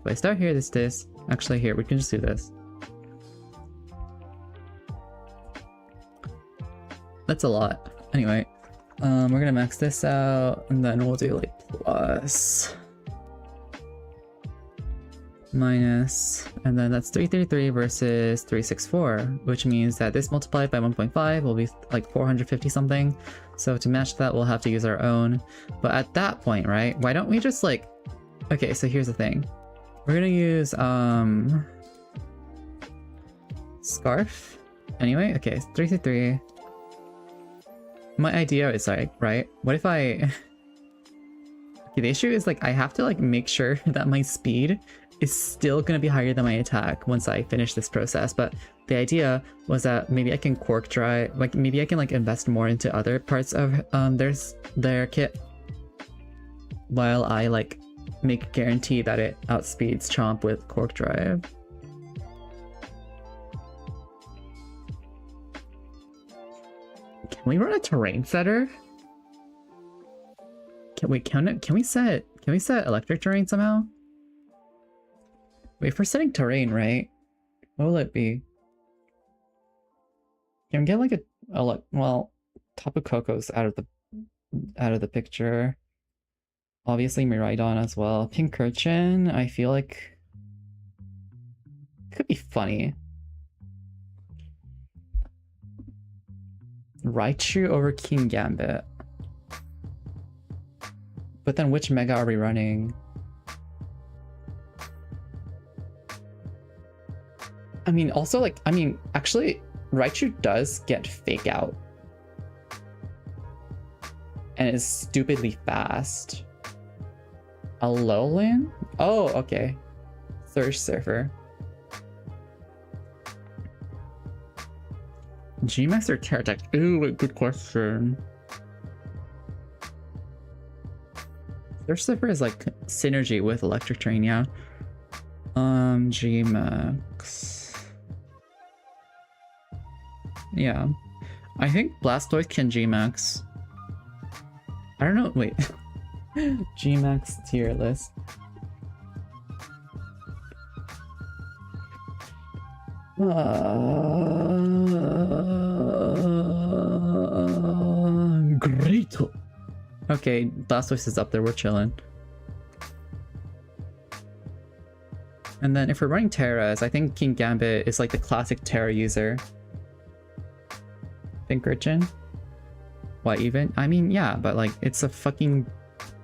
I start here, this. Actually, here, we can just do this. That's a lot. Anyway, we're gonna max this out, and then we'll do like plus, minus, and then that's 333 versus 364, which means that this multiplied by 1.5 will be like 450 something. So to match that, we'll have to use our own. But at that point, right, why don't we just like, okay, so here's the thing. We're gonna use scarf. Anyway, okay, 333. My idea is like, right, what if I... Okay, the issue is like, I have to like make sure that my speed is still gonna be higher than my attack once I finish this process. But the idea was that maybe I can cork dry, like maybe I can like invest more into other parts of their kit while I like make a guarantee that it outspeeds Chomp with cork drive. Can we run a terrain setter? Can we set electric terrain somehow? Wait, for setting terrain, right? What will it be? Can we get like well, Tapu Koko's out of the picture. Obviously Miraidon as well. Pincurchin, I feel like could be funny. Raichu over King Gambit. But then which mega are we running? I mean, also like, actually, Raichu does get Fake Out. And is stupidly fast. Alolan? Oh, okay. Thirst Surfer. Gmax or Terratech? Ooh, good question. Thirst Surfer is like synergy with Electric Terrain, yeah. Gmax. Yeah. I think Blastoise can Gmax. I don't know, wait. Gmax tier list. Great. Okay, Blastoise is up there, we're chilling. And then if we're running Terras, I think King Gambit is like the classic Terra user. Pincurchin? Why even? I mean, yeah, but like it's a fucking...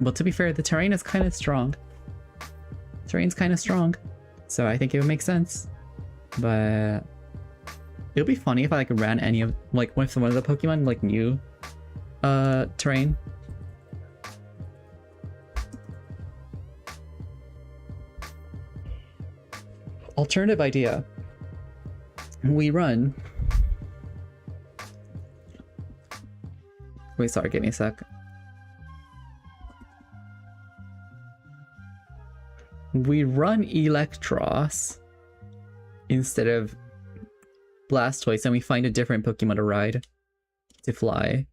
Well, to be fair, the terrain is kind of strong. Terrain's kind of strong. So I think it would make sense. But it would be funny if I like ran any of like one of the Pokemon like new terrain. Alternative idea. We run. Wait, sorry, give me a sec. We run Electros instead of Blastoise, and we find a different Pokemon to ride, to fly.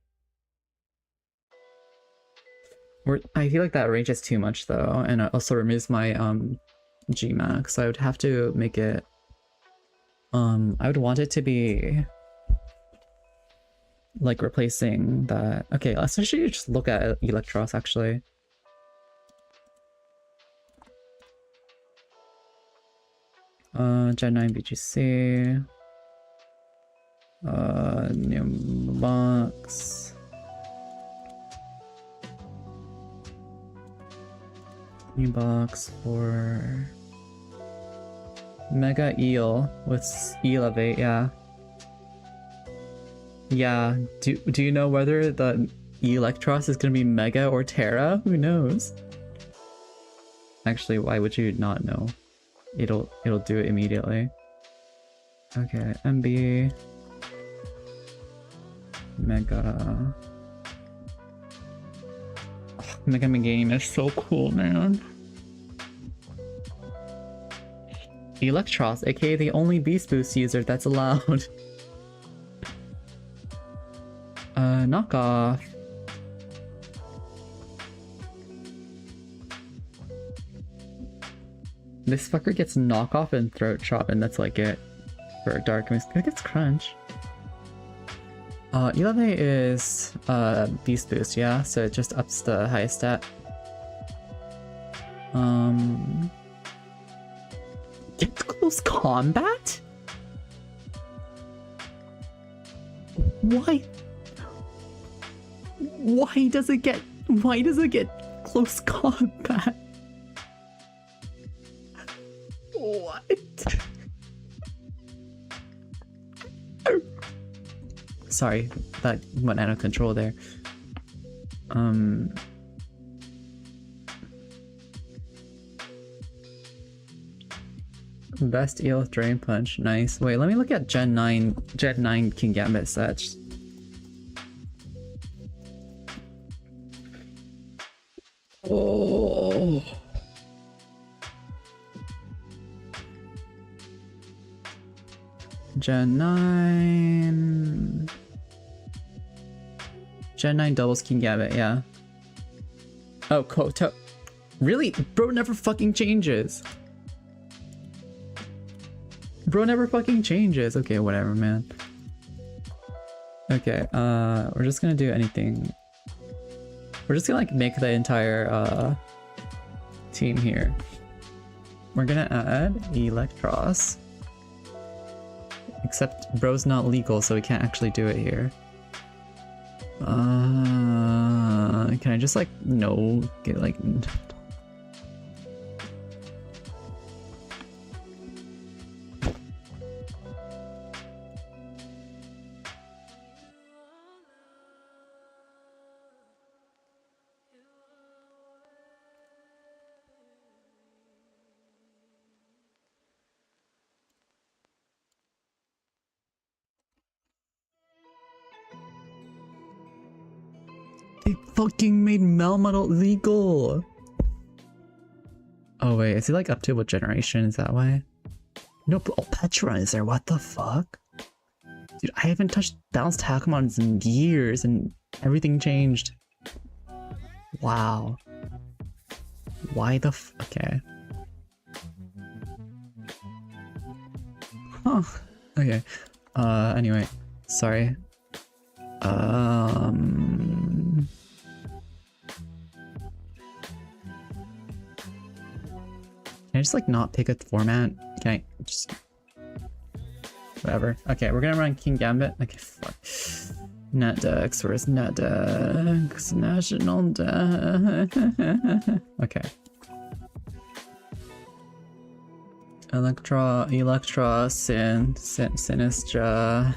I feel like that range is too much though, and it also removes my Gmax, so I would have to make it... I would want it to be... like replacing that. Okay, let's actually just look at Electros actually. Gen 9 BGC. New box. New box for Mega Eel with Elevate, yeah. Yeah, do you know whether the Electros is gonna be Mega or Terra? Who knows? Actually, why would you not know? It'll do it immediately. Okay, MB Mega. Oh, Mega Meganium is so cool, man. Electros, aka the only Beast Boost user that's allowed. Knockoff. This fucker gets knock off and throat chop, and that's like it for a dark mist. It gets crunch. Elave is beast boost, yeah, so it just ups the highest stat. Get close combat? Why? Why does it get close combat? What? Sorry, that went out of control there. Best eel with Drain Punch, nice. Wait, let me look at Gen 9 King Gambit sets. Oh. Gen 9 doubles King Gambit, yeah. Oh, Koto. Really? Bro never fucking changes. Bro never fucking changes. Okay, whatever, man. Okay, we're just gonna do anything. We're just gonna like make the entire team here. We're gonna add Electros. Except bro's not legal, so we can't actually do it here. Can I just like get like They fucking made Melmetal legal! Oh wait, is he like up to what generation? Is that why? Nope, oh, Petra is there, what the fuck? Dude, I haven't touched balanced Hakamons in years and everything changed. Wow. Why the okay. Huh. Okay. Anyway. Sorry. Can I just like not pick a format? Can I just whatever? Okay, we're gonna run King Gambit. Okay, fuck. NetDex, where's NetDex? National Dex. Okay. Electra, Sinistra.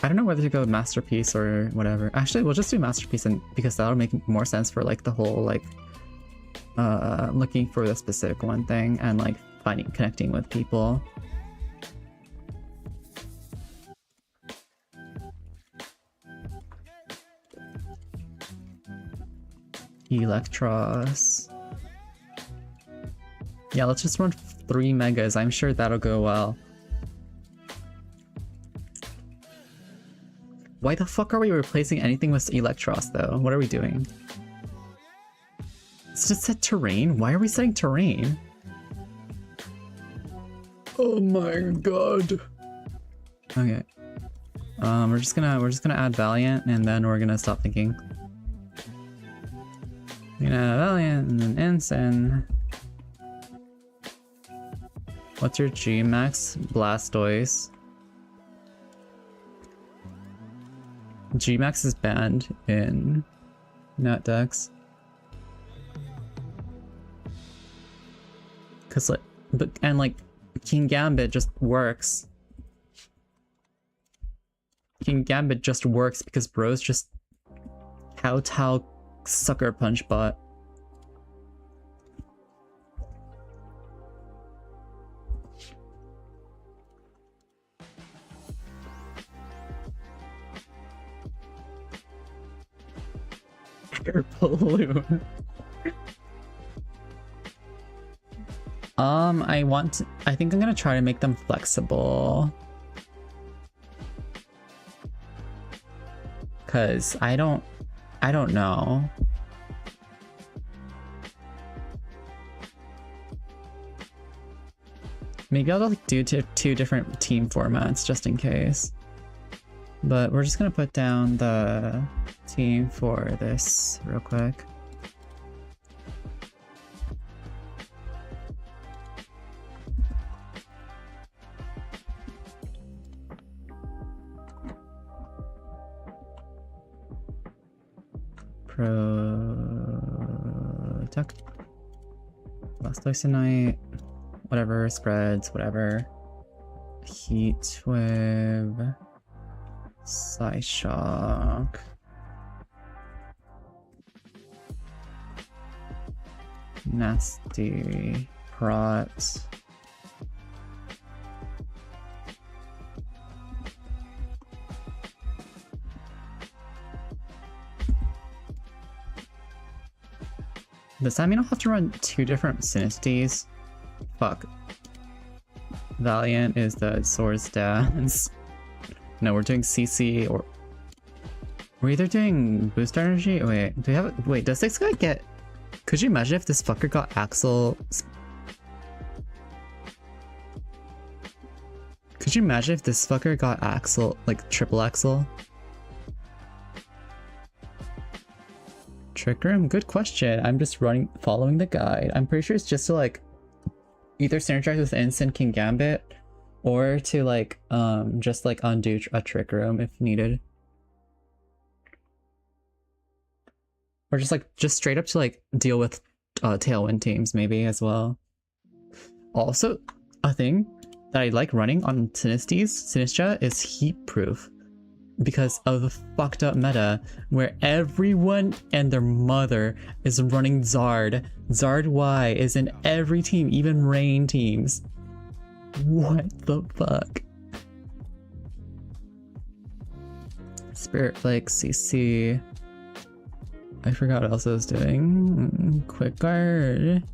I don't know whether to go with Masterpiece or whatever. Actually, we'll just do Masterpiece, and because that'll make more sense for like the whole like looking for the specific one thing and like connecting with people. Electros. Yeah, let's just run 3 megas. I'm sure that'll go well. Why the fuck are we replacing anything with Electros though? What are we doing? It's just set terrain? Why are we setting terrain? Oh my god. Okay. We're just gonna add Valiant and then we're gonna stop thinking. We're gonna add Valiant and then Ensign. What's your Gmax? Blastoise. Gmax is banned in NetDex. Cause like, and like King Gambit just works. King Gambit just works because bro's just kowtow sucker punch bot. Air balloon. I think I'm gonna try to make them flexible. Cause I don't know. Maybe I'll like do two different team formats just in case. But we're just gonna put down the team for this real quick. Protect. Blastoisinite. Whatever, spreads, whatever. Heat wave. Psyshock. Nasty. Prot. Does that mean I'll have to run two different Sinistes? Fuck. Valiant is the Swords Dance. No, we're doing CC or... We're either doing Boost Energy? Wait, do we have... Wait, does this guy get... Could you imagine if this fucker got Axel... Could you imagine if this fucker got Axel, like triple Axel? Trick Room? Good question. I'm just following the guide. I'm pretty sure it's just to like either synergize with Instant King Gambit or to like just like undo a Trick Room if needed. Or just straight up to like deal with Tailwind teams maybe as well. Also, a thing that I like running on Sinistra is Heat Proof. Because of the fucked up meta where everyone and their mother is running Zard. Zard Y is in every team, even Rain teams. What the fuck? Spirit Flake, CC. I forgot what else I was doing. Quick Guard.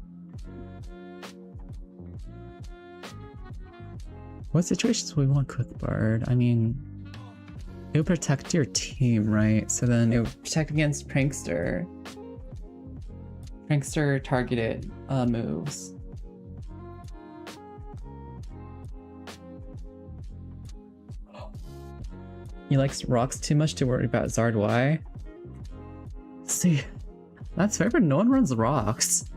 What situations do we want Quick Guard? I mean... It would protect your team, right? So then it would protect against Prankster. Prankster targeted moves. He likes rocks too much to worry about Zard Y. See, that's fair, but no one runs rocks.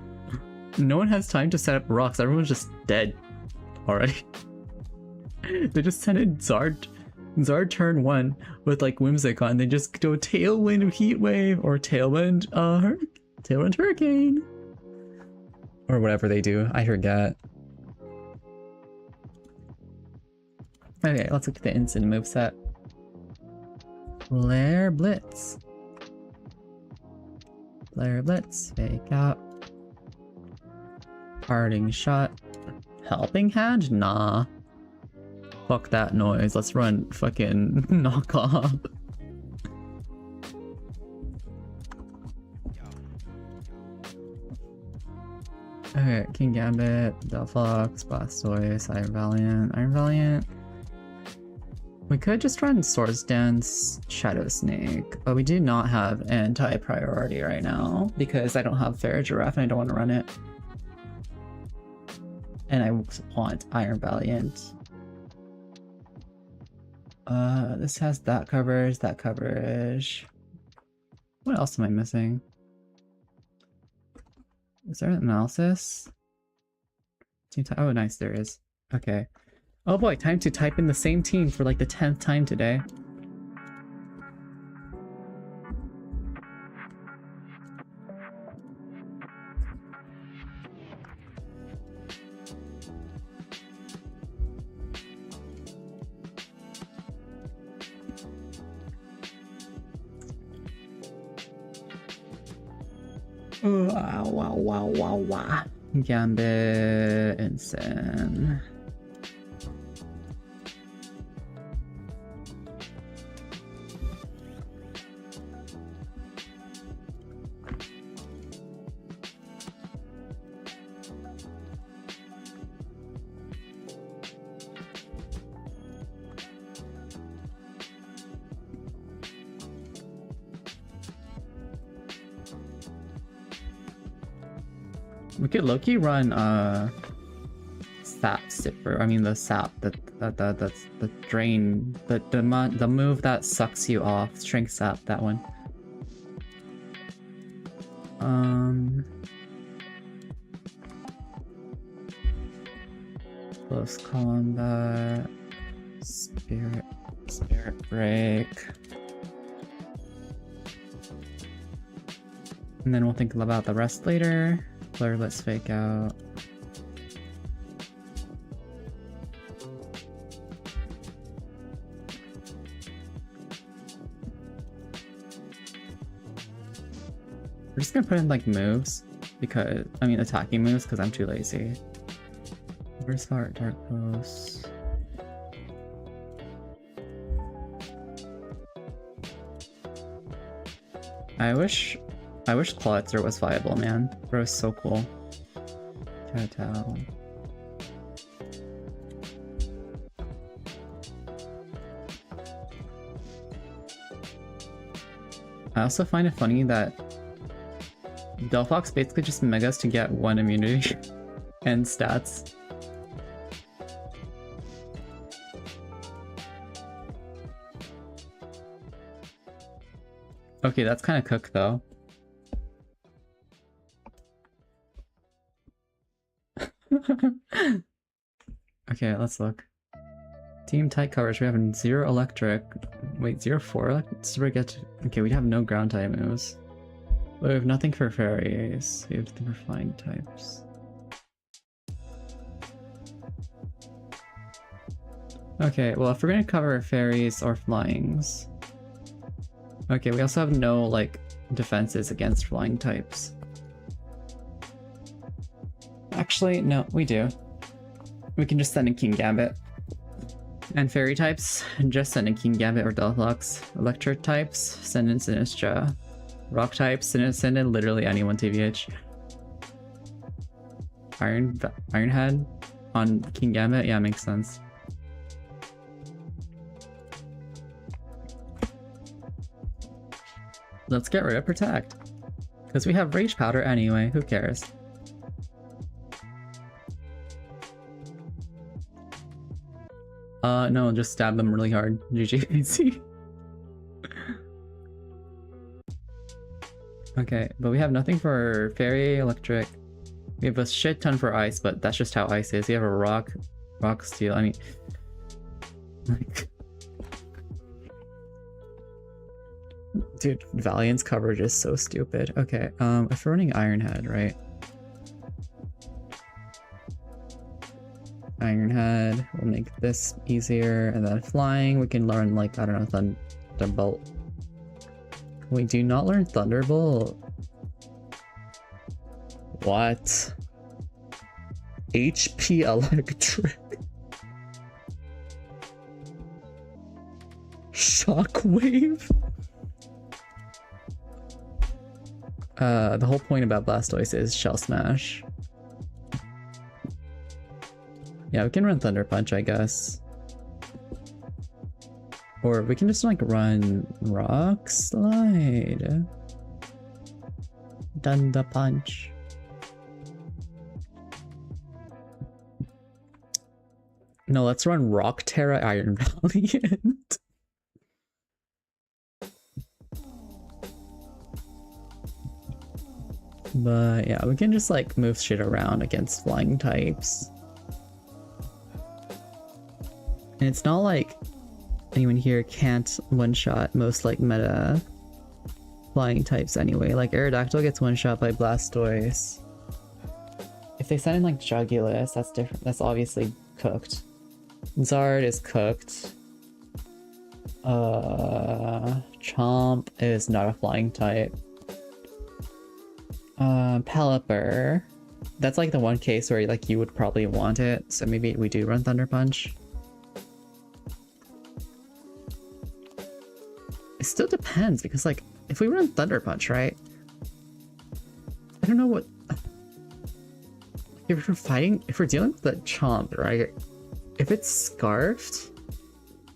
No one has time to set up rocks. Everyone's just dead already. They just sent in Zard turn 1 with like Whimsicott and they just go Tailwind Heat Wave or Tailwind Tailwind Hurricane or whatever they do. I forget. Okay, let's look at the instant moveset. Flare Blitz. Flare Blitz. Fake out. Parting Shot. Helping Hand? Nah. Fuck that noise. Let's run fucking Knock Off. Okay, King Gambit, Delphox, Blastoise, Iron Valiant, Iron Valiant. We could just run Swords Dance, Shadow Snake, but we do not have anti-priority right now because I don't have Ferrogiraffe and I don't want to run it. And I want Iron Valiant. This has that coverage, that coverage. What else am I missing? Is there an analysis? Oh, nice, there is. Okay. Oh boy, time to type in the same team for like the 10th time today. Wow, wow, wow, wow, wow. Gambit, Ensign. We could low-key run fat sipper. I mean the sap. That's the drain. The move that sucks you off. Strength sap. That one. Close combat. Spirit break. And then we'll think about the rest later. Let's fake out. We're just gonna put in like moves because I mean attacking moves because I'm too lazy. Where's Dark Post? I wish Clawitzer was viable, man. Bro is so cool. Kowtow. I also find it funny that Delphox basically just megas to get 1 immunity and stats. Okay, that's kind of cooked though. Okay, let's look. Team tight coverage. We have 0 electric. Wait, 0 4 electric? Okay, we have no ground type moves. But we have nothing for fairies. We have nothing for flying types. Okay, well if we're gonna cover fairies or flyings. Okay, we also have no like defenses against flying types. Actually, no, we do. We can just send in Kingambit. And fairy types, just send in Kingambit or Delphox. Electric types, send in Sinistra. Rock types, send in literally anyone TBH. Ironhead on Kingambit? Yeah, makes sense. Let's get rid of Protect. Because we have Rage Powder anyway, who cares? No, just stab them really hard. GG. Okay, but we have nothing for Fairy, Electric. We have a shit ton for Ice, but that's just how Ice is. We have a Rock, Steel, I mean... Like... Dude, Valiant's coverage is so stupid. Okay, if we're running Ironhead, right? Ironhead will make this easier, and then flying, we can learn, like, I don't know, Thunderbolt. We do not learn Thunderbolt. What? HP Electric. Shockwave? The whole point about Blastoise is Shell Smash. Yeah, we can run Thunder Punch, I guess. Or we can just like run Rock Slide. Thunder Punch. No, let's run Rock Terra Iron Valiant. But yeah, we can just like move shit around against flying types. And it's not like anyone here can't one-shot most like meta flying types anyway. Like Aerodactyl gets one-shot by Blastoise. If they send in like Jugulus, that's different. That's obviously cooked. Zard is cooked. Chomp is not a flying type. Pelipper. That's like the one case where like you would probably want it, so maybe we do run Thunder Punch. It still depends, because like if we run Thunder Punch, right? I don't know what if we're dealing with the Chomp, right? If it's Scarfed,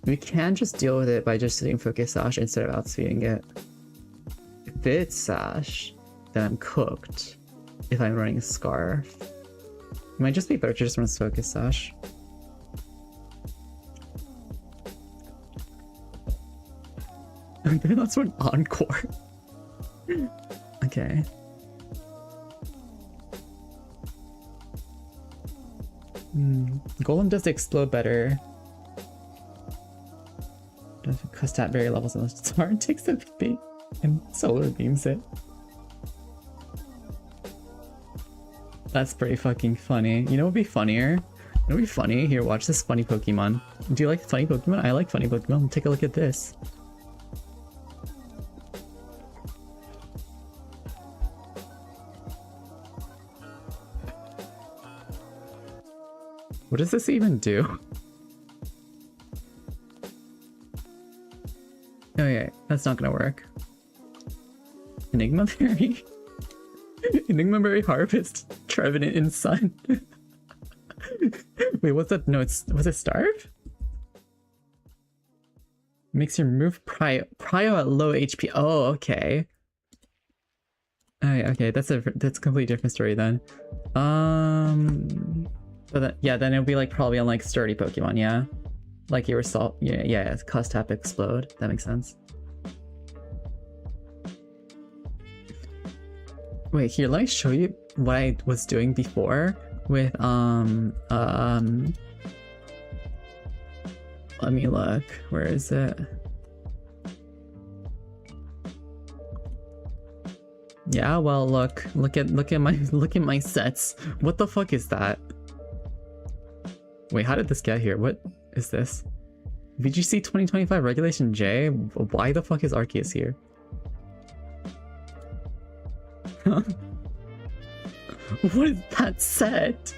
we can just deal with it by just doing Focus Sash instead of outspeeding it. If it's Sash, then I'm cooked if I'm running Scarf. Might just be better to just run Focus Sash. Then let's run Encore. Okay. Golem does explode better. Does stat barrier levels and Star takes the bait and solar beams it. That's pretty fucking funny. You know what would be funnier? You know what would be funny? Here, watch this funny Pokemon. Do you like funny Pokemon? I like funny Pokemon. Take a look at this. What does this even do? Oh yeah, that's not gonna work. Enigma Berry? Enigma Berry Harvest, Trevenant in Sun. Wait, what's that? No, was it Starve? Makes your move prio at low HP. Oh, okay. Oh, yeah, okay, that's a completely different story then. But then, yeah, then it'll be like probably on like sturdy Pokemon, yeah. Like you were yeah, cost tap explode. That makes sense. Wait, here, let me show you what I was doing before with let me look. Where is it? Yeah, well, look at my sets. What the fuck is that? Wait, how did this get here? What is this? VGC 2025 Regulation J? Why the fuck is Arceus here? What is that set?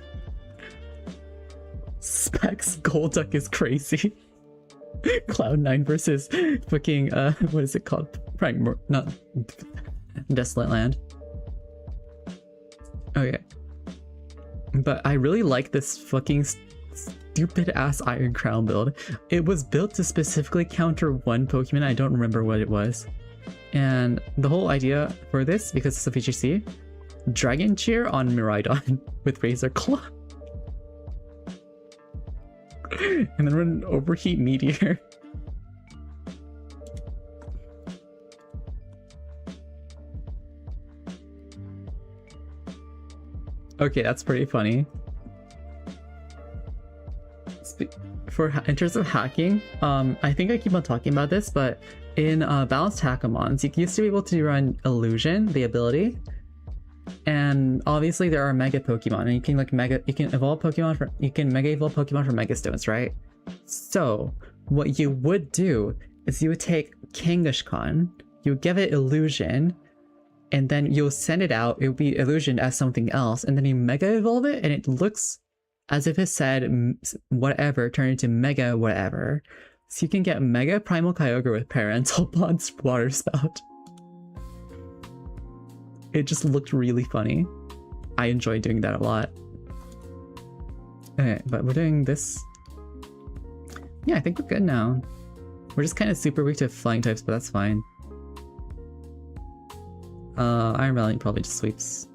Specs Golduck is crazy. Cloud9 versus fucking what is it called? Not Desolate Land. Okay. But I really like this fucking stupid ass Iron Crown build. It was built to specifically counter one Pokemon. I don't remember what it was. And the whole idea for this, because it's a VGC, Dragon Cheer on Miraidon with Razor Claw. And then run Overheat Meteor. Okay, that's pretty funny. In terms of hacking, I think I keep on talking about this, but in Balanced Hackamons, you used to be able to run Illusion, the ability, and obviously there are Mega Pokemon, and you can evolve Pokemon you can Mega Evolve Pokemon from Mega Stones, right? So what you would do is you would take Kangaskhan, you would give it Illusion, and then you'll send it out. It would be illusioned as something else, and then you Mega Evolve it, and it looks as if it said whatever turned into Mega whatever. So you can get Mega Primal Kyogre with Parental Bond's Water Spout. It just looked really funny. I enjoyed doing that a lot. Okay, but we're doing this. Yeah, I think we're good now. We're just kind of super weak to flying types, but that's fine. Iron Valiant probably just sweeps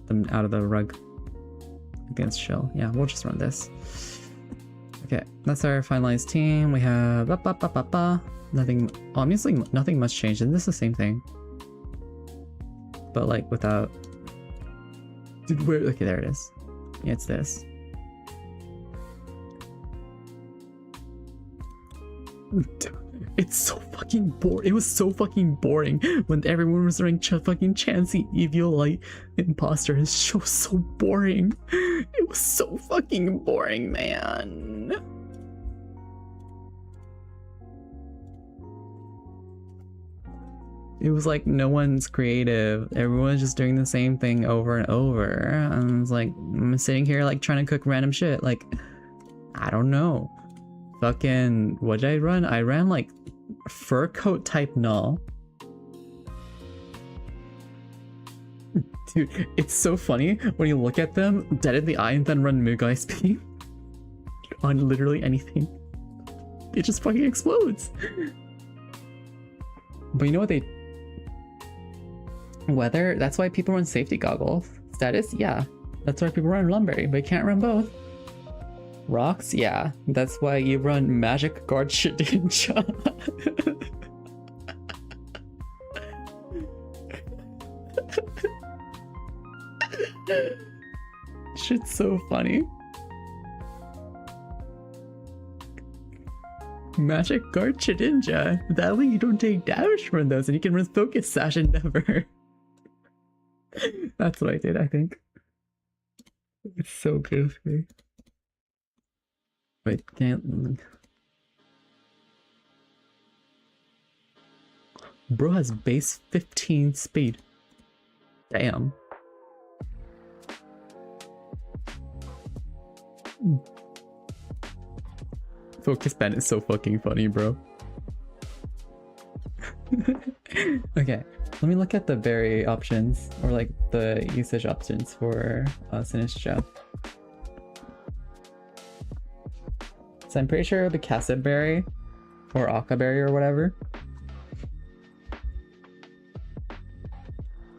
them out of the rug against Shell. Yeah, we'll just run this. Okay, that's our finalized team. We have nothing. Obviously, nothing much changed, and this is the same thing, but like without. Dude, where? Okay, there it is. Yeah, it's this. It's so fucking boring. It was so fucking boring when everyone was running fucking Chansey Eviolite Imposter. His show was so boring. It was so fucking boring, man. It was like no one's creative. Everyone's just doing the same thing over and over. And it's like, I'm sitting here like trying to cook random shit. Like, I don't know. Fucking, what did I run? I ran like Fur Coat type Null. Dude, it's so funny when you look at them, dead in the eye, and then run Moog Ice Beam on literally anything. It just fucking explodes. But you know what they... Weather, that's why people run safety goggles. Status, yeah. That's why people run Lumberry, but you can't run both. Rocks? Yeah, that's why you run Magic Guard Shedinja. Shit's so funny. Magic Guard Shedinja. That way you don't take damage from those and you can run Focus Sash and never. That's what I did, I think. It's so goofy. Wait, can't. Bro has base 15 speed. Damn. Focus Band is so fucking funny, bro. Okay, let me look at the berry options, or like the usage options for Sinistcha. So I'm pretty sure it'll be Cassid Berry or Akka Berry or whatever.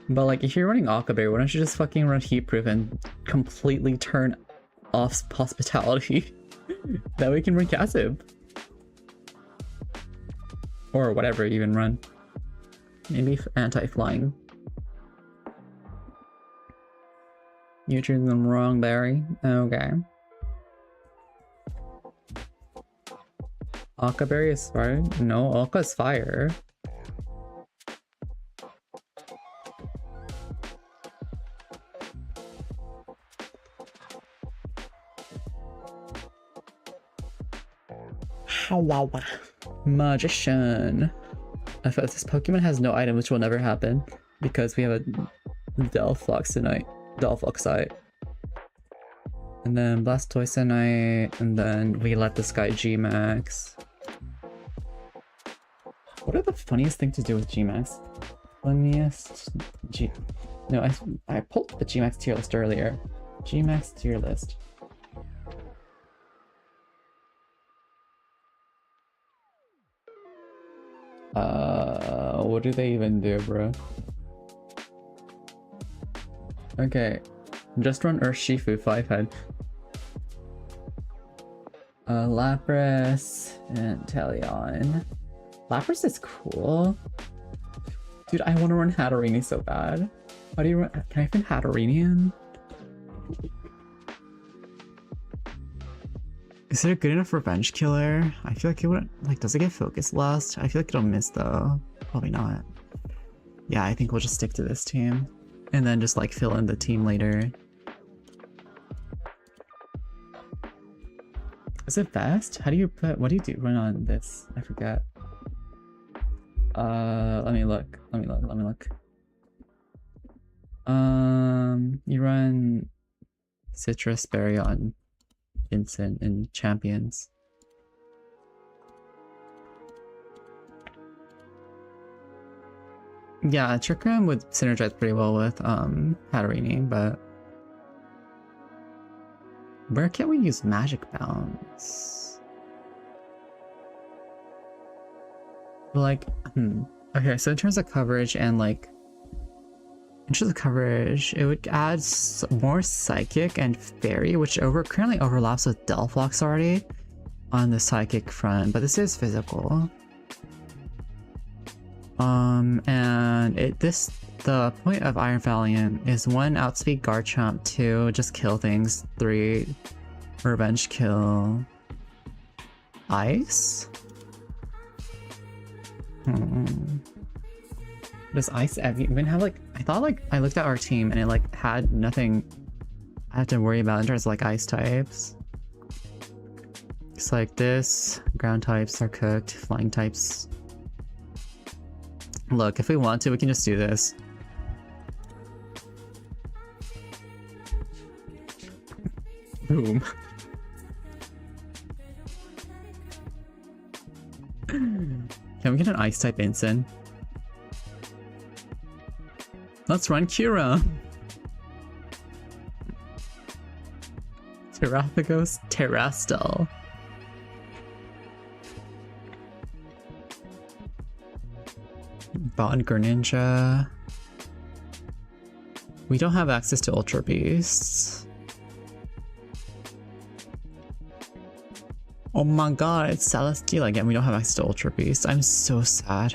But like, if you're running Akka Berry, why don't you just fucking run Heat Proof and completely turn off Hospitality? That way you can run Cassid. Or whatever you even run. Maybe anti-flying. You choose the wrong berry? Okay. Akka Berry is fire? No, Akka is fire. Magician. I thought this Pokemon has no item, which will never happen because we have a Delphoxite. And then Blastoisanite, and then we let this guy G-Max. What are the funniest things to do with G-Max? Funniest No, I pulled the G-Max tier list earlier. G-Max tier list. What do they even do, bro? Okay, just run Urshifu 5-head. Lapras and Teleon. Lapras is cool. Dude, I want to run Hatterene so bad. How do you run? Can I fit Hatterene? Is it a good enough revenge killer? I feel like it would, like, does it get focus lost? I feel like it'll miss though. Probably not. Yeah, I think we'll just stick to this team. And then just like fill in the team later. Is it fast? How do you put, what do you do run on this? I forget. Let me look. You run Citrus Berry on Vincent and Champions. Yeah, Trick Room would synergize pretty well with Hatterene, but where can we use Magic Bounce? Like, okay, so in terms of coverage and like, in terms of coverage, it would add more Psychic and Fairy, which currently overlaps with Delphox already on the Psychic front, but this is physical. And the point of Iron Valiant is 1, outspeed Garchomp, 2, just kill things, 3, revenge kill. Ice? Does Ice even have like, I thought like, I looked at our team and it like had nothing I have to worry about in terms of like ice types. It's like this, ground types are cooked, flying types. Look, if we want to, we can just do this. Boom. Can we get an ice type Incin? Let's run Kira. Terraphagos Terrastal. Bond Greninja. We don't have access to Ultra Beasts. Oh my god, it's Celesteela again. We don't have access to Ultra Beasts. I'm so sad.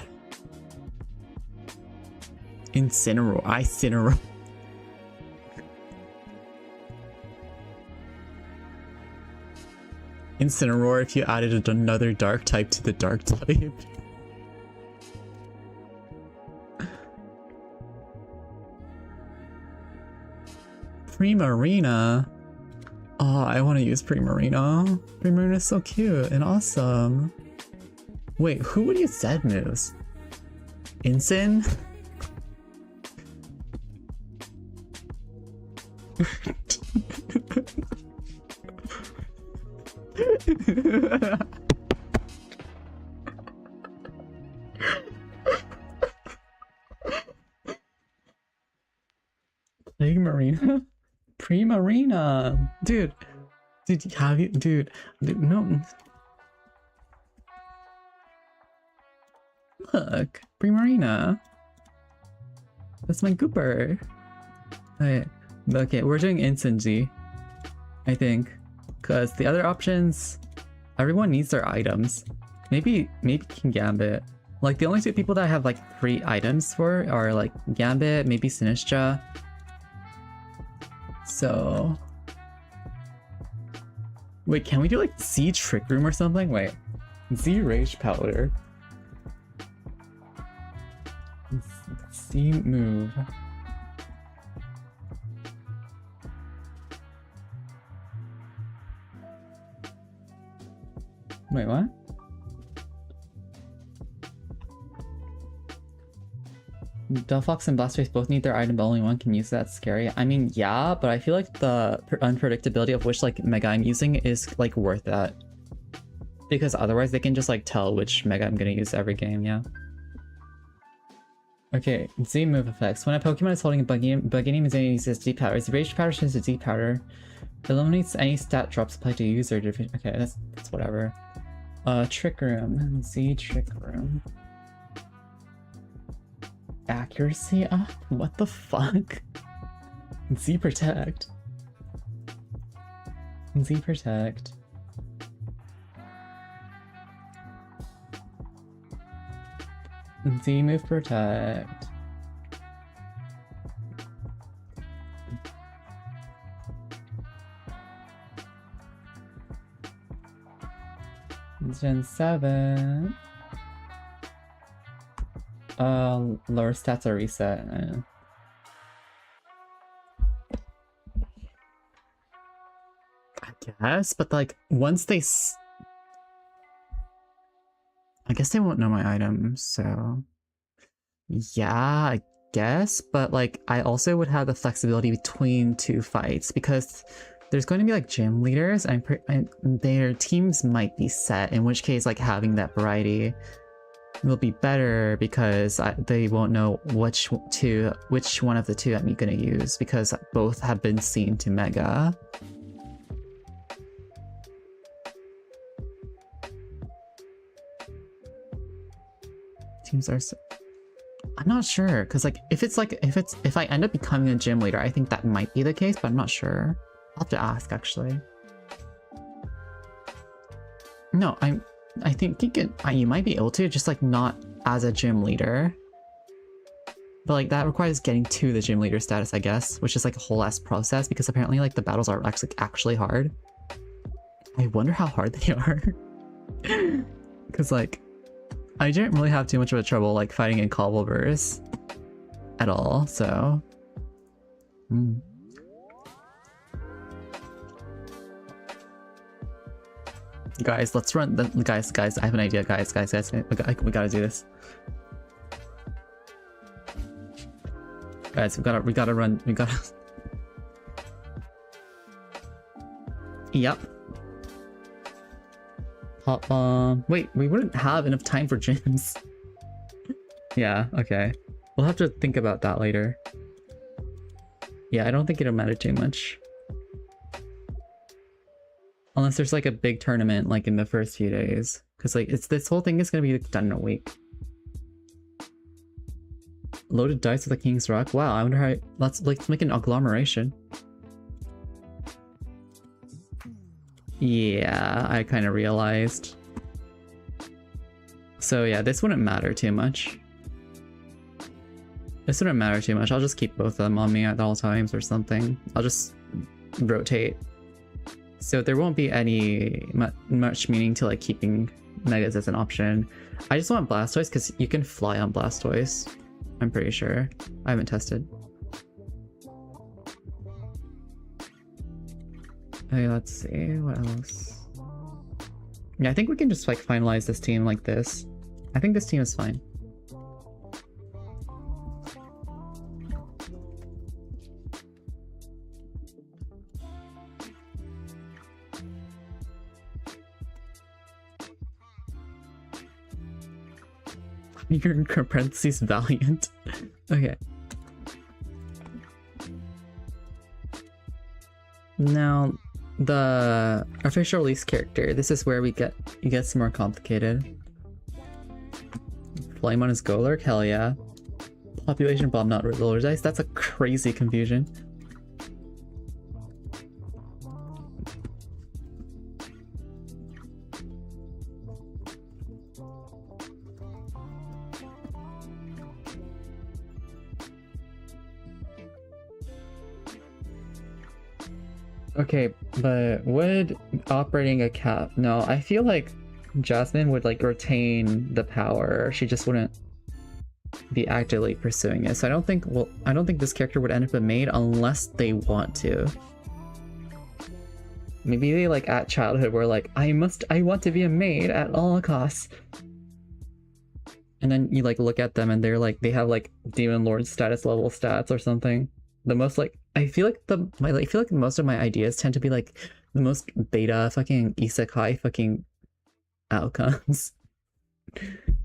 Incineroar. Incineroar if you added another dark type to the dark type. Primarina. Oh, I want to use Primarina. Primarina is so cute and awesome. Wait, who would use Zed moves? Incin? Primarina? Primarina! Dude, have you, dude, no. Look, Primarina. That's my Gooper. Okay, we're doing Incin, I think. Because the other options, everyone needs their items. Maybe King Gambit. Like, the only two people that have, like, 3 items for are, like, Gambit, maybe Sinistcha. So... Wait, can we do, like, Z Trick Room or something? Wait. Z Rage Powder. Z Move. Wait, what? Delphox and Blastoise both need their item, but only one can use that. Scary. I mean, yeah, but I feel like the unpredictability of which, like, Mega I'm using is, like, worth that. Because otherwise they can just, like, tell which Mega I'm gonna use every game, yeah. Okay, Z move effects. When a Pokemon is holding a Bugging is uses D powder. Its Rage Powder turns to D powder. Eliminates any stat drops applied to user. Okay, that's whatever. Trick Room. Z Trick Room. Accuracy up? What the fuck? Z Protect. Z Protect. Z Move Protect. Gen 7. Lower stats are reset. I guess, but like once they I guess they won't know my items, so yeah, I guess, but like I also would have the flexibility between 2 fights because there's going to be like gym leaders and their teams might be set, in which case like having that variety will be better because they won't know which one of the 2 I'm gonna use because both have been seen to Mega. Teams are I'm not sure because like if I end up becoming a gym leader, I think that might be the case, but I'm not sure. I'll have to ask actually. No, I think you might be able to, just like not as a gym leader. But like that requires getting to the gym leader status, I guess, which is like a whole ass process because apparently like the battles are actually hard. I wonder how hard they are. Because like I didn't really have too much of a trouble like fighting in Cobbleverse at all, so Guys, let's run the guys, I have an idea, guys, we gotta do this. Guys, we gotta run, Yep. Hot bomb. Wait, we wouldn't have enough time for gyms. Yeah, okay. We'll have to think about that later. Yeah, I don't think it'll matter too much. Unless there's like a big tournament like in the first few days. Because like this whole thing is gonna be done in a week. loaded dice with the King's Rock. Wow, I wonder how. Let's make an agglomeration. Yeah, I kind of realized. So yeah, this wouldn't matter too much. This wouldn't matter too much. I'll just keep both of them on me at all times or something. I'll just rotate. So there won't be any much meaning to like keeping Megas as an option. I just want Blastoise because you can fly on Blastoise. I'm pretty sure. I haven't tested. Okay, let's see what else. Yeah, I think we can just like finalize this team like this. I think this team is fine. You're in parentheses Valiant. Okay. Now, the official release character. This is where it gets more complicated. Flamon is Golurk, hell yeah. Population Bomb, not roller dice. That's a crazy confusion. Okay, but would operating a cap? No, I feel like Jasmine would like retain the power. She just wouldn't be actively pursuing it. So I don't think this character would end up a maid unless they want to. Maybe they like at childhood were like, I want to be a maid at all costs. And then you like look at them and they're like, they have like Demon Lord status level stats or something. The most like, I feel like most of my ideas tend to be like the most beta fucking isekai fucking outcomes.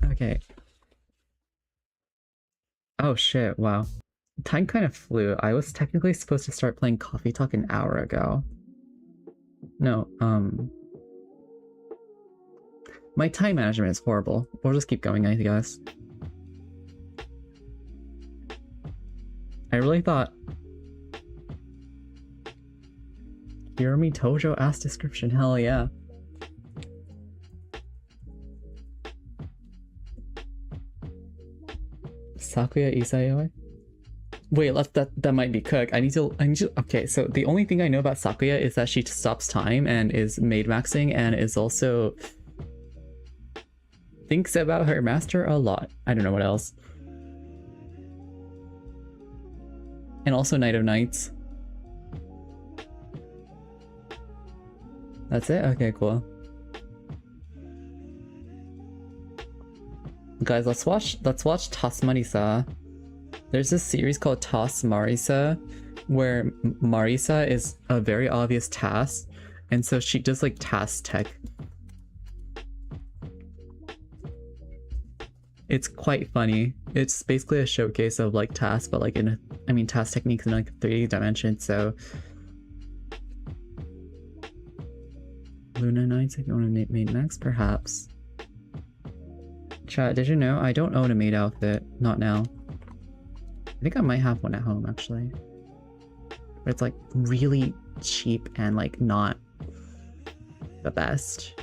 Okay. Oh shit, wow. Time kind of flew. I was technically supposed to start playing Coffee Talk an hour ago. No, my time management is horrible. We'll just keep going, I guess. I really thought... Hiromi Tojo ass description, hell yeah. Sakuya Isayoi? Wait, that might be Cook. I need to okay, so the only thing I know about Sakuya is that she stops time and is maid maxing and is also thinks about her master a lot. I don't know what else. And also Night of Nights. That's it? Okay, cool. Guys, let's watch Tas Marisa. There's this series called Tas Marisa where Marisa is a very obvious task, and so she does like task tech. It's quite funny. It's basically a showcase of like tasks, but like task techniques in like 3D dimension, so Luna Knights, if you want to maid max, perhaps. Chat, did you know I don't own a maid outfit? Not now. I think I might have one at home actually. But it's like really cheap and like not the best.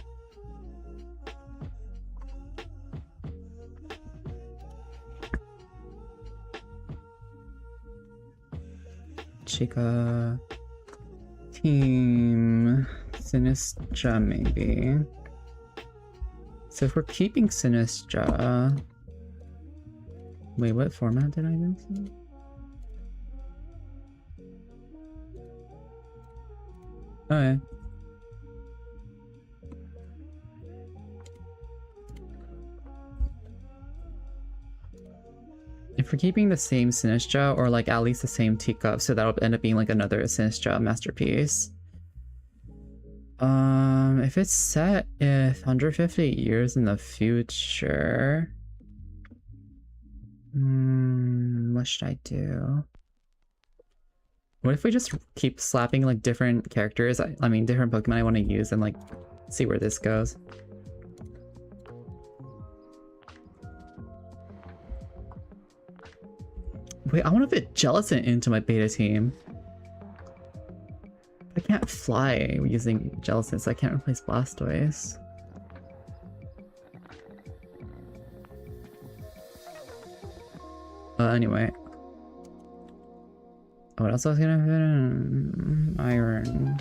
Chica Team Sinistra maybe. So if we're keeping Sinistra, wait, what format did I miss? Okay. If we're keeping the same Sinistra, or like at least the same teacup, so that'll end up being like another Sinistra masterpiece. If it's set 150 years in the future, what should I do? What if we just keep slapping like different characters? I mean, different Pokemon I want to use and like see where this goes. Wait, I want to fit Jellicent into my beta team. I can't fly using Jellicent, so I can't replace Blastoise. Anyway. What else I was gonna fit in? Iron.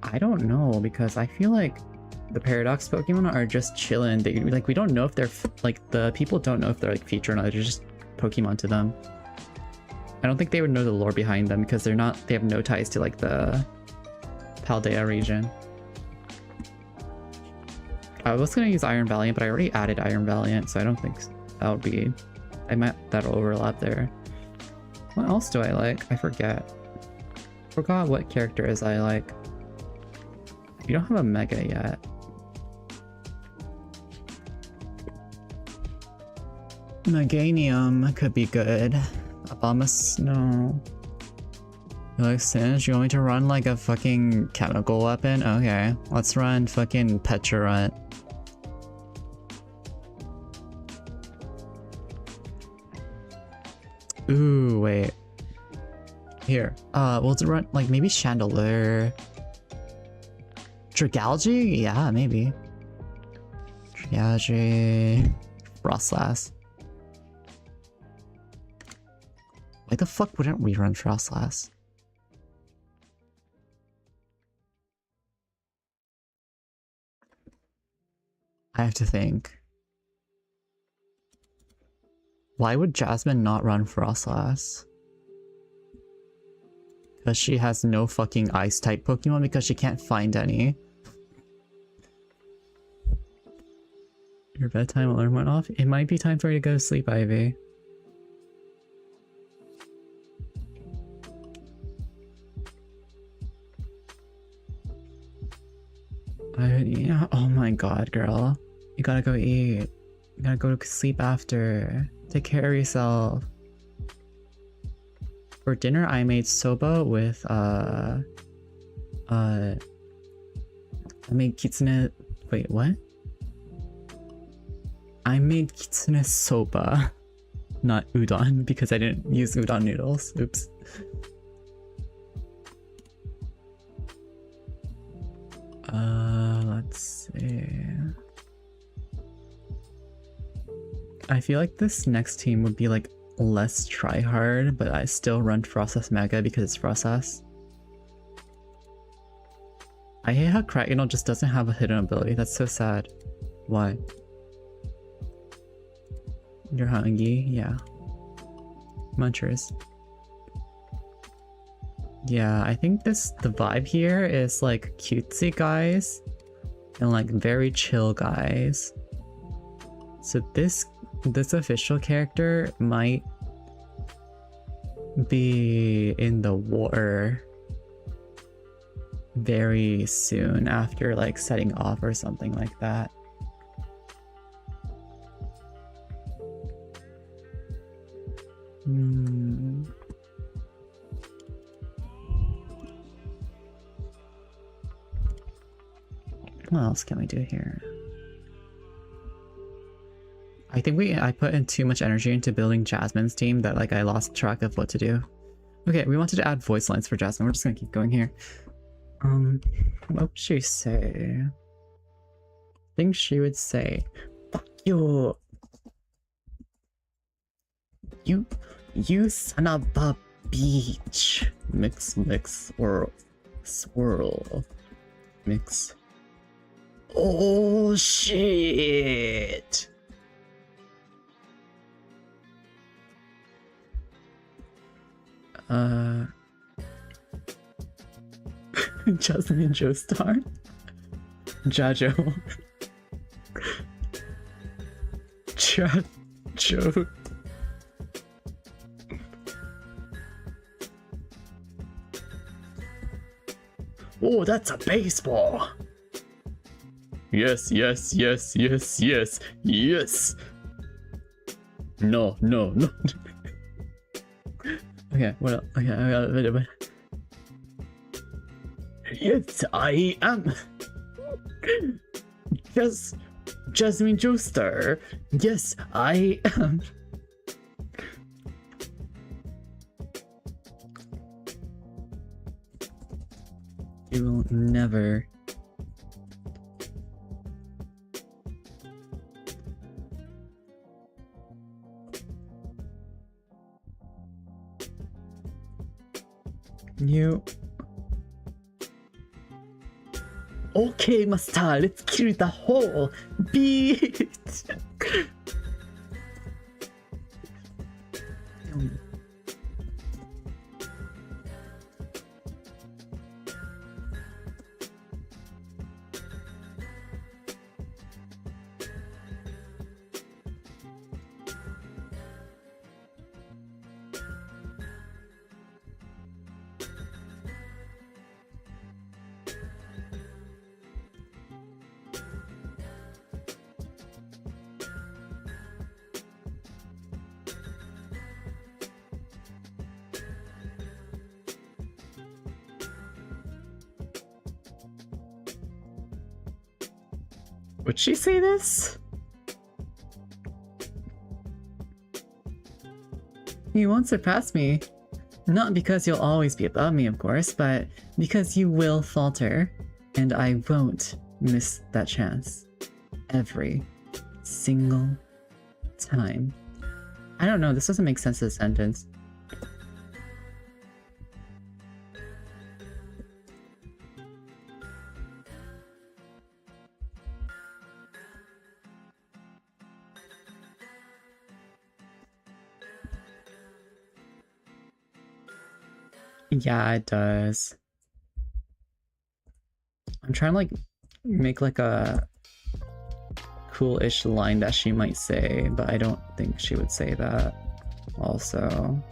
I don't know, because I feel like the Paradox Pokemon are just chilling. They, like, we don't know if they're like, the people don't know if they're like featured or not. They're just Pokemon to them. I don't think they would know the lore behind them because they're not. They have no ties to like the Paldea region. I was gonna use Iron Valiant, but I already added Iron Valiant, so I don't think that would be. That'll overlap there. What else do I like? I forget. Forgot what characters I like. You don't have a Mega yet. Meganium could be good. Abomas, no. Like, Singe, you want me to run like a fucking chemical weapon? Okay, let's run fucking Petrarunt. Ooh, wait. Here, we'll run like maybe Chandelure. Dragalge? Yeah, maybe. Dragalge. Frostlass. Why the fuck wouldn't we run Frostlass? I have to think. Why would Jasmine not run Frostlass? Because she has no fucking ice type Pokemon because she can't find any. Your bedtime alarm went off? It might be time for you to go to sleep, Ivy. Yeah, oh my god, girl. You gotta go eat. You gotta go to sleep after. Take care of yourself. For dinner, I made soba with, I made kitsune... Wait, what? I made kitsune soba, not udon, because I didn't use udon noodles. Oops. Let's see. I feel like this next team would be like less try hard, but I still run Frostlass Mega because it's Frostlass. I hate how Krakenol just doesn't have a hidden ability. That's so sad. Why? You're hungry? Yeah. Munchers. Yeah, I think the vibe here is like cutesy guys and like very chill guys. So this official character might be in the war very soon after like setting off or something like that. What else can we do here? I think I put in too much energy into building Jasmine's team that like I lost track of what to do. Okay, we wanted to add voice lines for Jasmine. We're just gonna keep going here. What would she say? I think she would say, "Fuck you, you son of a bitch." Mix, swirl, mix. Oh shit! Jasmine and Joestar? Jajo. Jajo. Oh, that's a baseball! Yes. No. Okay, what else? Okay, Yes, I am. Jasmine Joestar. Yes, I am. You will never. You. Okay, master, let's kill the whole beat. Would she say this? You won't surpass me. Not because you'll always be above me, of course, but because you will falter, and I won't miss that chance. Every single time. I don't know, this doesn't make sense as a sentence. Yeah, it does. I'm trying to like make like a cool-ish line that she might say, but I don't think she would say that also.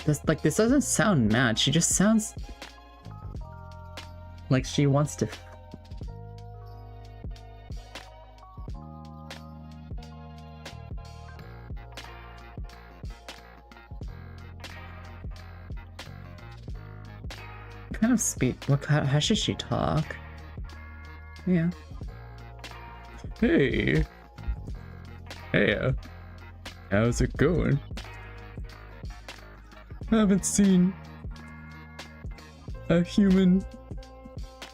This doesn't sound mad, she just sounds like she wants to. Kind of speak. How should she talk? Yeah. Hey. Hey. How's it going? Haven't seen a human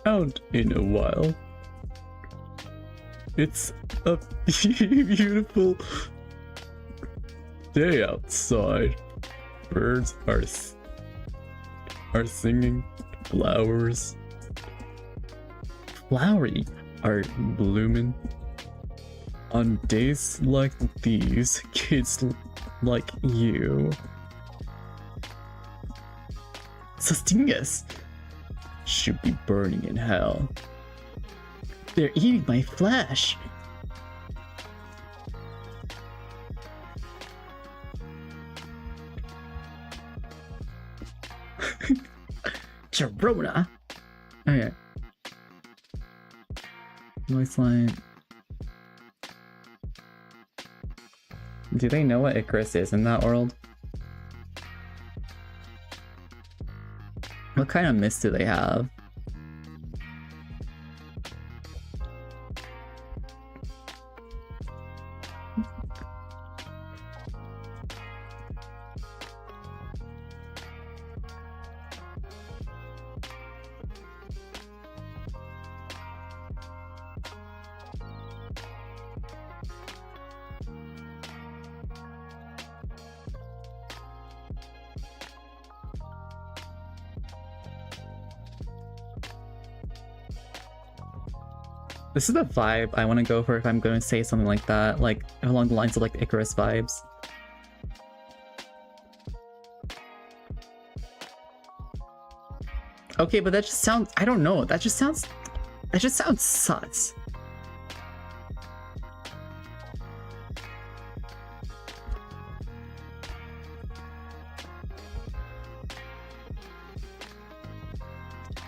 out in a while. It's a beautiful day outside. Birds are singing. Flowers are blooming. On days like these, kids like you, Sustingus, should be burning in hell. They're eating my flesh. Sharona. Okay. Voice line. Do they know what Icarus is in that world? What kind of mist do they have? This is the vibe I want to go for if I'm going to say something like that, like along the lines of like Icarus vibes. Okay, but that just sounds, I don't know, that just sounds sus.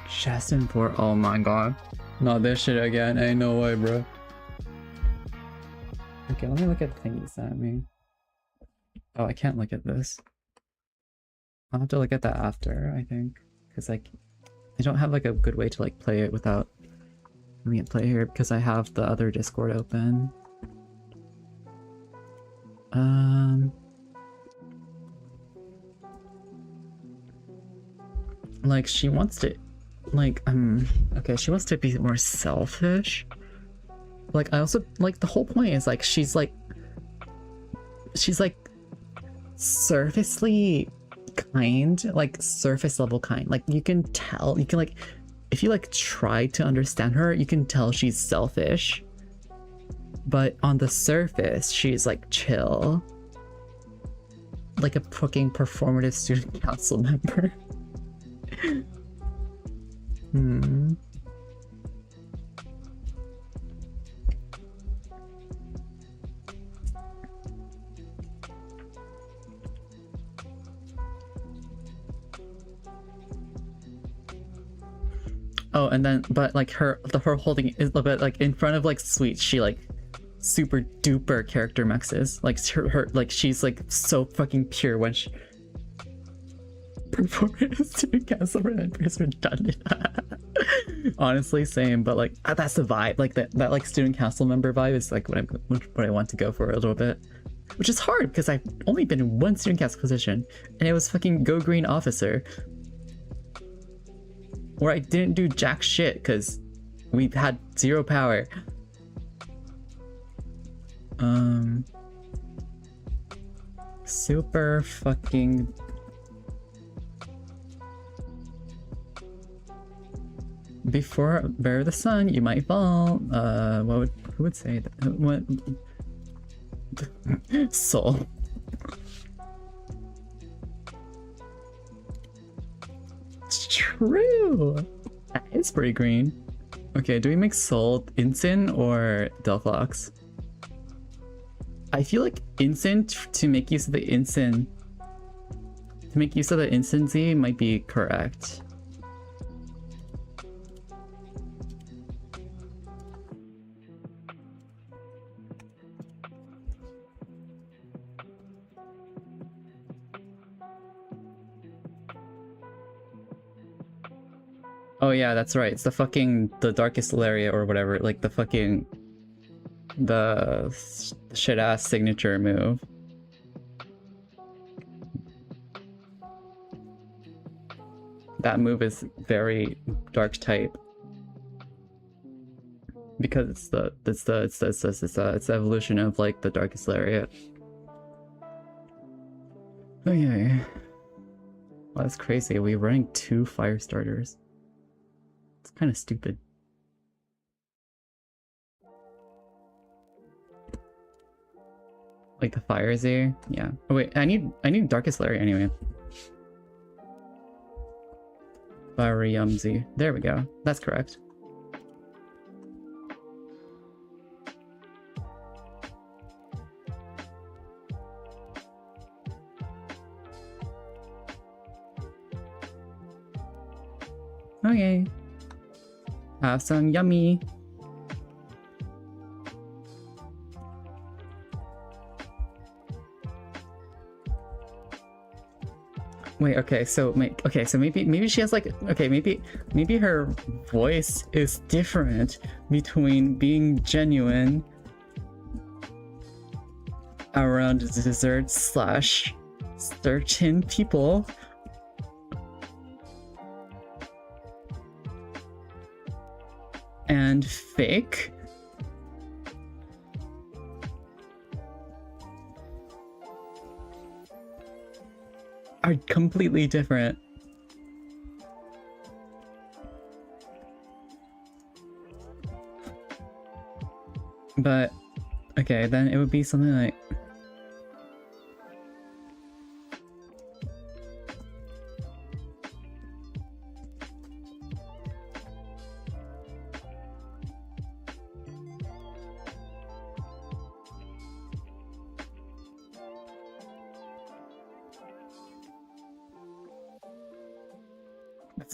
Justin for, oh my god. Not this shit again, ain't no way, bro. Okay, let me look at the thing you sent me. Oh, I can't look at this. I'll have to look at that after, I think. Because, like, I don't have, like, a good way to, like, play it without having it play here because I have the other Discord open. Like, she wants to, like, okay, she wants to be more selfish. Like, I also, like, the whole point is, like, she's surfacely kind, like, surface level kind. Like, you can tell, you can, like, if you, like, try to understand her, you can tell she's selfish. But on the surface, she's, like, chill. Like a fucking performative student council member. Oh, and then, but like her holding is, but like in front of like Sweet, she like super duper character maxes. Like her like she's like so fucking pure when she performance to cancel for Empress redundant. Honestly, same, but like that's the vibe. Like that like student council member vibe is like what I want to go for a little bit. Which is hard because I've only been in one student council position, and it was fucking Go Green Officer. Where I didn't do jack shit because we had 0 power. Super fucking before Bear the Sun, you might fall. Who would say that? What? Soul. It's true. That is pretty green. Okay, do we make Soul Ensign or Delphox? I feel like Ensign to make use of the Ensign. To make use of the Ensign Z might be correct. Oh yeah, that's right. It's the darkest Hilaria or whatever, like the fucking the shit ass signature move. That move is very dark type because it's the evolution of like the darkest Lariat. Oh yeah. Well, that's crazy. We're running 2 fire starters. It's kind of stupid. Like the fire Z? Yeah. Oh wait, I need Darkest Larry anyway. Fire Z. There we go. That's correct. Okay. Have some yummy. Wait, okay, so maybe she has like, okay, maybe her voice is different between being genuine around dessert slash certain people and fake. Are completely different. But okay, then it would be something like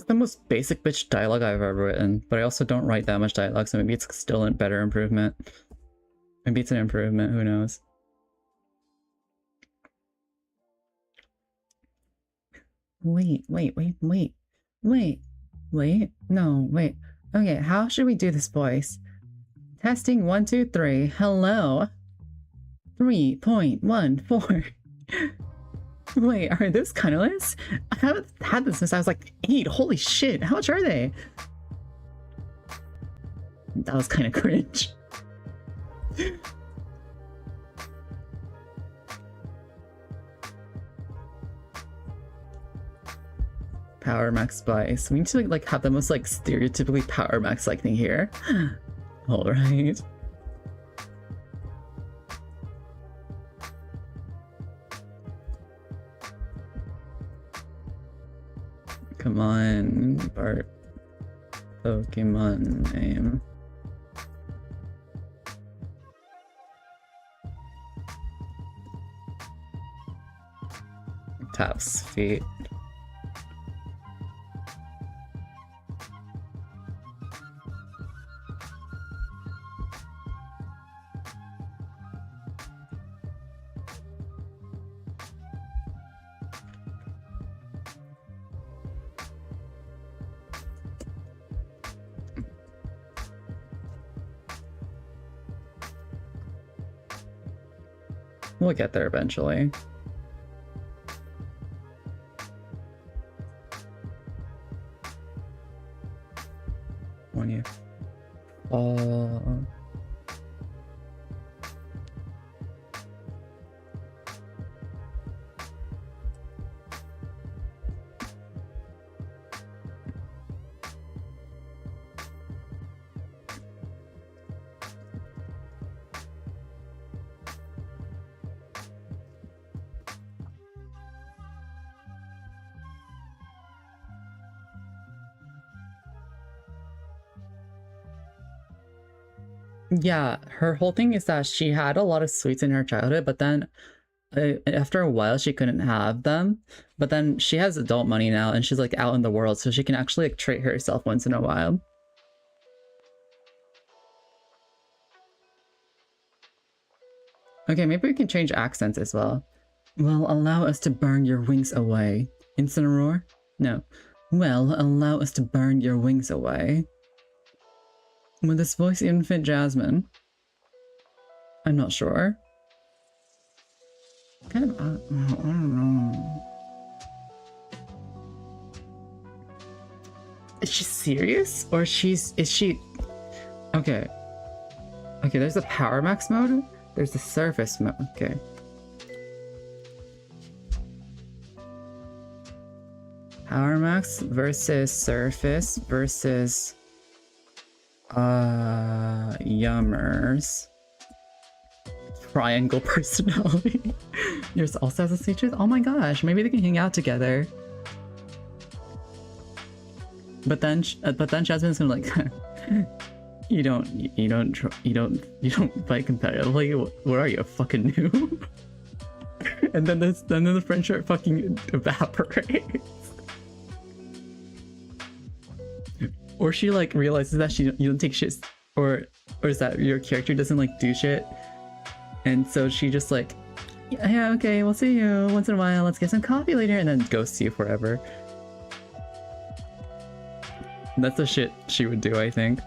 the most basic bitch dialogue I've ever written, but I also don't write that much dialogue, so maybe it's still a better improvement. Maybe it's an improvement, who knows? Wait, wait, wait, wait, wait, wait. No, wait. Okay, how should we do this, boys? Testing 1, 2, 3. Hello. 3.14. Wait, are those colorless? I haven't had this since I was like 8. Holy shit, how much are they? That was kind of cringe. Power Max Spice. We need to like have the most like stereotypically Power Max like thing here. All right. Come on, Bart. Pokemon name. Taps feet. We'll get there eventually. When you fall. Yeah, her whole thing is that she had a lot of sweets in her childhood, but then after a while she couldn't have them. But then she has adult money now and she's like out in the world, so she can actually like treat herself once in a while. Okay, maybe we can change accents as well. Well, allow us to burn your wings away. Incineroar? No. Well, allow us to burn your wings away. Would this voice even fit Jasmine? I'm not sure. Kind of, I don't know. Is she serious? Or is she... Okay. Okay, there's the Power Max mode. There's the Surface mode. Okay. Power Max versus Surface versus... Yummers. Triangle personality. Yours also has a features? Oh my gosh, maybe they can hang out together. But then Jasmine's gonna like, you don't fight competitively. What are you, a fucking noob? And then the friendship fucking evaporates. Or she like realizes that you don't take shit, or is that your character doesn't like do shit, and so she just like, yeah, okay, we'll see you once in a while, let's get some coffee later, and then ghosts you forever. That's the shit she would do, I think.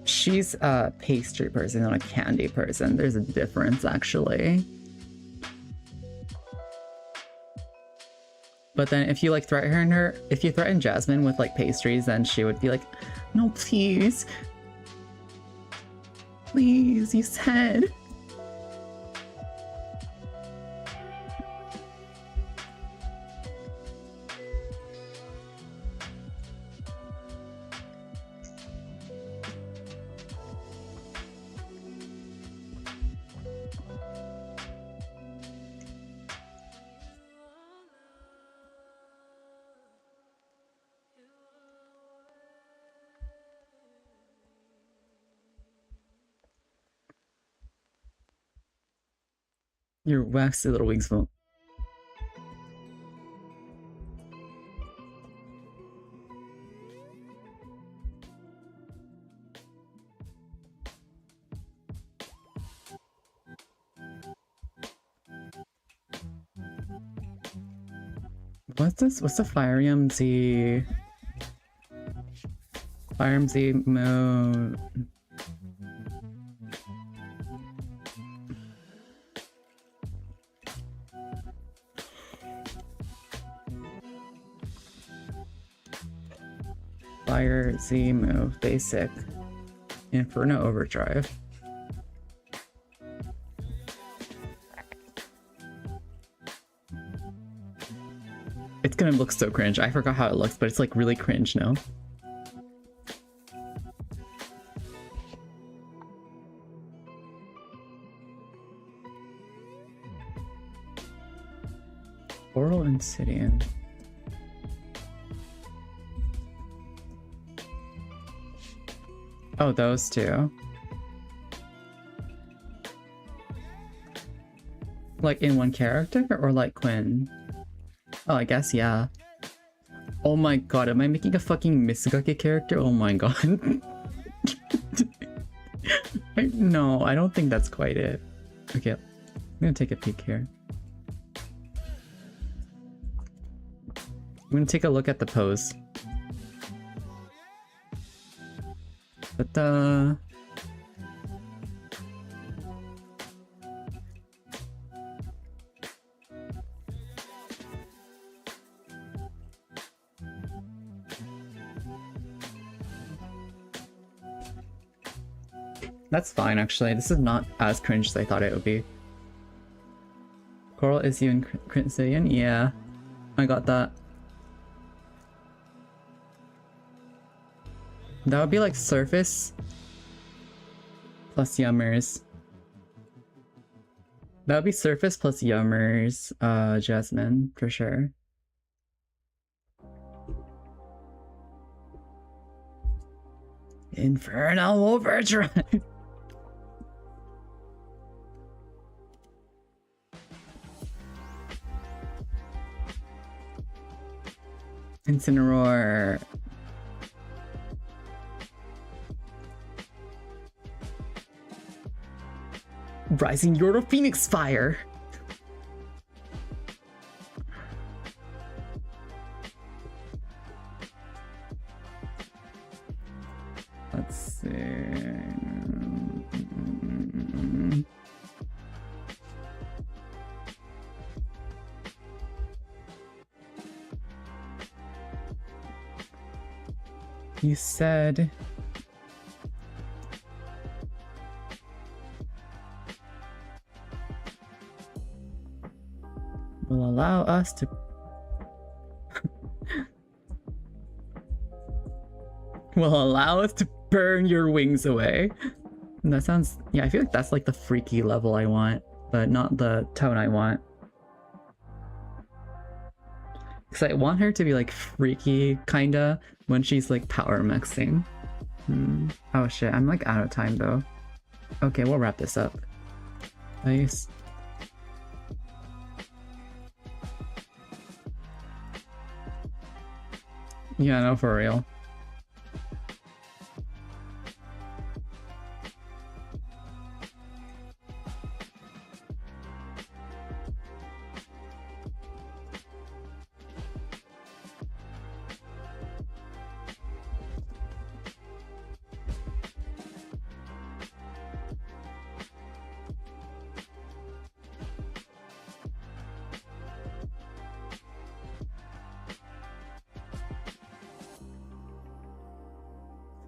She's a pastry person, not a candy person. There's a difference, actually. But then if you like if you threaten Jasmine with like pastries, then she would be like, no, please. Please, you said. Your waxy little wings won't. What's this? What's the Fire Emblem Fire Emblem mode? Fire Z move basic Inferno Overdrive. It's gonna look so cringe. I forgot how it looks, but it's like really cringe now. Oral Insidian. Oh, those two. Like in one character or like Quinn? Oh, I guess, yeah. Oh my god, am I making a fucking Misugake character? Oh my god. No, I don't think that's quite it. Okay, I'm gonna take a peek here. I'm gonna take a look at the pose. Ta-da! That's fine, actually. This is not as cringe as I thought it would be. Coral, is you in Crinsidian? Yeah, I got that. That would be like Surface plus Yummers. That would be Surface plus Yummers, Jasmine, for sure. Infernal Overdrive! Incineroar. Rising Euro Phoenix Fire. Let's see. You said will allow us to burn your wings away. And that sounds, yeah, I feel like that's like the freaky level I want, but not the tone I want. Because I want her to be like freaky, kinda, when she's like power maxing. Oh shit, I'm like out of time though. Okay, we'll wrap this up. Nice. Yeah, no, for real.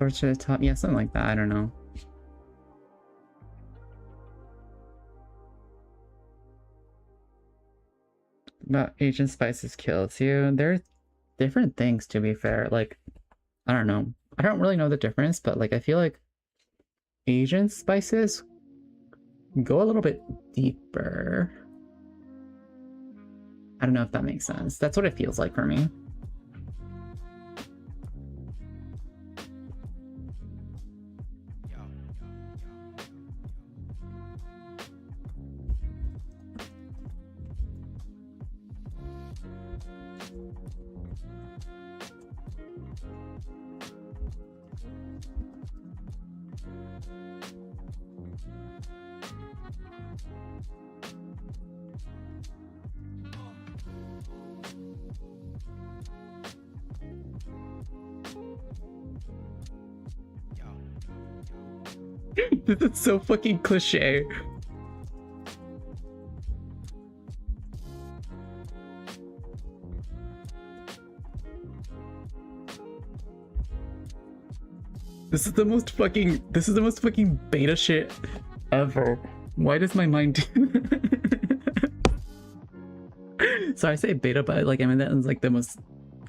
Torch to the top. Yeah, something like that. I don't know. But Agent Spices kills you. They're different things, to be fair. Like, I don't know. I don't really know the difference, but like I feel like Agent Spices go a little bit deeper. I don't know if that makes sense. That's what it feels like for me. This is so fucking cliche. This is the most fucking beta shit ever. Why does my mind do So I say beta, but like I mean that is like the most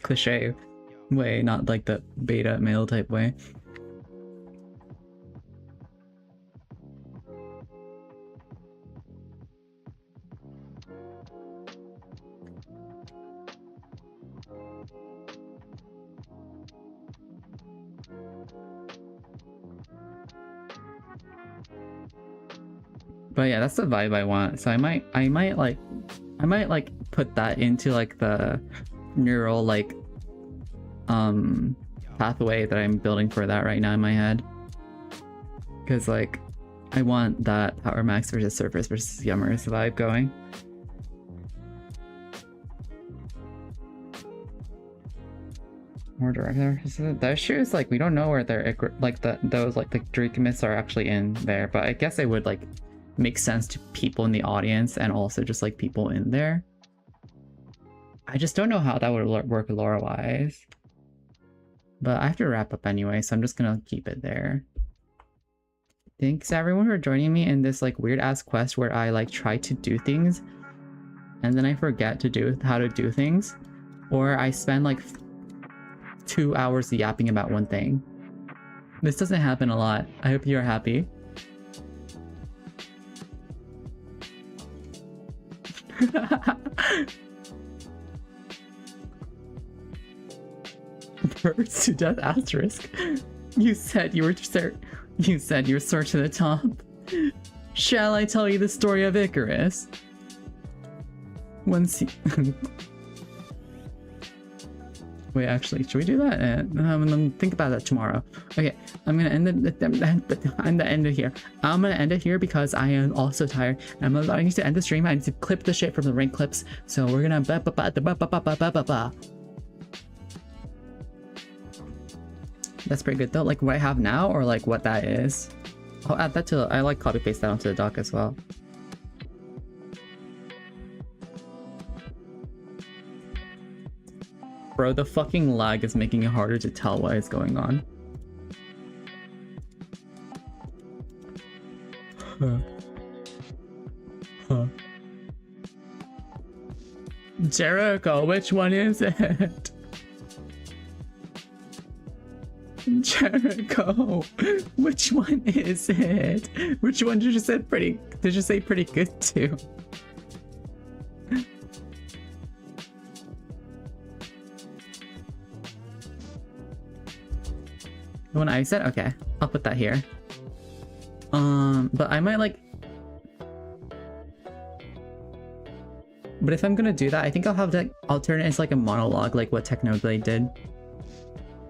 cliche way, not like the beta male type way. But yeah, that's the vibe I want. So I might like put that into like the neural like pathway that I'm building for that right now in my head. Cause like I want that Power Max versus Surface versus Yummers vibe going. More director. The issue is like we don't know where they're like those like the Drake myths are actually in there, but I guess it would like make sense to people in the audience and also just like people in there. I just don't know how that would work lore wise. But I have to wrap up anyway, so I'm just gonna keep it there. Thanks everyone for joining me in this like weird ass quest where I like try to do things and then I forget to do how to do things, or I spend like 2 hours yapping about one thing. This doesn't happen a lot. I hope you're happy. Birds to death asterisk. You said you were soared to the top. Shall I tell you the story of Icarus? Once he Wait, actually, should we do that? Think about that tomorrow. Okay, I'm gonna end it here. I'm gonna end it here because I am also tired. I need to end the stream. I need to clip the shit from the rank clips. So we're gonna That's pretty good though. Like what I have now, or like what that is. I'll add that to. I like copy paste that onto the doc as well. Bro, the fucking lag is making it harder to tell what is going on. Jericho, which one is it? Jericho, which one is it? Which one did you say pretty good to? The one I said? Okay, I'll put that here. But I might like... But if I'm gonna do that, I think I'll have that alternate as like a monologue, like what Technoblade did.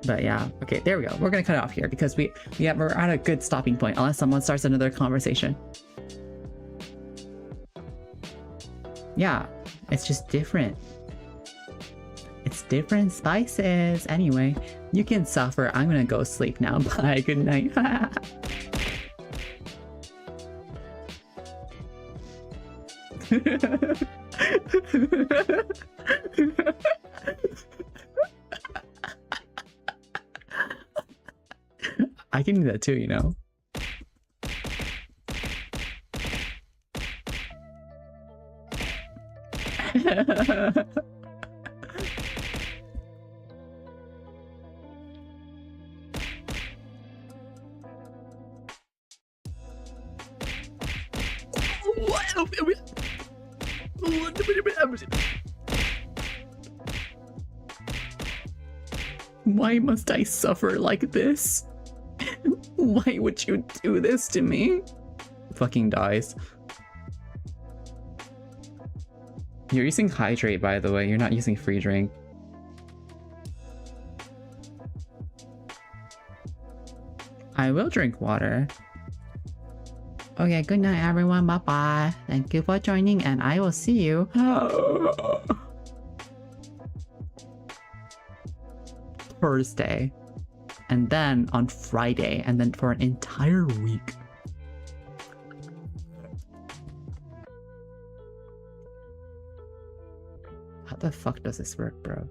But yeah, okay, there we go. We're gonna cut it off here because we're at a good stopping point, unless someone starts another conversation. Yeah, it's just different. It's different spices. Anyway, you can suffer. I'm gonna go sleep now. Bye, good night. I can do that too, you know? Why must I suffer like this? Why would you do this to me? Fucking dies. You're using hydrate, by the way. You're not using free drink. I will drink water. Okay, good night everyone. Bye bye. Thank you for joining and I will see you Thursday. And then on Friday. And then for an entire week. How the fuck does this work, bro?